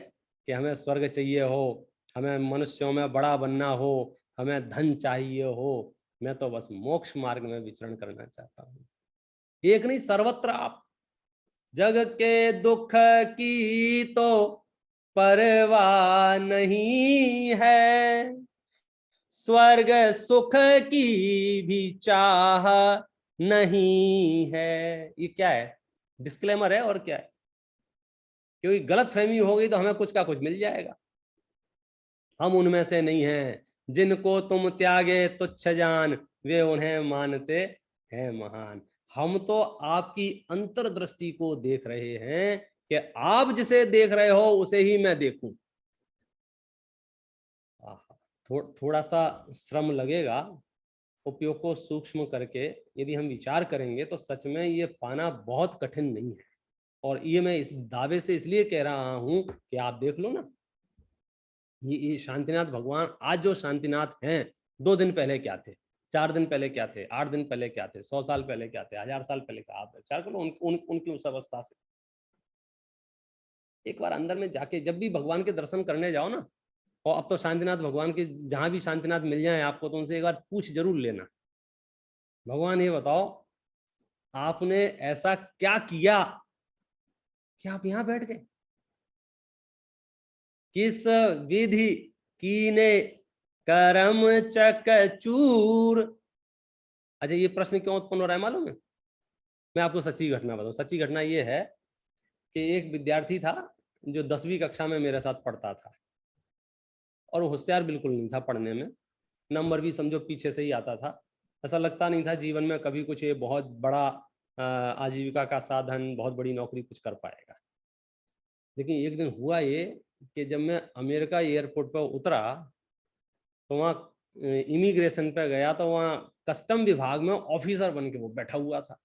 कि हमें स्वर्ग चाहिए हो, हमें मनुष्यों में बड़ा बनना हो, हमें धन चाहिए हो, मैं तो बस मोक्ष मार्ग में विचरण करना चाहता हूँ। एक नहीं, सर्वत्र आप, जग के दुख की तो परवाह नहीं है, स्वर्ग सुख की भी चाह नहीं है। ये क्या है? डिस्क्लेमर है और क्या है? क्योंकि गलत फहमी हो गई तो हमें कुछ का कुछ मिल जाएगा। हम उनमें से नहीं हैं जिनको तुम त्यागे तुच्छ जान, वे उन्हें मानते हैं महान। हम तो आपकी अंतर्दृष्टि को देख रहे हैं कि आप जिसे देख रहे हो उसे ही मैं देखूं। थोड़ा सा श्रम लगेगा। उपयोग को सूक्ष्म करके यदि हम विचार करेंगे तो सच में ये पाना बहुत कठिन नहीं है। और ये मैं इस दावे से इसलिए कह रहा हूं कि आप देख लो ना, ये शांतिनाथ भगवान आज जो शांतिनाथ हैं, 2 दिन पहले क्या थे, 4 दिन पहले क्या थे, 8 दिन पहले क्या थे, 100 साल पहले क्या थे, 1000 साल पहले क्या। आप विचार करो उनकी उस अवस्था से। एक बार अंदर में जाके जब भी भगवान के दर्शन करने जाओ ना, और अब तो शांतिनाथ भगवान के जहां भी शांतिनाथ मिल जाए आपको, तो उनसे एक बार पूछ जरूर लेना, भगवान ये बताओ आपने ऐसा क्या किया कि आप यहां बैठ गए, किस विधि कीने करम चकचूर। अच्छा, ये प्रश्न क्यों उत्पन्न हो रहा है मालूम है? मैं आपको सच्ची घटना बताऊं। सच्ची घटना ये है कि एक विद्यार्थी था जो 10वीं कक्षा में मेरे साथ पढ़ता था, और वो होशियार बिल्कुल नहीं था पढ़ने में, नंबर भी समझो पीछे से ही आता था। ऐसा लगता नहीं था जीवन में कभी कुछ ये बहुत बड़ा आजीविका का साधन, बहुत बड़ी नौकरी कुछ कर पाएगा। लेकिन एक दिन हुआ ये कि जब मैं अमेरिका एयरपोर्ट पर उतरा तो वहाँ इमिग्रेशन पे गया, तो वहाँ कस्टम विभाग में ऑफिसर बन के वो बैठा हुआ था।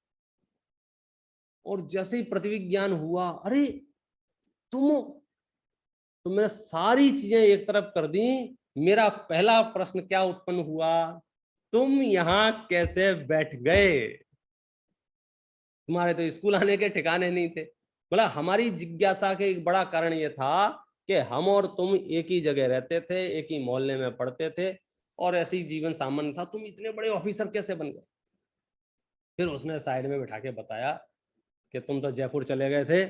और जैसे ही प्रतिविज्ञान हुआ, अरे तुम, तो मैंने सारी चीजें एक तरफ कर दी। मेरा पहला प्रश्न क्या उत्पन्न हुआ, तुम यहां कैसे बैठ गए? तुम्हारे तो स्कूल आने के ठिकाने नहीं थे। बोला हमारी जिज्ञासा के एक बड़ा कारण ये था कि हम और तुम एक ही जगह रहते थे, एक ही मोहल्ले में पढ़ते थे, और ऐसे ही जीवन सामान्य था, तुम इतने बड़े ऑफिसर कैसे बन गए? फिर उसने साइड में बिठा के बताया कि तुम तो जयपुर चले गए थे,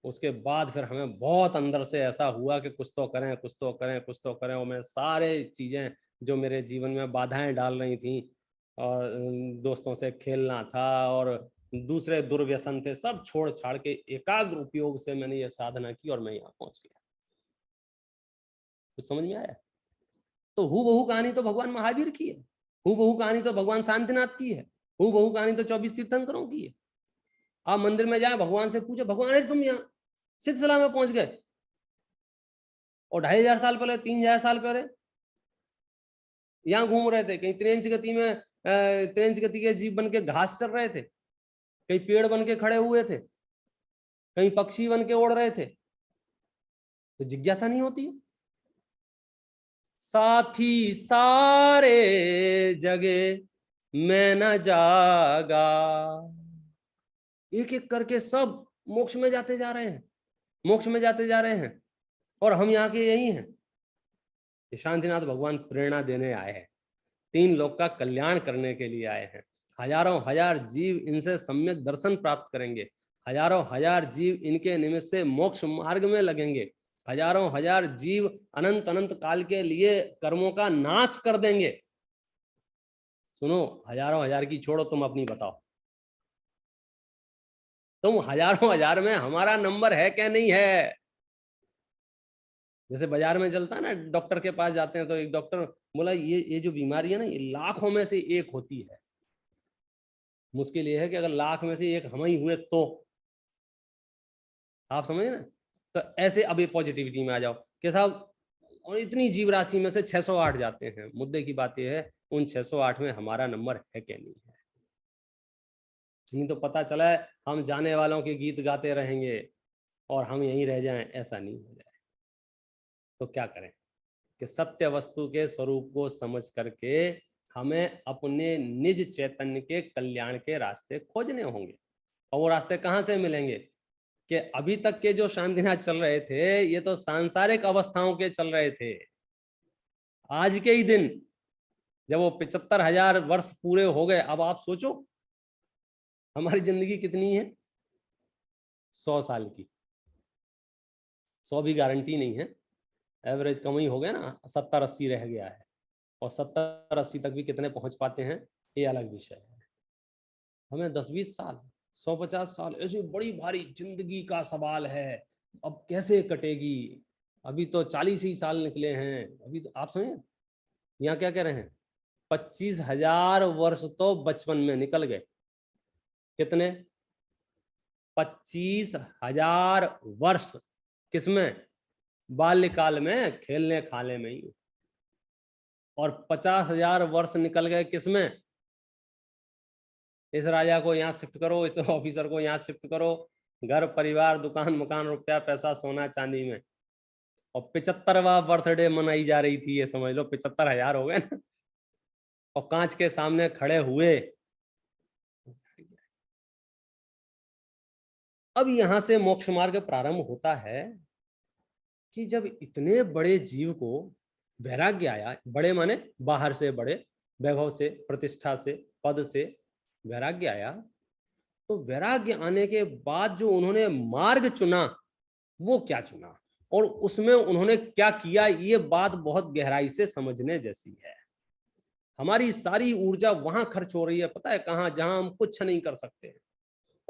उसके बाद फिर हमें बहुत अंदर से ऐसा हुआ कि कुछ तो करें, कुछ तो करें, कुछ तो करें। और मैं सारे चीजें जो मेरे जीवन में बाधाएं डाल रही थी, और दोस्तों से खेलना था और दूसरे दुर्व्यसन थे, सब छोड़ छाड़ के एकाग्र उपयोग से मैंने ये साधना की और मैं यहाँ पहुंच गया। कुछ समझ में आया? तो हूबहू कहानी तो भगवान महावीर की है, हूबहू कहानी तो भगवान शांतिनाथ की है, हूबहू कहानी तो 24 तीर्थंकरों की है। आप मंदिर में जाए, भगवान से पूछे, भगवान अरे तुम यहाँ सिद्धसला में पहुंच गए, और 2500 साल पहले, 3000 साल पहले यहाँ घूम रहे थे, कहीं त्रिंच गति में त्रिंच गति के जीव बन के घास चल रहे थे, कहीं पेड़ बन के खड़े हुए थे, कहीं पक्षी बन के उड़ रहे थे। तो जिज्ञासा नहीं होती? साथी सारे जगे मैं न जागा, एक एक करके सब मोक्ष में जाते जा रहे हैं, मोक्ष में जाते जा रहे हैं, और हम यहाँ के यही हैं। शांतिनाथ भगवान प्रेरणा देने आए हैं, 3 लोक का कल्याण करने के लिए आए हैं। हजारों हजार जीव इनसे सम्यक दर्शन प्राप्त करेंगे, हजारों हजार जीव इनके निमित्त से मोक्ष मार्ग में लगेंगे, हजारों हजार जीव अनंत अनंत काल के लिए कर्मों का नाश कर देंगे। सुनो, हजारों हजार की छोड़ो, तुम अपनी बताओ, तुम हजारों हजार में हमारा नंबर है क्या नहीं है? जैसे बाजार में चलता है ना, डॉक्टर के पास जाते हैं तो एक डॉक्टर बोला ये जो बीमारी है ना, ये लाखों में से एक होती है। मुश्किल ये है कि अगर लाख में से एक हम ही हुए तो, आप समझे ना? तो ऐसे अब ये पॉजिटिविटी में आ जाओ कि साहब, और इतनी जीव राशि में से 608 जाते हैं। मुद्दे की बात यह है उन 608 में हमारा नंबर है क्या नहीं है। नहीं तो पता चला है हम जाने वालों के गीत गाते रहेंगे और हम यहीं रह जाएं, ऐसा नहीं हो जाए। तो क्या करें कि सत्य वस्तु के स्वरूप को समझ करके हमें अपने निज चैतन्य के कल्याण के रास्ते खोजने होंगे। और वो रास्ते कहाँ से मिलेंगे कि अभी तक के जो शांतिनाथ चल रहे थे, ये तो सांसारिक अवस्थाओं के चल रहे थे। आज के ही दिन जब वो 75,000 वर्ष पूरे हो गए, अब आप सोचो हमारी जिंदगी कितनी है? 100 साल की। 100 भी गारंटी नहीं है, एवरेज कम ही हो गया ना, 70-80 रह गया है। और 70-80 तक भी कितने पहुंच पाते हैं ये अलग विषय है। हमें 10-20 साल, 150 साल, ऐसी बड़ी भारी जिंदगी का सवाल है, अब कैसे कटेगी? अभी तो 40 ही साल निकले हैं। अभी तो आप समझे यहाँ क्या कह रहे हैं, 25,000 वर्ष तो बचपन में निकल गए। कितने? 25,000 वर्ष। किसमें? बाल्यकाल में, खेलने खाने में ही। और 50,000 वर्ष निकल गए किसमें? इस राजा को यहाँ शिफ्ट करो, इस ऑफिसर को यहाँ शिफ्ट करो, घर परिवार दुकान मकान रुपया पैसा सोना चांदी में। और 75वां बर्थडे मनाई जा रही थी, ये समझ लो 75,000 हो गए ना। और कांच के सामने खड़े हुए। अब यहां से मोक्ष मार्ग प्रारंभ होता है कि जब इतने बड़े जीव को वैराग्य आया, बड़े माने बाहर से बड़े, वैभव से, प्रतिष्ठा से, पद से वैराग्य आया, तो वैराग्य आने के बाद जो उन्होंने मार्ग चुना वो क्या चुना और उसमें उन्होंने क्या किया, ये बात बहुत गहराई से समझने जैसी है। हमारी सारी ऊर्जा वहां खर्च हो रही है, पता है कहां? जहां हम कुछ नहीं कर सकते हैं,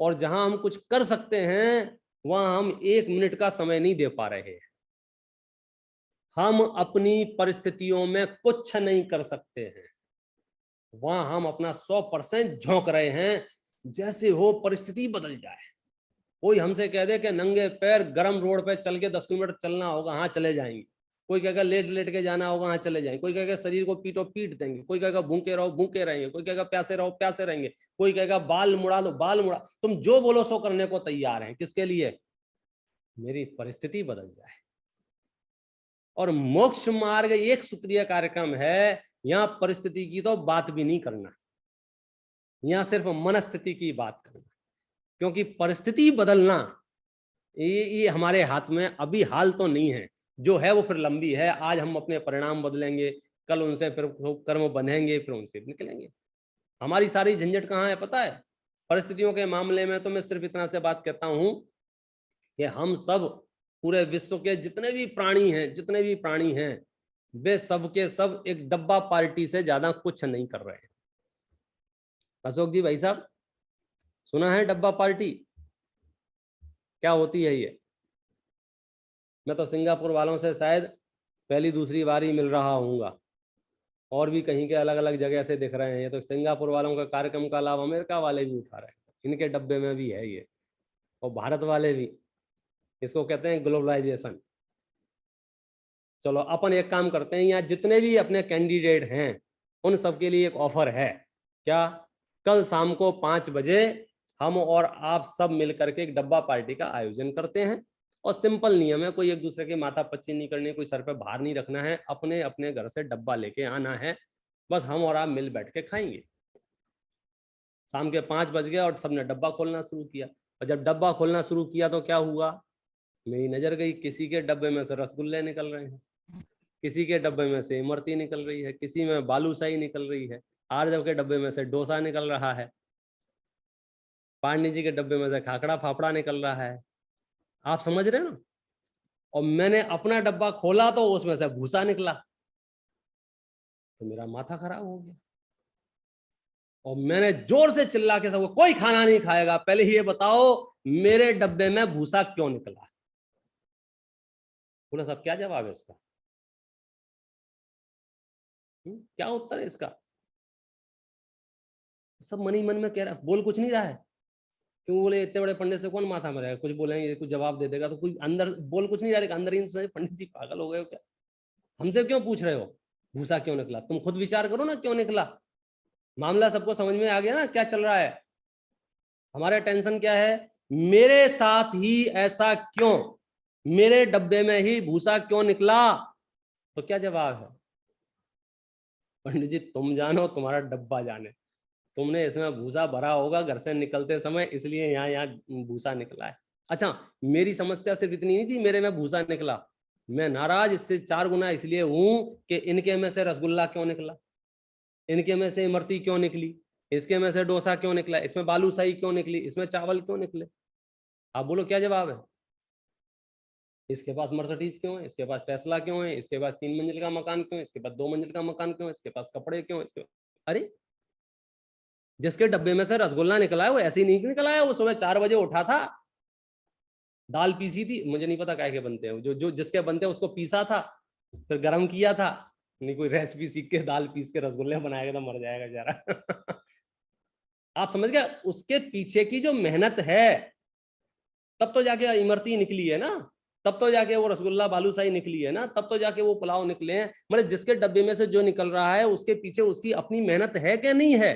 और जहां हम कुछ कर सकते हैं वहां हम 1 मिनट का समय नहीं दे पा रहे हैं। हम अपनी परिस्थितियों में कुछ नहीं कर सकते हैं, वहां हम अपना 100% झोंक रहे हैं, जैसे हो परिस्थिति बदल जाए। कोई हमसे कह दे कि नंगे पैर गरम रोड पे चल के 10 किलोमीटर चलना होगा, हाँ चले जाएंगे। कोई कहेगा लेट लेट के जाना होगा, हाँ चले जाएंगे। कोई कहेगा शरीर को पीटो, पीट देंगे। कोई कहेगा भूखे रहो, भूखे रहेंगे। कोई कहेगा प्यासे रहो, प्यासे रहेंगे। कोई कहेगा बाल मुड़ा लो, बाल मुड़ा। तुम जो बोलो सो करने को तैयार हैं। किसके लिए? मेरी परिस्थिति बदल जाए। और मोक्ष मार्ग एक सूत्रीय कार्यक्रम है। यहाँ परिस्थिति की तो बात भी नहीं करना, यहाँ सिर्फ मनस्थिति की बात करना, क्योंकि परिस्थिति बदलना ये हमारे हाथ में अभी हाल तो नहीं है, जो है वो फिर लंबी है। आज हम अपने परिणाम बदलेंगे, कल उनसे फिर कर्म बंधेंगे, फिर उनसे निकलेंगे। हमारी सारी झंझट कहाँ है पता है? परिस्थितियों के मामले में तो मैं सिर्फ इतना से बात कहता हूं कि हम सब, पूरे विश्व के जितने भी प्राणी हैं वे सब के सब एक डब्बा पार्टी से ज्यादा कुछ नहीं कर रहे हैं। अशोक जी भाई साहब, सुना है डब्बा पार्टी क्या होती है? ये मैं तो सिंगापुर वालों से शायद पहली दूसरी बार ही मिल रहा हूँगा, और भी कहीं के अलग अलग जगह से दिख रहे हैं। ये तो सिंगापुर वालों का कार्यक्रम का लाभ अमेरिका वाले भी उठा रहे हैं, इनके डब्बे में भी है ये, और भारत वाले भी। इसको कहते हैं ग्लोबलाइजेशन। चलो अपन एक काम करते हैं, यहाँ जितने भी अपने कैंडिडेट हैं उन सबके लिए एक ऑफर है। क्या? कल शाम को 5 बजे हम और आप सब मिलकर के एक डब्बा पार्टी का आयोजन करते हैं। और सिंपल नियम है, कोई एक दूसरे की माथा पच्ची नहीं करनी, कोई सर पे भार नहीं रखना है, अपने अपने घर से डब्बा लेके आना है, बस हम और आप मिल बैठ के खाएंगे। शाम के 5 बज गए और सबने डब्बा खोलना शुरू किया। और जब डब्बा खोलना शुरू किया तो क्या हुआ? मेरी नजर गई, किसी के डब्बे में से रसगुल्ले निकल रहे हैं, किसी के डब्बे में से इमरती निकल रही है, किसी में बालूशाही निकल रही है, आरजव के डब्बे में से डोसा निकल रहा है, पांडे जी के डब्बे में से खाकड़ा फाफड़ा निकल रहा है। आप समझ रहे हैं ना? और मैंने अपना डब्बा खोला तो उसमें से भूसा निकला, तो मेरा माथा खराब हो गया। और मैंने जोर से चिल्ला के सबको, कोई खाना नहीं खाएगा, पहले ही ये बताओ मेरे डब्बे में भूसा क्यों निकला? बोला साहब क्या जवाब है इसका? क्या उत्तर है इसका? सब मन ही मन में कह रहा, बोल कुछ नहीं रहा है। क्यों? बोले इतने बड़े पंडित से कौन माथा में रहेगा, कुछ बोलेंगे कुछ जवाब दे देगा, तो कोई अंदर बोल कुछ नहीं रहा, अंदर ही सोचे पंडित जी पागल हो गए हो क्या, हमसे क्यों पूछ रहे हो भूसा क्यों निकला? तुम खुद विचार करो ना क्यों निकला। मामला सबको समझ में आ गया ना क्या चल रहा है? हमारा टेंशन क्या है? मेरे साथ ही ऐसा क्यों, मेरे डब्बे में ही भूसा क्यों निकला? तो क्या जवाब है? पंडित जी तुम जानो, तुम्हारा डब्बा जाने, तुमने इसमें भूसा भरा होगा घर से निकलते समय, इसलिए यहाँ भूसा निकला है। अच्छा, मेरी समस्या सिर्फ इतनी नहीं थी मेरे में भूसा निकला, मैं नाराज इससे 4 गुना इसलिए हूं कि इनके में से रसगुल्ला क्यों निकला, इनके में से इमरती क्यों निकली, इसके में से डोसा क्यों निकला, इसमें बालूशाही क्यों निकली, इसमें चावल क्यों निकले? आप बोलो क्या जवाब है? इसके पास मर्सिडीज क्यों है, इसके पास टेस्ला क्यों है, इसके पास 3 मंजिल का मकान क्यों है, इसके पास 2 मंजिल का मकान क्यों है, इसके पास कपड़े क्यों, इसके अरे जिसके डब्बे में से रसगुल्ला निकला है वो ऐसे ही नहीं निकला है, वो सुबह 4 बजे उठा था, दाल पीसी थी, मुझे नहीं पता क्या के बनते हैं, जो जिसके बनते हैं उसको पीसा था, फिर गर्म किया था, नहीं कोई रेसिपी सीख के दाल पीस के रसगुल्ले बनाएगा तो मर जाएगा जरा। आप समझ गए? उसके पीछे की जो मेहनत है तब तो जाके इमरती निकली है ना। तब तो जाके वो रसगुल्ला बालूशाही निकली है ना, तब तो जाके वो पुलाव निकले हैं। मतलब जिसके डब्बे में से जो निकल रहा है उसके पीछे उसकी अपनी मेहनत है कि नहीं है।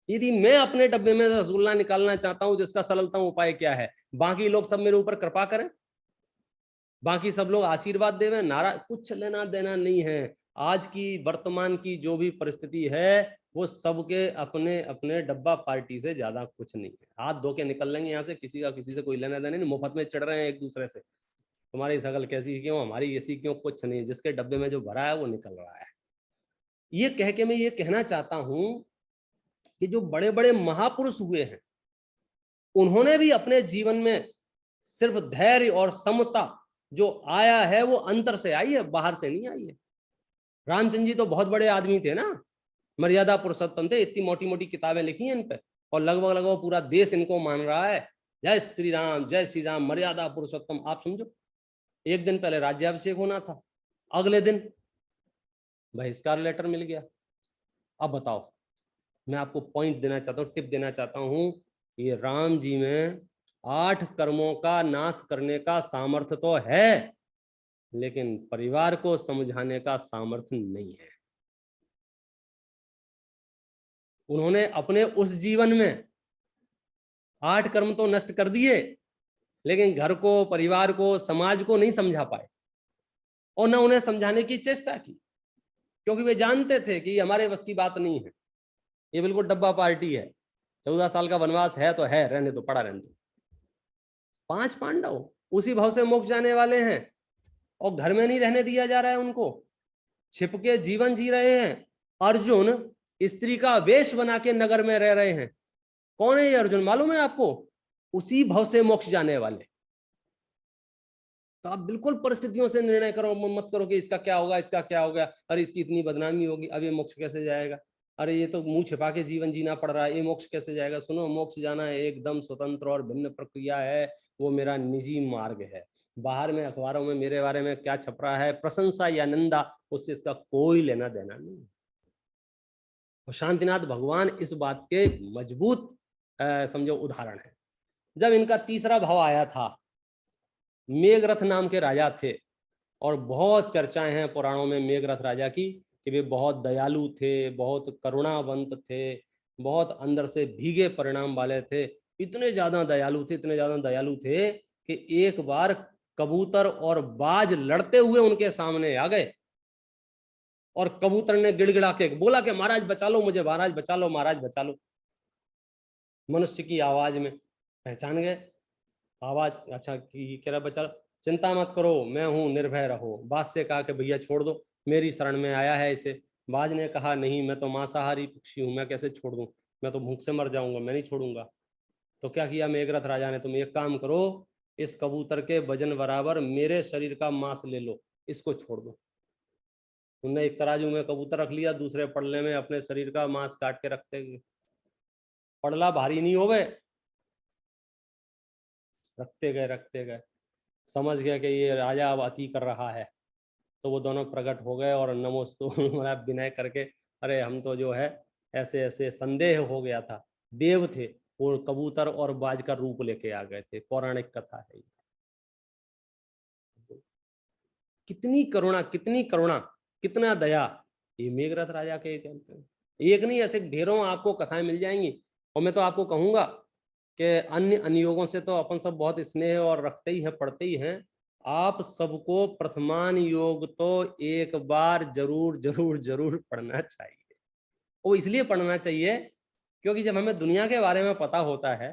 यदि मैं अपने डब्बे में रसगुल्ला निकालना चाहता हूं, जिसका सरलतम उपाय क्या है? बाकी लोग सब मेरे ऊपर कृपा करें, बाकी सब लोग आशीर्वाद देवें, नारा, कुछ लेना देना नहीं है। आज की वर्तमान की जो भी परिस्थिति है वो सबके अपने अपने डब्बा पार्टी से ज्यादा कुछ नहीं है। हाथ धो के निकल लेंगे यहाँ से, किसी का किसी से कोई लेना देना नहीं, मुफ्त में चढ़ रहे हैं एक दूसरे से, तुम्हारी शकल कैसी क्यों, हमारी ऐसी क्यों, कुछ नहीं। जिसके डब्बे में जो भरा है वो निकल रहा है। ये कह के मैं ये कहना चाहता हूं कि जो बड़े बड़े महापुरुष हुए हैं उन्होंने भी अपने जीवन में सिर्फ धैर्य और समता जो आया है वो अंतर से आई है, बाहर से नहीं आई है। रामचंद्र जी तो बहुत बड़े आदमी थे ना, मर्यादा पुरुषोत्तम थे, इतनी मोटी मोटी किताबें लिखी हैं इन पे, और लगभग लगभग पूरा देश इनको मान रहा है। जय श्री राम, मर्यादा पुरुषोत्तम। आप समझो, एक दिन पहले राज्याभिषेक होना था, अगले दिन बहिष्कार लेटर मिल गया। अब बताओ, मैं आपको पॉइंट देना चाहता हूँ, टिप देना चाहता हूँ, ये राम जी में 8 कर्मों का नाश करने का सामर्थ्य तो है, लेकिन परिवार को समझाने का सामर्थ्य नहीं है। उन्होंने अपने उस जीवन में 8 कर्म तो नष्ट कर दिए, लेकिन घर को, परिवार को, समाज को नहीं समझा पाए, और न उन्हें समझाने की चेष्टा की, क्योंकि वे जानते थे कि हमारे बस की बात नहीं है, ये बिल्कुल डब्बा पार्टी है। 14 साल का वनवास है तो है, रहने दो, पड़ा रहने दो। 5 पांडव उसी भाव से मोक्ष जाने वाले हैं, और घर में नहीं रहने दिया जा रहा है उनको, छिप के जीवन जी रहे हैं। अर्जुन स्त्री का वेश बना के नगर में रह रहे हैं। कौन है ये अर्जुन, मालूम है आपको? उसी भाव से मोक्ष जाने वाले। तो आप बिल्कुल परिस्थितियों से निर्णय करो, मत करो कि इसका क्या होगा, इसका क्या होगा, अरे इसकी इतनी बदनामी होगी, अब ये मोक्ष कैसे जाएगा, अरे ये तो मुंह छिपा के जीवन जीना पड़ रहा है, ये मोक्ष कैसे जाएगा। सुनो, मोक्ष जाना एकदम स्वतंत्र और भिन्न प्रक्रिया है, वो मेरा निजी मार्ग है। बाहर में अखबारों में मेरे बारे में क्या छप रहा है, प्रशंसा या निंदा, उससे इसका कोई लेना देना नहीं। और शांतिनाथ भगवान इस बात के मजबूत समझो उदाहरण है। जब इनका तीसरा भाव आया था, मेघरथ नाम के राजा थे, और बहुत चर्चाएं हैं पुराणों में मेघरथ राजा की कि वे बहुत दयालु थे, बहुत करुणावंत थे, बहुत अंदर से भीगे परिणाम वाले थे। इतने ज्यादा दयालु थे, इतने ज्यादा दयालु थे कि एक बार कबूतर और बाज लड़ते हुए उनके सामने आ गए, और कबूतर ने गिड़गिड़ा के बोला कि महाराज बचा लो मुझे, महाराज बचा लो, महाराज बचा लो। मनुष्य की आवाज में पहचान गए आवाज, अच्छा की कह रहा, बचा लो, चिंता मत करो, मैं हूं, निर्भय रहो। बाज से कहा कि भैया छोड़ दो, मेरी शरण में आया है इसे। बाज ने कहा नहीं, मैं तो मांसाहारी पक्षी हूं, मैं कैसे छोड़ दूं, मैं तो भूख से मर जाऊंगा, मैं नहीं छोड़ूंगा। तो क्या किया मेघरथ राजा ने, तुम एक काम करो, इस कबूतर के वजन बराबर मेरे शरीर का मांस ले लो, इसको छोड़ दो। उन्होंने एक तराजू में कबूतर रख लिया, दूसरे पड़ले में अपने शरीर का मांस काट के रखते गए। पड़ला भारी नहीं हो गए, रखते गए, समझ गए कि ये राजा अब अति कर रहा है, तो वो दोनों प्रकट हो गए और नमोस्तु विनय करके, अरे हम तो जो है ऐसे ऐसे संदेह हो गया था, देव थे वो, कबूतर और बाज का रूप लेके आ गए थे। पौराणिक कथा है। कितनी करुणा, कितनी करुणा, कितना दया, ये मेघरथ राजा के एक नहीं, ऐसे ढेरों आपको कथाएं मिल जाएंगी। और मैं तो आपको कहूंगा कि अन्य अनुयोगों से तो अपन सब बहुत स्नेह और रखते ही हैं, पढ़ते ही हैं। आप सबको प्रथमान योग तो एक बार जरूर जरूर जरूर पढ़ना चाहिए। वो इसलिए पढ़ना चाहिए क्योंकि जब हमें दुनिया के बारे में पता होता है,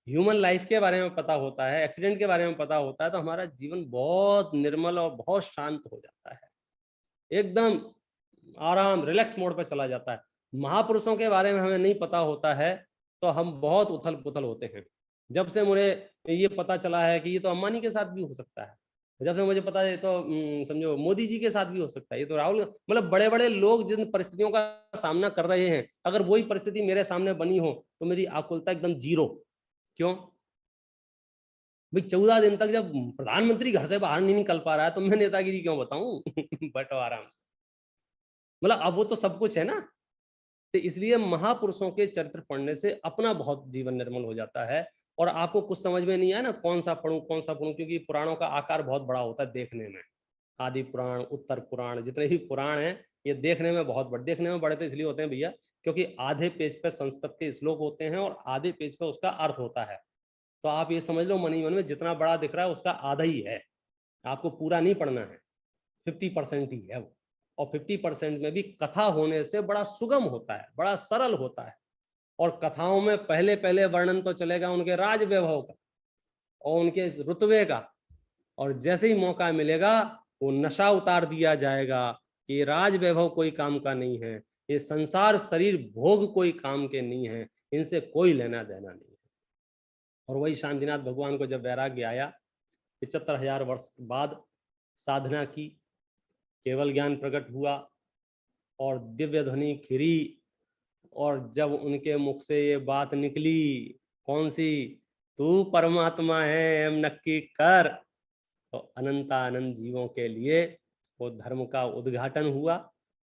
ह्यूमन लाइफ के बारे में पता होता है, एक्सीडेंट के बारे में पता होता है, तो हमारा जीवन बहुत निर्मल और बहुत शांत हो जाता है, एकदम आराम, रिलैक्स मोड पे चला जाता है। महापुरुषों के बारे में हमें नहीं पता होता है तो हम बहुत उथल पुथल होते हैं। जब से मुझे ये पता चला है कि ये तो अंबानी के साथ भी हो सकता है, जब से मुझे पता है तो समझो मोदी जी के साथ भी हो सकता है, ये तो राहुल, मतलब बड़े बड़े लोग जिन परिस्थितियों का सामना कर रहे हैं, अगर वही परिस्थिति मेरे सामने बनी हो तो मेरी आकुलता एकदम जीरो। क्यों भाई, 14 दिन तक जब प्रधानमंत्री घर से बाहर नहीं निकल पा रहा है तो मैं नेतागिरी क्यों बताऊं बैठो आराम से, मतलब अब वो तो सब कुछ है ना। तो इसलिए महापुरुषों के चरित्र पढ़ने से अपना बहुत जीवन निर्मल हो जाता है। और आपको कुछ समझ में नहीं आया ना कौन सा पढ़ूं, क्योंकि पुराणों का आकार बहुत बड़ा होता है देखने में। आदि पुराण, उत्तर पुराण, जितने भी पुराण हैं ये देखने में बहुत बड़े, देखने में बड़े तो इसलिए होते हैं भैया क्योंकि आधे पेज पे संस्कृत के श्लोक होते हैं और आधे पेज पे उसका अर्थ होता है। तो आप ये समझ लो मन ही मन में जितना बड़ा दिख रहा है उसका आधा ही है, आपको पूरा नहीं पढ़ना है, 50% ही है वो। और 50% में भी कथा होने से बड़ा सुगम होता है, बड़ा सरल होता है। और कथाओं में पहले पहले वर्णन तो चलेगा उनके राज वैभव का और उनके रुतबे का, और जैसे ही मौका मिलेगा वो नशा उतार दिया जाएगा कि राज वैभव कोई काम का नहीं है, ये संसार शरीर भोग कोई काम के नहीं है, इनसे कोई लेना देना नहीं है। और वही शांतिनाथ भगवान को जब वैराग्य आया, 75,000 वर्ष बाद साधना की, केवल ज्ञान प्रकट हुआ और दिव्य ध्वनि खिरी, और जब उनके मुख से ये बात निकली, कौन सी, तू परमात्मा है एम नक्की कर, तो अनंतानंद जीवों के लिए वो धर्म का उद्घाटन हुआ,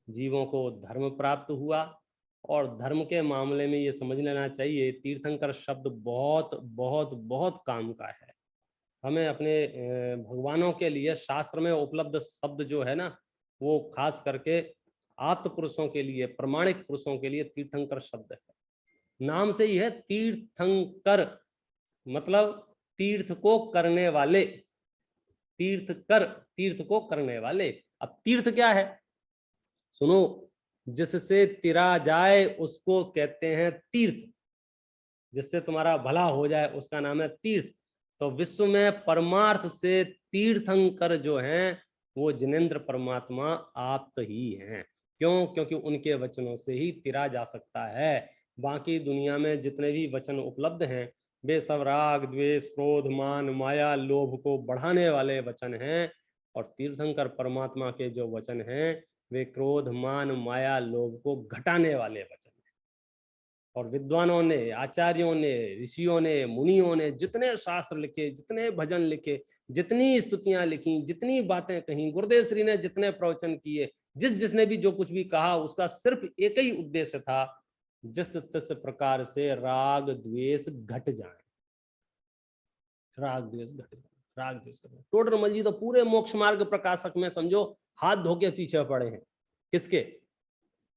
जीवों को धर्म प्राप्त हुआ। और धर्म के मामले में ये समझ लेना चाहिए तीर्थंकर शब्द बहुत बहुत बहुत काम का है। हमें अपने भगवानों के लिए शास्त्र में उपलब्ध शब्द जो है ना, वो खास करके आत्म पुरुषों के लिए, प्रमाणिक पुरुषों के लिए तीर्थंकर शब्द है। नाम से ही है तीर्थंकर, मतलब तीर्थ को करने वाले, तीर्थकर, तीर्थ को करने वाले। अब तीर्थ क्या है सुनो, जिससे तिरा जाए उसको कहते हैं तीर्थ, जिससे तुम्हारा भला हो जाए उसका नाम है तीर्थ। तो विश्व में परमार्थ से तीर्थंकर जो हैं वो जिनेंद्र परमात्मा आप ही हैं। क्यों? क्योंकि उनके वचनों से ही तिरा जा सकता है। बाकी दुनिया में जितने भी वचन उपलब्ध हैं वे सब राग, द्वेष, क्रोध, मान, माया, लोभ को बढ़ाने वाले वचन हैं, और तीर्थंकर परमात्मा के जो वचन हैं वे क्रोध, मान, माया, लोभ को घटाने वाले वचन हैं। और विद्वानों ने, आचार्यों ने, ऋषियों ने, मुनियों ने जितने शास्त्र लिखे, जितने भजन लिखे, जितनी स्तुतियां लिखी, जितनी बातें कही, गुरुदेव श्री ने जितने प्रवचन किए, जिसने भी जो कुछ भी कहा, उसका सिर्फ एक ही उद्देश्य था, जिस तिस प्रकार से राग द्वेष घट जाए, राग द्वेष घट जाए, राग द्वेष घट जाए। टोडरमल जी तो पूरे मोक्ष मार्ग प्रकाशक में समझो हाथ धो के पीछे पड़े हैं। किसके?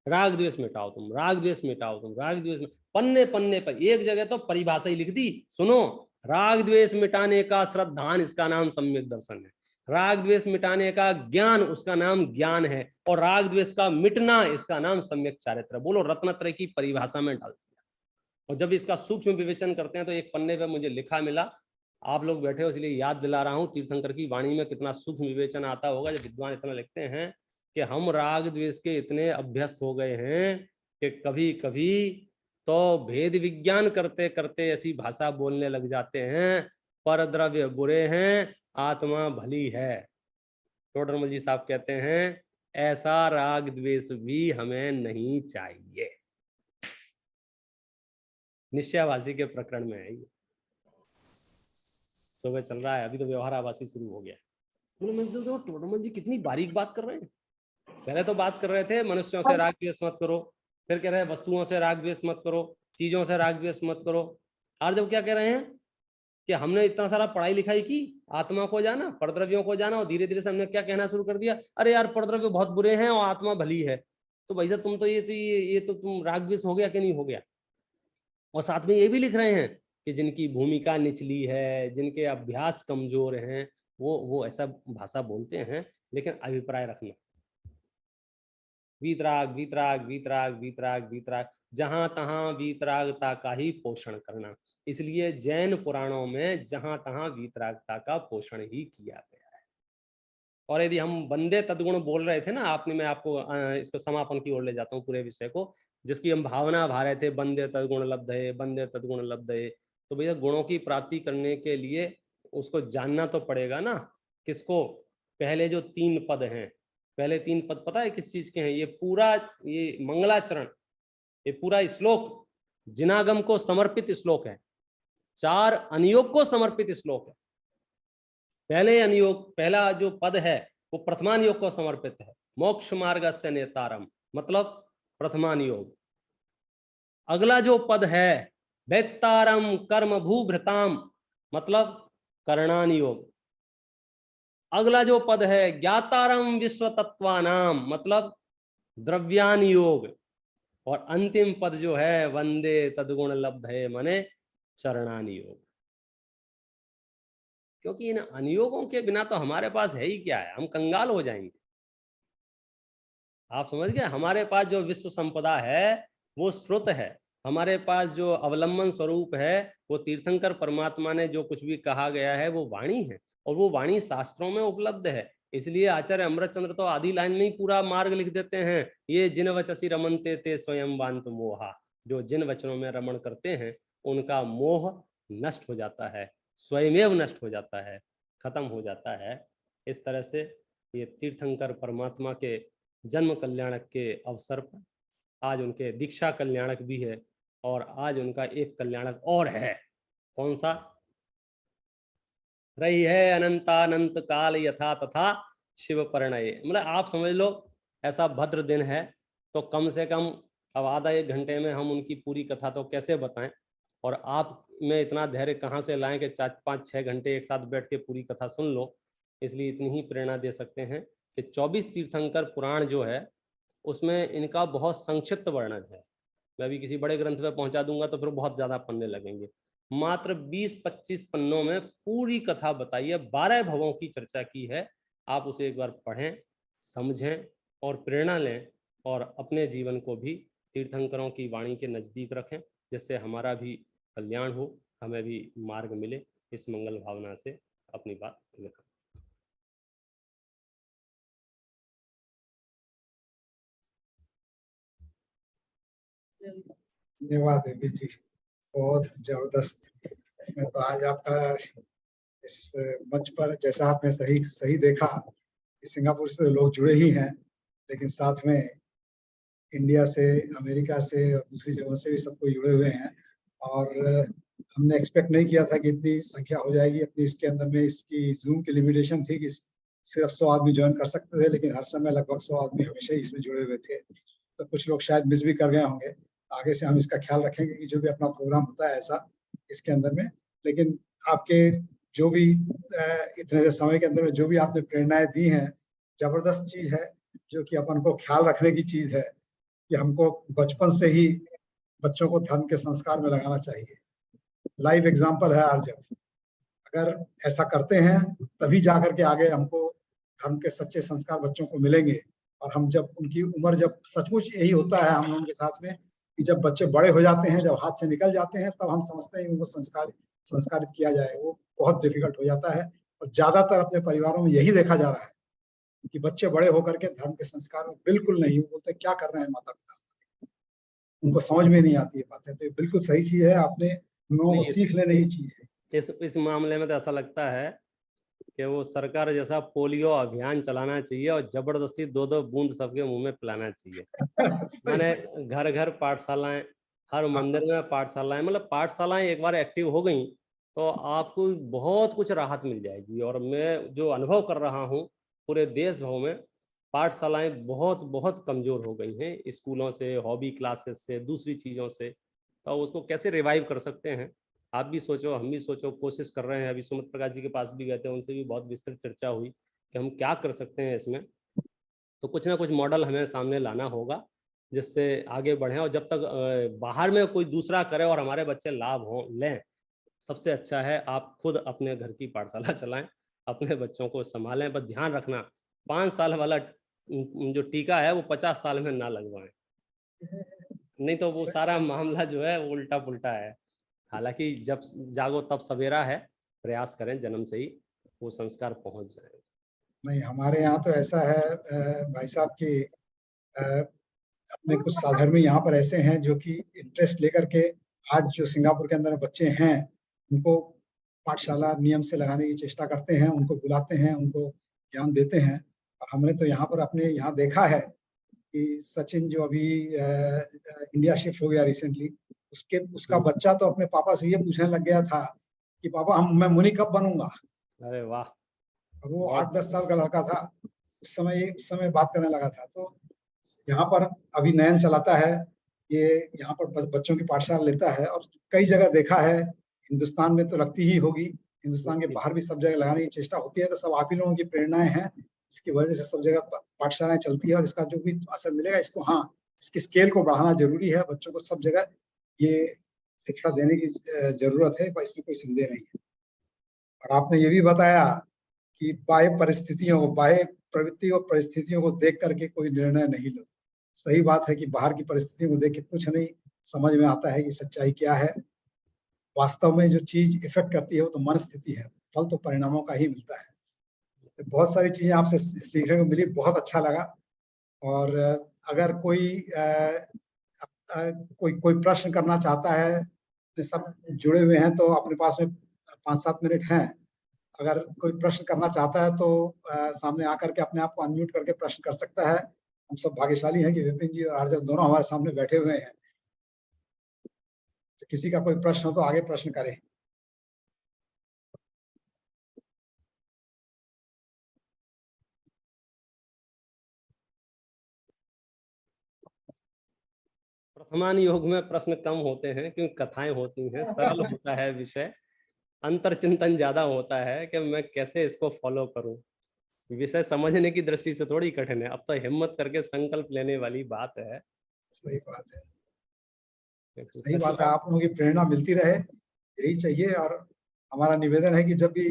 राग द्वेष मिटाओ तुम, राग द्वेष मिटाओ तुम, राग द्वेष। पन्ने पन्ने पर एक जगह तो परिभाषा ही लिख दी, सुनो, राग द्वेष मिटाने का श्रद्धान, इसका नाम सम्यक दर्शन है। राग द्वेष मिटाने का ज्ञान, उसका नाम ज्ञान है। और राग द्वेष का मिटना, इसका नाम सम्यक चारित्र। बोलो, रत्नत्रय की परिभाषा में डाल दिया। और जब इसका सूक्ष्म विवेचन करते हैं तो एक पन्ने पे मुझे लिखा मिला, आप लोग बैठे हो इसलिए याद दिला रहा हूं, तीर्थंकर की वाणी में कितना सूक्ष्म विवेचन आता होगा जब विद्वान इतना लिखते हैं कि हम राग द्वेष के इतने अभ्यस्त हो गए हैं कि कभी कभी तो भेद विज्ञान करते करते ऐसी भाषा बोलने लग जाते हैं, पर द्रव्य बुरे हैं, आत्मा भली है। टोडरमल जी साहब कहते हैं ऐसा राग द्वेष भी हमें नहीं चाहिए। निश्चयाभासी के प्रकरण में है ये, सुबह चल रहा है, अभी तो व्यवहाराभासी शुरू हो गया। मतलब टोडरमल जी कितनी बारीक बात कर रहे हैं। पहले तो बात कर रहे थे मनुष्यों से राग द्वेष मत करो, फिर कह रहे हैं वस्तुओं से राग द्वेष मत करो, चीजों से राग द्वेष मत करो। और जब क्या कह रहे हैं कि हमने इतना सारा पढ़ाई लिखाई की, आत्मा को जाना, परद्रव्यों को जाना, और धीरे धीरे से हमने क्या कहना शुरू कर दिया, अरे यार परद्रव्य बहुत बुरे हैं और आत्मा भली है। तो भाई साहब तुम तो ये तो तुम राग द्वेष हो गया कि नहीं हो गया। और साथ में ये भी लिख रहे हैं कि जिनकी भूमिका निचली है, जिनके अभ्यास कमजोर हैं, वो ऐसा भाषा बोलते हैं। लेकिन अभिप्राय रखना, वीतराग वीतराग वीतराग वीतराग वीतराग, जहां तहां वीतरागता का ही पोषण करना। इसलिए जैन पुराणों में जहां तहां वीतरागता का पोषण ही किया गया है। और यदि हम बंदे तद्गुण बोल रहे थे ना आपने, मैं आपको इसको समापन की ओर ले जाता हूँ पूरे विषय को, जिसकी हम भावना भा रहे थे, बंदे तद्गुण लब्धये, बंदे तद्गुण लब्धये। तो भैया गुणों की प्राप्ति करने के लिए उसको जानना तो पड़ेगा ना। किसको? पहले जो 3 पद हैं, पहले 3 पद पता है किस चीज के हैं? ये पूरा ये मंगलाचरण, ये पूरा श्लोक जिनागम को समर्पित श्लोक है, 4 अनियोग को समर्पित श्लोक है। पहले अनियोग, पहला जो पद है वो प्रथमानियोग को समर्पित है, मोक्ष मार्गस्य नेतारम, मतलब प्रथमानियोग। अगला जो पद है वेत्तारम कर्म भूभृताम मतलब करणान योग। अगला जो पद है ज्ञातारम विश्व तत्वानाम मतलब द्रव्यान योग। और अंतिम पद जो है वंदे तद्गुण लब्धे मने चरणान योग। क्योंकि इन अनियोगों के बिना तो हमारे पास है ही क्या है, हम कंगाल हो जाएंगे। आप समझ गए, हमारे पास जो विश्व संपदा है वो श्रुत है, हमारे पास जो अवलंबन स्वरूप है वो तीर्थंकर परमात्मा ने जो कुछ भी कहा गया है वो वाणी है, और वो वाणी शास्त्रों में उपलब्ध है। इसलिए आचार्य अमृतचंद्र तो आदि लाइन में ही पूरा मार्ग लिख देते हैं, ये जिन वचसी रमनते ते स्वयं वांत मोहा। जो जिन वचनों में रमण करते हैं उनका मोह नष्ट हो जाता है, स्वयमेव नष्ट हो जाता है, खत्म हो जाता है। इस तरह से ये तीर्थंकर परमात्मा के जन्म कल्याणक के अवसर पर आज उनके दीक्षा कल्याणक भी है, और आज उनका एक कल्याणक और है। कौन सा? रही है अनंतानंत काल यथा तथा शिव परिणय। मतलब आप समझ लो ऐसा भद्र दिन है तो कम से कम अब आधा एक घंटे में हम उनकी पूरी कथा तो कैसे बताएं, और आप में इतना धैर्य कहाँ से लाएं कि 4-5-6 घंटे एक साथ बैठ के पूरी कथा सुन लो। इसलिए इतनी ही प्रेरणा दे सकते हैं कि 24 तीर्थंकर पुराण जो है उसमें इनका बहुत संक्षिप्त वर्णन है। मैं अभी किसी बड़े ग्रंथ में पहुंचा दूंगा तो फिर बहुत ज्यादा पन्ने लगेंगे। मात्र 20-25 पन्नों में पूरी कथा बताई है, 12 भवों की चर्चा की है। आप उसे एक बार पढ़ें, समझें और प्रेरणा लें, और अपने जीवन को भी तीर्थंकरों की वाणी के नजदीक रखें, जिससे हमारा भी कल्याण हो, हमें भी मार्ग मिले। इस मंगल भावना से अपनी बात लिखा। धन्यवाद देवी जी, बहुत जबरदस्त। मैं तो आज आपका इस मंच पर, जैसा आपने सही देखा कि सिंगापुर से लोग जुड़े ही हैं, लेकिन साथ में इंडिया से, अमेरिका से और दूसरी जगहों से भी सब कोई जुड़े हुए हैं। और हमने एक्सपेक्ट नहीं किया था कि इतनी संख्या हो जाएगी। इतनी इसके अंदर में इसकी जूम की लिमिटेशन थी कि सिर्फ 100 आदमी ज्वाइन कर सकते थे, लेकिन हर समय लगभग 100 आदमी हमेशा ही इसमें जुड़े हुए थे। तो कुछ लोग शायद मिस भी कर गए होंगे। आगे से हम इसका ख्याल रखेंगे कि जो भी अपना प्रोग्राम होता है ऐसा इसके अंदर में, लेकिन आपके जो भी इतने समय के अंदर में जो भी आपने प्रेरणाएं दी हैं, जबरदस्त चीज है, जो कि अपन को ख्याल रखने की चीज है कि हमको बचपन से ही बच्चों को धर्म के संस्कार में लगाना चाहिए। लाइव एग्जाम्पल है आर्जव, अगर ऐसा करते हैं तभी जाकर के आगे हमको धर्म के सच्चे संस्कार बच्चों को मिलेंगे। और हम जब उनकी उम्र, जब सचमुच यही होता है हम लोगों के साथ में कि जब बच्चे बड़े हो जाते हैं, जब हाथ से निकल जाते हैं, तब हम समझते हैं उनको संस्कारित किया जाए, वो बहुत डिफिकल्ट हो जाता है। और ज्यादातर अपने परिवारों में यही देखा जा रहा है कि बच्चे बड़े होकर के धर्म के संस्कार में बिल्कुल नहीं, वो बोलते क्या कर रहे हैं माता पिता, उनको समझ में नहीं आती है बातें। तो ये बिल्कुल सही चीज है, आपने हम लोगों को सीख लेने की चीज है। इस मामले में तो ऐसा लगता है कि वो सरकार जैसा पोलियो अभियान चलाना चाहिए और जबरदस्ती 2-2 बूंद सबके मुंह में पिलाना चाहिए। माने घर घर पाठशालाएं, हर मंदिर में पाठशालाएं, मतलब पाठशालाएं एक बार एक्टिव हो गई तो आपको बहुत कुछ राहत मिल जाएगी। और मैं जो अनुभव कर रहा हूँ पूरे देश भर में, पाठशालाएं बहुत बहुत कमजोर हो गई हैं, स्कूलों से, हॉबी क्लासेस से, दूसरी चीज़ों से। तो उसको कैसे रिवाइव कर सकते हैं, आप भी सोचो, हम भी सोचो, कोशिश कर रहे हैं। अभी सुमित प्रकाश जी के पास भी गए थे, उनसे भी बहुत विस्तृत चर्चा हुई कि हम क्या कर सकते हैं इसमें। तो कुछ ना कुछ मॉडल हमें सामने लाना होगा जिससे आगे बढ़ें। और जब तक बाहर में कोई दूसरा करे और हमारे बच्चे लाभ हो लें, सबसे अच्छा है आप खुद अपने घर की पाठशाला चलाएं, अपने बच्चों को संभालें। बस ध्यान रखना 5 साल वाला जो टीका है वो 50 साल में ना लगवाएं, नहीं तो वो सारा मामला जो है वो उल्टा पुल्टा है। हालांकि जब जागो तब सवेरा है, प्रयास करें जन्म से ही वो संस्कार पहुंच जाए। नहीं, हमारे यहाँ तो ऐसा है भाई साहब की अपने कुछ साधर्मी यहाँ पर ऐसे हैं जो कि इंटरेस्ट लेकर के आज जो सिंगापुर के अंदर बच्चे हैं उनको पाठशाला नियम से लगाने की चेष्टा करते हैं, उनको बुलाते हैं, उनको ज्ञान देते हैं। और हमने तो यहाँ पर अपने यहाँ देखा है कि सचिन जो अभी इंडिया शिफ्ट हो गया रिसेंटली, उसका बच्चा तो अपने पापा से ये पूछने लग गया था कि पापा मैं मुनि कब बनूंगा। अरे वाह, वो 8-10 साल का लड़का था, उस समय बात करने लगा था। तो यहाँ पर अभी नयन चलाता है ये यहाँ पर बच्चों की पाठशाला लेता है और कई जगह देखा है, हिंदुस्तान में तो लगती ही होगी, हिंदुस्तान के बाहर भी सब जगह लगाने की चेष्टा होती है। तो सब आप ही लोगों की प्रेरणाएं हैं, इसकी वजह से सब जगह पाठशालाएं चलती है और इसका जो भी असर मिलेगा, इसको हाँ इसकी स्केल को बढ़ाना जरूरी है। बच्चों को सब जगह ये शिक्षा देने की जरूरत है, इसमें कोई संदेह नहीं है। और आपने ये भी बताया कि बाह्य परिस्थितियों को, बाह्य प्रवृत्ति और परिस्थितियों को देख करके कोई निर्णय नहीं लो। सही बात है कि बाहर की परिस्थितियों को देख के कुछ नहीं समझ में आता है कि सच्चाई क्या है। वास्तव में जो चीज इफेक्ट करती है वो तो मन स्थिति है, फल तो परिणामों का ही मिलता है। तो बहुत सारी चीजें आपसे सीखने को मिली, बहुत अच्छा लगा। और अगर कोई प्रश्न करना चाहता है, तो सब जुड़े हुए हैं तो अपने पास में 5-7 मिनट हैं। अगर कोई प्रश्न करना चाहता है तो सामने आकर के अपने आप को अनम्यूट करके प्रश्न कर सकता है। हम सब भाग्यशाली हैं कि विपिन जी और आर्जव दोनों हमारे सामने बैठे हुए हैं। तो किसी का कोई प्रश्न हो तो आगे प्रश्न करें। प्रथमान योग में प्रश्न कम होते हैं क्योंकि कथाएं होती हैं, सरल होता है विषय, अंतर चिंतन ज्यादा होता है कि मैं कैसे इसको फॉलो करूं। विषय समझने की दृष्टि से थोड़ी कठिन है, अब तो हिम्मत करके संकल्प लेने वाली बात है। सही बात है, सही बात है। आप लोगों की प्रेरणा मिलती रहे, यही चाहिए। और हमारा निवेदन है कि जब भी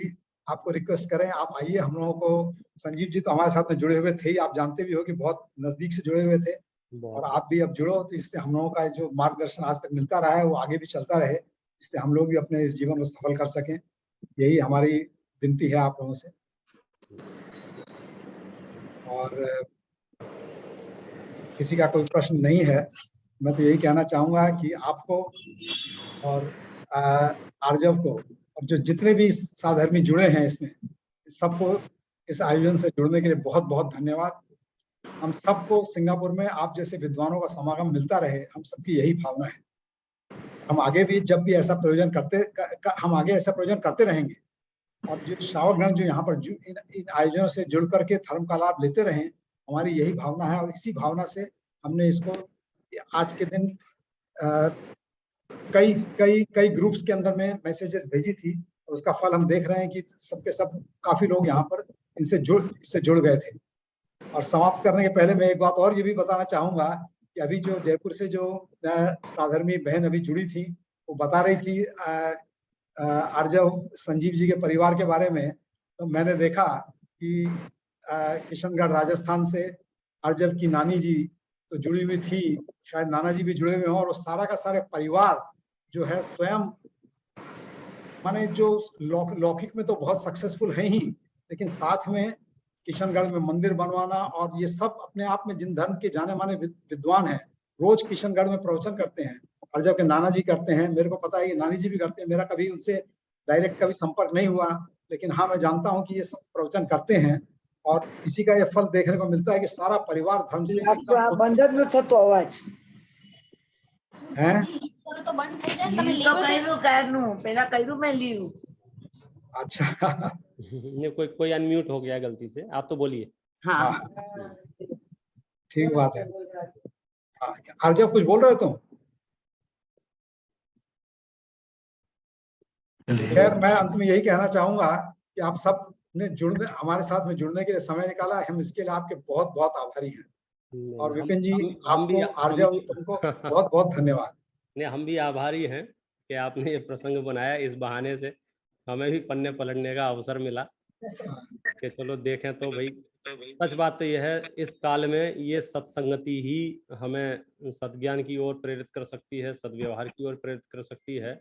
आपको रिक्वेस्ट करें, आप आइए। हम लोगों को संजीव जी तो हमारे साथ में जुड़े हुए थे ही, आप जानते भी हो कि बहुत नजदीक से जुड़े हुए थे, और आप भी अब जुड़ो तो इससे हम लोगों का जो मार्गदर्शन आज तक मिलता रहा है वो आगे भी चलता रहे, इससे हम लोग भी अपने इस जीवन को सफल कर सकें। यही हमारी विनती है आप लोगों से। और किसी का कोई प्रश्न नहीं है, मैं तो यही कहना चाहूंगा कि आपको और आर्जव को और जो जितने भी साधर्मी जुड़े हैं इसमें, सबको इस आयोजन से जुड़ने के लिए बहुत बहुत धन्यवाद। हम सबको सिंगापुर में आप जैसे विद्वानों का समागम मिलता रहे, हम सबकी यही भावना है। हम आगे भी जब भी ऐसा प्रयोजन हम आगे ऐसा प्रयोजन करते रहेंगे। और जो श्रावकगण जो यहाँ पर इन आयोजनों से जुड़ करके धर्म का लाभ लेते रहें, हमारी यही भावना है। और इसी भावना से हमने इसको आज के दिन कई ग्रुप्स के अंदर में मैसेजेस भेजी थी, और उसका फल हम देख रहे हैं कि सबके सब काफी लोग यहाँ पर इससे जुड़ गए थे। और समाप्त करने के पहले मैं एक बात और ये भी बताना चाहूंगा कि अभी जो जयपुर से जो साधर्मी बहन अभी जुड़ी थी, वो बता रही थी आर्जव संजीव जी के परिवार के बारे में। तो मैंने देखा कि किशनगढ़ राजस्थान से आर्जव की नानी जी तो जुड़ी हुई थी, शायद नाना जी भी जुड़े हुए हों, और वो सारा का सारे परिवार जो है स्वयं माने जो लौकिक में तो बहुत सक्सेसफुल है ही, लेकिन साथ में किशनगढ़ में मंदिर बनवाना, और ये सब अपने आप में जिन धर्म के जाने माने विद्वान हैं, रोज किशनगढ़ में प्रवचन करते हैं। आर्जव के नाना जी करते हैं, मेरे को पता है कि नानी जी भी करते हैं। मेरा कभी उनसे डायरेक्ट कभी संपर्क नहीं हुआ, लेकिन हाँ मैं जानता हूँ कि ये सब प्रवचन करते हैं, और इसी का ये फल देखने को मिलता है कि सारा परिवार धर्म से बंद न थतो अवाज है। अच्छा कोई अनम्यूट हो गया गलती से, आप तो बोलिए। हाँ ठीक बात है। आर्जव कुछ बोल रहे तुम? खैर मैं अंत में यही कहना चाहूंगा कि आप सब ने हमारे साथ में जुड़ने के लिए समय निकाला, हम इसके लिए आपके बहुत बहुत आभारी हैं। और विपिन जी आपको, आर्जव तुमको बहुत बहुत धन्यवाद। नहीं, हम भी आभारी हैं कि आपने ये प्रसंग बनाया, इस बहाने से हमें भी पन्ने पलटने का अवसर मिला कि चलो देखें। तो भाई सच बात तो यह है, इस काल में ये सत्संगति ही हमें सद्ज्ञान की ओर प्रेरित कर सकती है, सद्व्यवहार की ओर प्रेरित कर सकती है।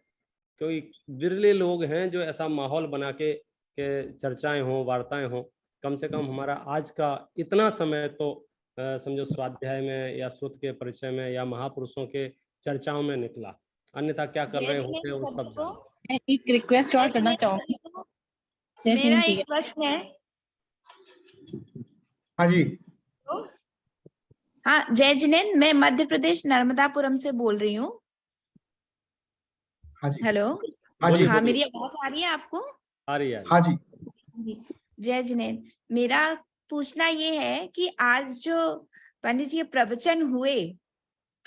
क्योंकि विरले लोग हैं जो ऐसा माहौल बना के चर्चाएं हों, वार्ताएं हों। कम से कम हमारा आज का इतना समय तो समझो स्वाध्याय में या श्रुत के परिचय में या महापुरुषों के चर्चाओं में निकला, अन्यथा क्या कर रहे होते वो सब जाने। एक रिक्वेस्ट और करना चाहूंगी। मेरा एक प्रश्न है। हाँ जी। हाँ जय जिनेन्द्र, मैं मध्य प्रदेश नर्मदापुरम से बोल रही हूँ। हाँ जी। हेलो। हाँ जी। हाँ मेरी आवाज आ रही है आपको? आ रही है। हाँ जी। जय जिनेन्द्र, मेरा पूछना ये है कि आज जो पंडित जी प्रवचन हुए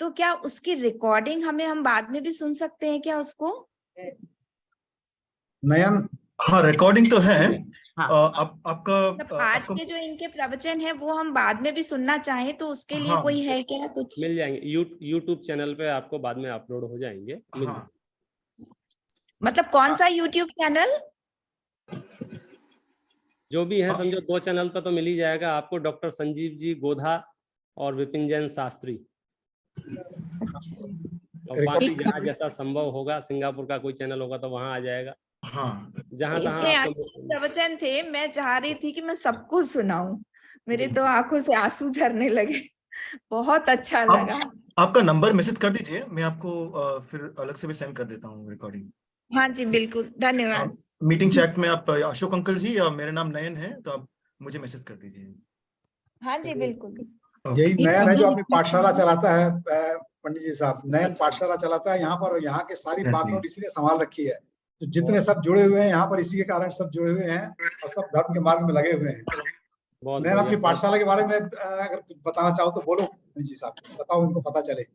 तो क्या उसकी रिकॉर्डिंग हम बाद में भी सुन सकते हैं क्या उसको? नयन, हाँ, रिकॉर्डिंग तो है। हाँ। आपका मतलब आज के जो इनके प्रवचन है वो हम बाद में भी सुनना चाहें तो उसके लिए हाँ, कोई है क्या कुछ? मिल जाएंगे, यूट्यूब चैनल पे आपको बाद में अपलोड हो जाएंगे, मिल हाँ, जाएंगे। मतलब कौन सा यूट्यूब चैनल? जो भी है समझो 2 चैनल पे तो मिल ही जाएगा आपको, डॉक्टर संजीव जी गोधा और विपिन जैन शास्त्री। और बाकी जहाँ जैसा संभव होगा, सिंगापुर का कोई चैनल होगा तो वहां आ जाएगा, हाँ, जहां तहां इतने आपको अच्छे प्रवचन थे, मैं चाह रही थी कि मैं सबको सुनाऊं, मेरे तो आंखों से आंसू झरने लगे। बहुत अच्छा लगा। आपका नंबर मैसेज कर दीजिए, मैं आपको फिर अलग से भी सेंड कर देता हूँ रिकॉर्डिंग। हाँ जी बिल्कुल, धन्यवाद। मीटिंग चैट में आप अशोक अंकल जी, या मेरा नाम नयन है, तो आप मुझे मैसेज कर दीजिए। हाँ जी बिल्कुल। यही नयन है जो अपनी humble पाठशाला request चलाता है, पंडित जी साहब। नयन पाठशाला चलाता है यहाँ पर, और यहाँ के सारी बागडोर इसी ने संभाल रखी है। तो जितने सब जुड़े हुए हैं यहाँ पर, इसी के कारण सब जुड़े हुए हैं और सब धर्म के मार्ग में लगे हुए हैं। बहुत नयन, बढ़िया, अपनी पाठशाला के बारे में अगर कुछ बताना चाहो तो बोलो पंडित जी साहब, बताओ, उनको पता चले।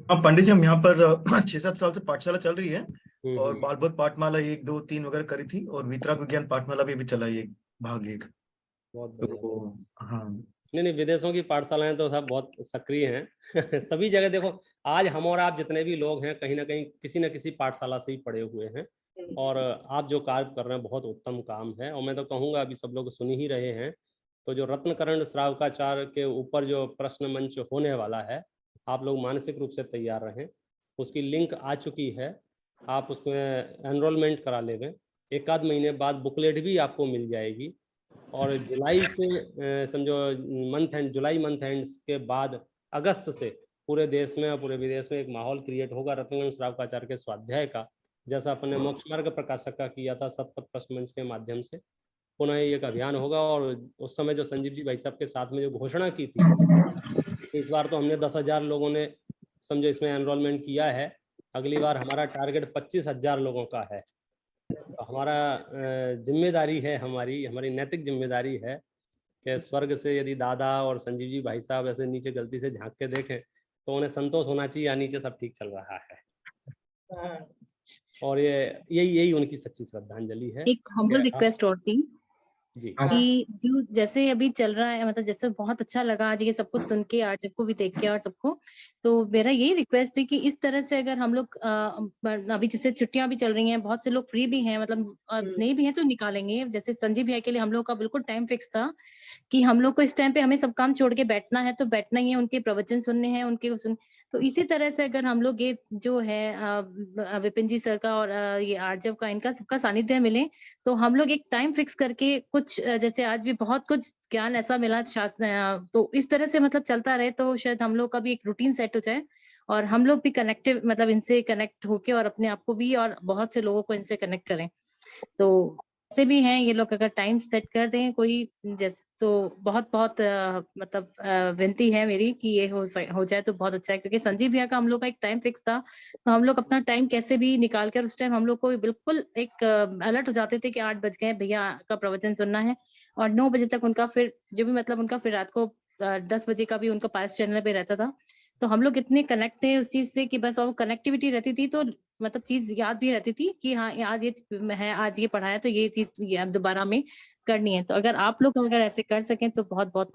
अब पंडित जी, हम यहाँ पर 6-7 साल से पाठशाला चल रही है, और हम्म। बालबोध पाठमाला 1, 2, 3 वगैरह करी थी, और वितराग विज्ञान पाठमाला भी अभी चलाई है, भाग 1। बहुत बढ़िया। तो हाँ, नहीं, विदेशों की पाठशालाएं तो सब बहुत सक्रिय हैं। सभी जगह देखो, आज हम और आप जितने भी लोग हैं कहीं ना कहीं किसी न किसी पाठशाला से ही पढ़े हुए हैं, और आप जो कार्य कर रहे हैं बहुत उत्तम काम है। और मैं तो कहूँगा, अभी सब लोग सुन ही रहे हैं, तो जो रत्नकर्ण श्रावकाचार्य के ऊपर जो प्रश्न मंच होने वाला है, आप लोग मानसिक रूप से तैयार रहें। उसकी लिंक आ चुकी है, आप उसमें एनरोलमेंट करा लेंगे। 1 आध महीने बाद बुकलेट भी आपको मिल जाएगी, और जुलाई से समझो जुलाई मंथ एंड्स के बाद अगस्त से पूरे देश में और पूरे विदेश में एक माहौल क्रिएट होगा रत्नकर्ण श्रावकाचार्य के स्वाध्याय का, जैसा अपने मोक्ष मार्ग प्रकाशक का किया था सतपथ प्रश्न मंच के माध्यम से। पुनः एक अभियान होगा, और उस समय जो संजीव जी भाई साहब के साथ में जो घोषणा की थी, इस बार तो हमने 10,000 लोगों ने समझो इसमें एनरोलमेंट किया है। अगली बार हमारा टारगेट 25,000 लोगों का है। तो हमारा जिम्मेदारी है, हमारी नैतिक जिम्मेदारी है कि स्वर्ग से यदि दादा और संजीव जी भाई साहब ऐसे नीचे गलती से झांक के देखें तो उन्हें संतोष होना चाहिए, या नीचे सब ठीक चल रहा है। और ये यही उनकी सच्ची श्रद्धांजलि है। एक हम्बल रिक्वेस्ट और थी जी, कि जो जैसे अभी चल रहा है, मतलब जैसे बहुत अच्छा लगा आज ये सब कुछ सुन के, आज सबको भी देख के और सबको, तो मेरा यही रिक्वेस्ट है कि इस तरह से अगर हम लोग अभी जैसे छुट्टियां भी चल रही हैं, बहुत से लोग फ्री भी हैं, मतलब नहीं भी हैं तो निकालेंगे। जैसे संजीव भैया के लिए हम लोग का बिल्कुल टाइम फिक्स था कि हम लोग को इस टाइम पे हमें सब काम छोड़ के बैठना है तो बैठना ही है, उनके प्रवचन सुनने हैं, उनके सुन। तो इसी तरह से अगर हम लोग ये जो है विपिन जी सर का और ये आर्जव का, इनका सबका सानिध्य मिले, तो हम लोग एक टाइम फिक्स करके कुछ जैसे आज भी बहुत कुछ ज्ञान ऐसा मिला शास्त्र, तो इस तरह से मतलब चलता रहे तो शायद हम लोग का भी एक रूटीन सेट हो जाए, और हम लोग भी कनेक्टिव, मतलब इनसे कनेक्ट होके और अपने आप को भी और बहुत से लोगों को इनसे कनेक्ट करें। तो ऐसे भी हैं ये लोग, अगर टाइम सेट कर दें कोई जैसे, तो बहुत बहुत मतलब विनती है मेरी कि ये हो जाए तो बहुत अच्छा है, क्योंकि संजीव भैया का हम लोग का एक टाइम फिक्स था, तो हम लोग अपना टाइम कैसे भी निकाल कर उस टाइम हम लोग को बिल्कुल एक अलर्ट हो जाते थे कि 8 बज गए, भैया का प्रवचन सुनना है, और 9 बजे तक उनका फिर जो भी मतलब उनका फिर रात को 10 बजे का भी उनका पास चैनल पे रहता था। तो हम लोग इतने कनेक्ट थे उस चीज से कि बस, और कनेक्टिविटी रहती थी तो मतलब चीज याद भी रहती थी कि हाँ आज ये है, आज ये पढ़ाया तो ये चीज ये अब दोबारा हमें करनी है। तो अगर आप लोग अगर ऐसे कर सकें तो बहुत बहुत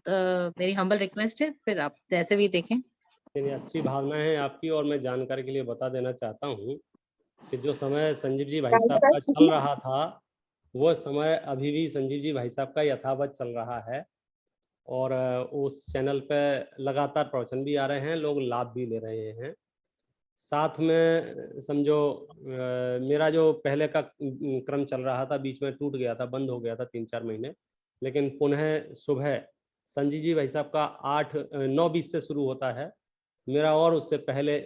मेरी हम्बल रिक्वेस्ट है, फिर आप जैसे भी देखें। ये अच्छी भावना है आपकी, और मैं जानकारी के लिए बता देना चाहता हूँ कि जो समय संजीव जी भाई साहब का चल रहा था, वो समय अभी भी संजीव जी भाई साहब का यथावत चल रहा है, और उस चैनल पे लगातार प्रवचन भी आ रहे हैं, लोग लाभ भी ले रहे हैं। साथ में समझो मेरा जो पहले का क्रम चल रहा था बीच में टूट गया था, बंद हो गया था 3-4 महीने, लेकिन पुनः सुबह संजीव जी भाई साहब का 9:20 से शुरू होता है, मेरा और उससे पहले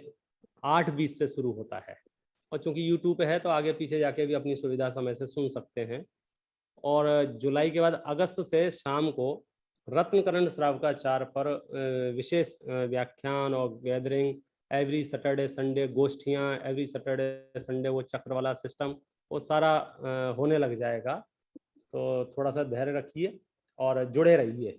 8:20 से शुरू होता है। और चूंकि यूट्यूब पे है तो आगे पीछे जाके भी अपनी सुविधा समय से सुन सकते हैं। और जुलाई के बाद अगस्त से शाम को रत्नकर्ण श्रावकाचार्य पर विशेष व्याख्यान और गैदरिंग, एवरी सैटरडे संडे गोष्ठियाँ, एवरी सैटरडे संडे वो चक्र वाला सिस्टम, वो सारा होने लग जाएगा। तो थोड़ा सा धैर्य रखिए और जुड़े रहिए,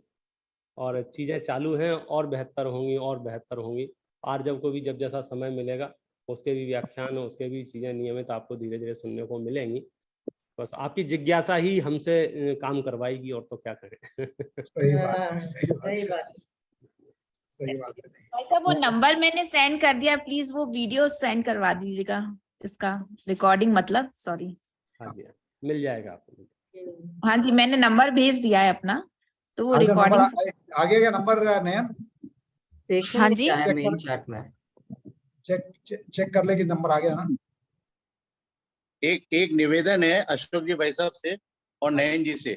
और चीज़ें चालू हैं और बेहतर होंगी और बेहतर होंगी। आर्जव को भी जब जैसा समय मिलेगा उसके भी व्याख्यान, उसके भी चीज़ें नियमित आपको धीरे धीरे सुनने को मिलेंगी। बस आपकी जिज्ञासा ही हमसे काम करवाएगी, और तो क्या करें। सही बात है, हाँ, सही बात सही है, बात है। सही बात है। भाई साहब वो नंबर मैंने सेंड कर दिया, प्लीज वो वीडियो सेंड करवा दीजिएगा, इसका रिकॉर्डिंग मतलब, सॉरी। हाँ जी, मिल जाएगा आपको। हाँ जी, मैंने नंबर भेज दिया है अपना, तो वो अच्छा, नंबर रिकॉर्डिंग। आ गया क्या नंबर नयन? देखो हाँ नहीं जी। क्या है चेक मेन कर, चैट में। चेक कर ले कि नंबर आ गया ना। एक निवेदन है अशोक जी भाई साहब से और नयन जी से,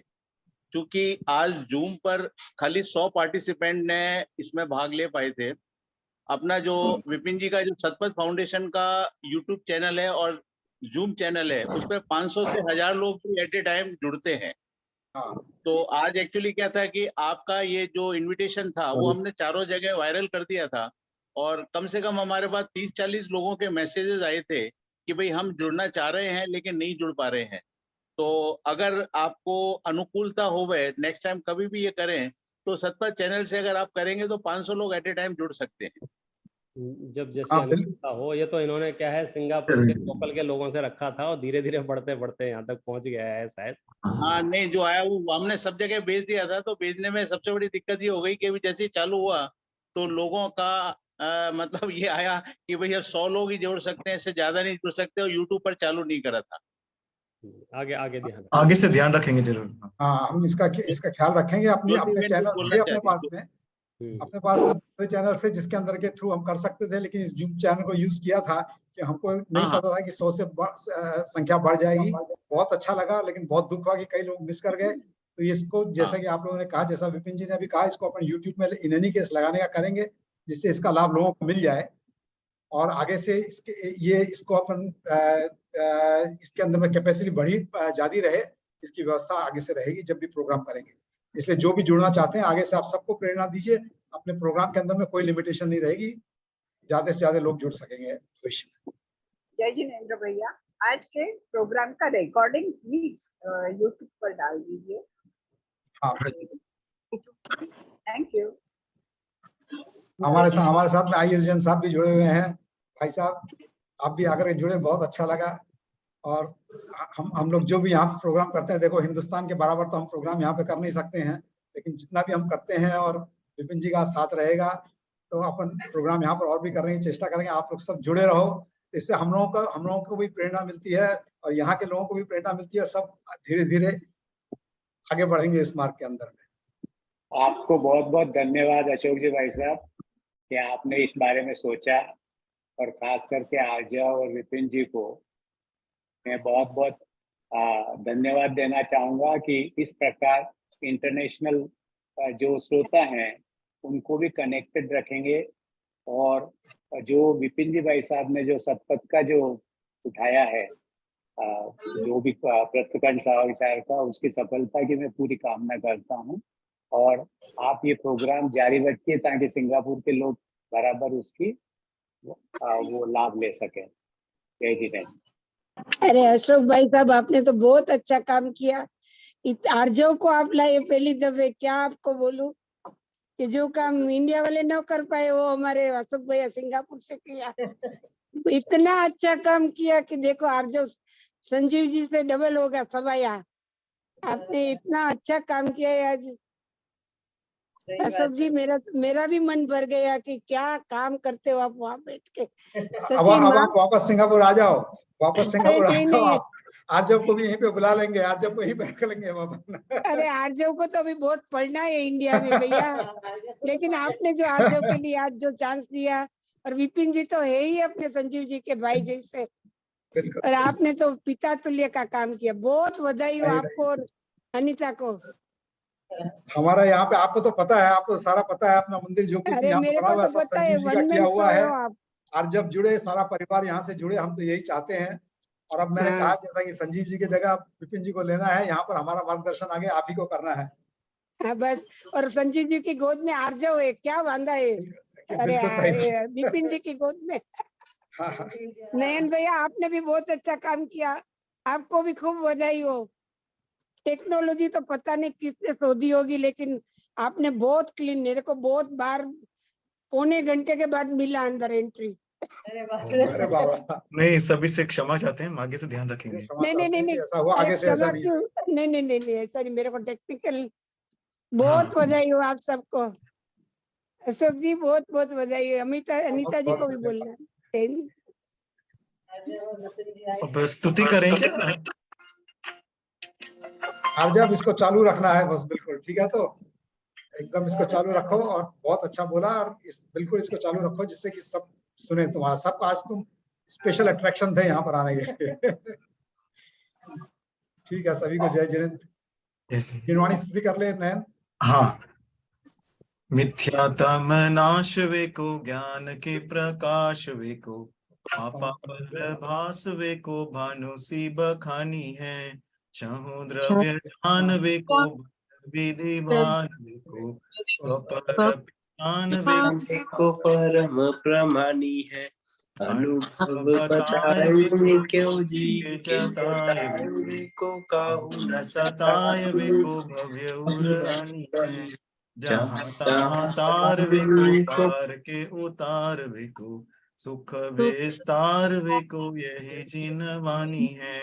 क्योंकि आज जूम पर खाली 100 पार्टिसिपेंट ने इसमें भाग ले पाए थे। अपना जो विपिन जी का जो सतपथ फाउंडेशन का यूट्यूब चैनल है और जूम चैनल है, उसमें 500 से 1000 लोग भी एट ए टाइम जुड़ते हैं। हाँ, तो आज एक्चुअली क्या था कि आपका ये जो इनविटेशन था वो हमने चारों जगह वायरल कर दिया था, और कम से कम हमारे पास 30-40 लोगों के मैसेजेस आए थे कि भाई हम जुड़ना चाह रहे हैं लेकिन नहीं जुड़ पा रहे हैं। तो अगर आपको अनुकूलता हो गए, नेक्स्ट टाइम कभी भी ये करें तो सतपथ चैनल से अगर आप करेंगे तो 500 लोग एट ए टाइम जुड़ सकते हैं। जब जैसे हाँ, अनुकूलता हो। ये तो इन्होंने क्या है, सिंगापुर के लोकल के लोगों से रखा था और धीरे धीरे बढ़ते बढ़ते यहाँ तक पहुंच गया है शायद। हाँ नहीं, जो आया वो हमने सब जगह भेज दिया था, तो भेजने में सबसे बड़ी दिक्कत ये हो गई कि जैसे ही चालू हुआ तो लोगों का मतलब ये आया कि भाई अब 100 लोग ही जोड़ सकते हैं, इससे ज्यादा नहीं जुड़ सकते, और यूट्यूब पर चालू नहीं करा था। आगे आगे ध्यान आगे से ध्यान रखेंगे जरूर। हाँ, हम इसका ख्याल रखेंगे। अपने जो अपने मैं चैनल्स बोलना थे अपने चाहती पास हूँ। में, हम्म। अपने पास में दूसरे चैनल्स थे जिसके अंदर के थ्रू हम कर सकते थे, लेकिन इस जूम चैनल को यूज किया था कि हमको नहीं हाँ, पता था कि 100 से संख्या बढ़ जाएगी। बहुत अच्छा लगा, लेकिन बहुत दुख हुआ कि कई लोग मिस कर गए। तो इसको जैसा कि आप लोगों ने कहा, जैसा विपिन जी ने भी कहा, इसको अपन यूट्यूब में इन एनी केस लगाने का करेंगे, जिससे इसका लाभ लोगों को मिल जाए, और आगे से इसको अपन इसके अंदर में कैपेसिटी बढ़ी ज्यादा रहे, इसकी व्यवस्था आगे से रहेगी जब भी प्रोग्राम करेंगे। इसलिए जो भी जुड़ना चाहते हैं आगे से आप सबको प्रेरणा दीजिए। अपने प्रोग्राम के अंदर में कोई लिमिटेशन नहीं रहेगी, ज्यादा से ज्यादा लोग जुड़ सकेंगे भविष्य में। जय जिनेंद्र भैया, आज के प्रोग्राम का रिकॉर्डिंग प्लीज यूट्यूब पर डाल दीजिए। हाँ, थैंक यू। हमारे साथ में आईएस जैन साहब भी जुड़े हुए हैं। भाई साहब, आप भी आकर जुड़े, बहुत अच्छा लगा। और हम लोग जो भी यहाँ पे प्रोग्राम करते हैं, देखो हिंदुस्तान के बराबर तो हम प्रोग्राम यहाँ पे कर नहीं सकते हैं, लेकिन जितना भी हम करते हैं और विपिन जी का साथ रहेगा तो अपन प्रोग्राम यहाँ पर और भी करने की चेष्टा करेंगे। आप लोग सब जुड़े रहो, इससे हम लोगों को भी प्रेरणा मिलती है और यहाँ के लोगों को भी प्रेरणा मिलती है, और सब धीरे धीरे आगे बढ़ेंगे इस मार्ग के अंदर में। आपको बहुत बहुत धन्यवाद अशोक जी भाई साहब कि आपने इस बारे में सोचा, और खास करके आर्या और विपिन जी को मैं बहुत बहुत धन्यवाद देना चाहूँगा कि इस प्रकार इंटरनेशनल जो श्रोता हैं उनको भी कनेक्टेड रखेंगे। और जो विपिन जी भाई साहब ने जो सतपथ का जो उठाया है, जो भी पृथ्वीखंड समाचार का, उसकी सफलता की मैं पूरी कामना करता हूँ। और आप ये प्रोग्राम जारी रखिए ताकि सिंगापुर के लोग बराबर उसकी वो लाभ ले सकें। जय जिनेंद्र। अरे अशोक भाई साहब, आपने तो बहुत अच्छा काम किया। आर्जव को आप लाए पहली दफे, क्या आपको बोलूं कि जो काम इंडिया वाले न कर पाए वो हमारे अशोक भैया सिंगापुर से किया। इतना अच्छा काम किया कि देखो आर्जव संजीव जी से डबल होगा सवाया। आपने इतना अच्छा काम किया है आज अशोक जी, मेरा भी मन भर गया कि क्या काम करते हो आप वहाँ बैठ के। अब आप वापस सिंगापुर आ जाओ, वापस सिंगापुर आ नहीं, जाओ। आर्जव को भी यहीं पे बुला लेंगे, आर्जव को यहीं पे रख लेंगे वापस। अरे आर्जव को तो अभी बहुत पढ़ना है इंडिया में भैया, लेकिन आपने जो आर्जव के लिए आज जो चांस दिया, और विपिन जी तो है ही अपने संजीव जी के भाई जैसे, और आपने तो पिता तुल्य का काम किया। बहुत बधाई हो आपको और अनिता को। हमारा यहाँ पे, आपको तो पता है, आपको सारा पता है अपना मंदिर जो कुछ भी अरे यहाँ पे मेरे बना को हुआ है तो सब पता है, संजीव जी का वन किया मैन हुआ शो है। हो आप। और जब जुड़े, सारा परिवार यहाँ से जुड़े, हम तो यही चाहते हैं। और अब मैंने कहा जैसा कि संजीव जी की जगह विपिन जी को लेना है, यहाँ पर हमारा मार्गदर्शन आगे आप ही को करना है। हाँ बस, और संजीव जी की गोद में आर्जव है, क्या बांधा है। अरे विपिन जी की गोद में। नयन भैया, आपने भी बहुत अच्छा काम किया, आपको भी खूब बधाई हो। टेक्नोलॉजी तो पता नहीं किसने शोधी होगी, लेकिन आपने बहुत क्लीन, मेरे को बहुत बार पौने घंटे के बाद मिला अंदर एंट्री। अरे बाप अरे बाबा, नहीं, सभी से क्षमा चाहते हैं, हम आगे से ध्यान रखेंगे। क्षमा नहीं नहीं चाहते नहीं हैं कि नहीं, ऐसा हुआ, अरे आगे से ऐसा क्षमा नहीं। क्यों, नहीं नहीं नहीं नहीं ऐसा नहीं, मेरे को टेक्निकल बहुत हाँ। बधाई हो आप सबको। अशोक जी बहुत बहुत बधाई हो, अनीता जी बहुत को भी धन्यवाद। बोलना। जय हिंद। अब स्तुति करेंगे। आरजे अब इसको चालू रखना है बस, बिल्कुल ठीक है, तो एकदम इसको चालू रखो, और बहुत अच्छा बोला, और बिल्कुल इसको चालू रखो जिससे कि सब सुने तुम्हारा। सब आज तुम स्पेशल अट्रैक्शन थे यहाँ पर आने के। ठीक है, सभी को जय जिनेंद्र। किरवाणी स्तुति कर ले नयन। हाँ। मिथ्यातम नाश वे को, ज्ञान के प्रकाश वे को, आपा बल भास वे को, भानु सी बखानी है, चहु द्रव्य जान वे को, विधि भान वे को, स्वपर पितान वे को परम प्रमाणी है, अनुभव बताए क्यों जी जताए वे को काहू न सताय वे को, भव्य उर अनी है, जहाँ तहाँ तार वे को, पार के उतार वे को, सुख विस्तार वे को, यही जिनवानी है।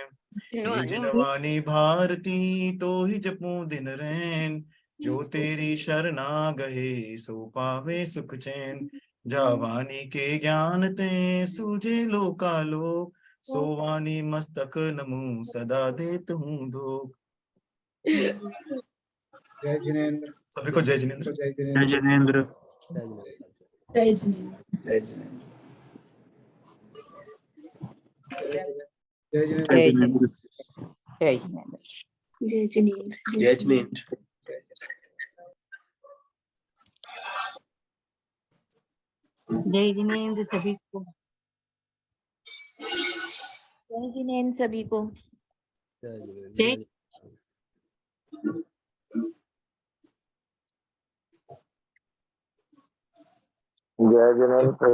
ये जिनवानी भारती तो ही जपूं दिन रैन, जो तेरी शरणा गए सो पावे सुख चैन, जावानी के ज्ञान ते सूझे लोकालोक, सोवानी मस्तक नमो सदा देत हूँ धोख। जय जिनेंद्र। सभी को जय जिनेंद्र। जय जय जिनेंद्र। जिनेंद्र। जय जिनेंद्र। जय जिनेंद्र। जय जिनेंद्र। जय जिनेंद्र। जय जिनेंद्र। जय जिनेंद्र। जय जिनेंद्र। जय जिनेंद्र सभी को। जय जिनेंद्र सभी को। जय जय जिनेंद्र।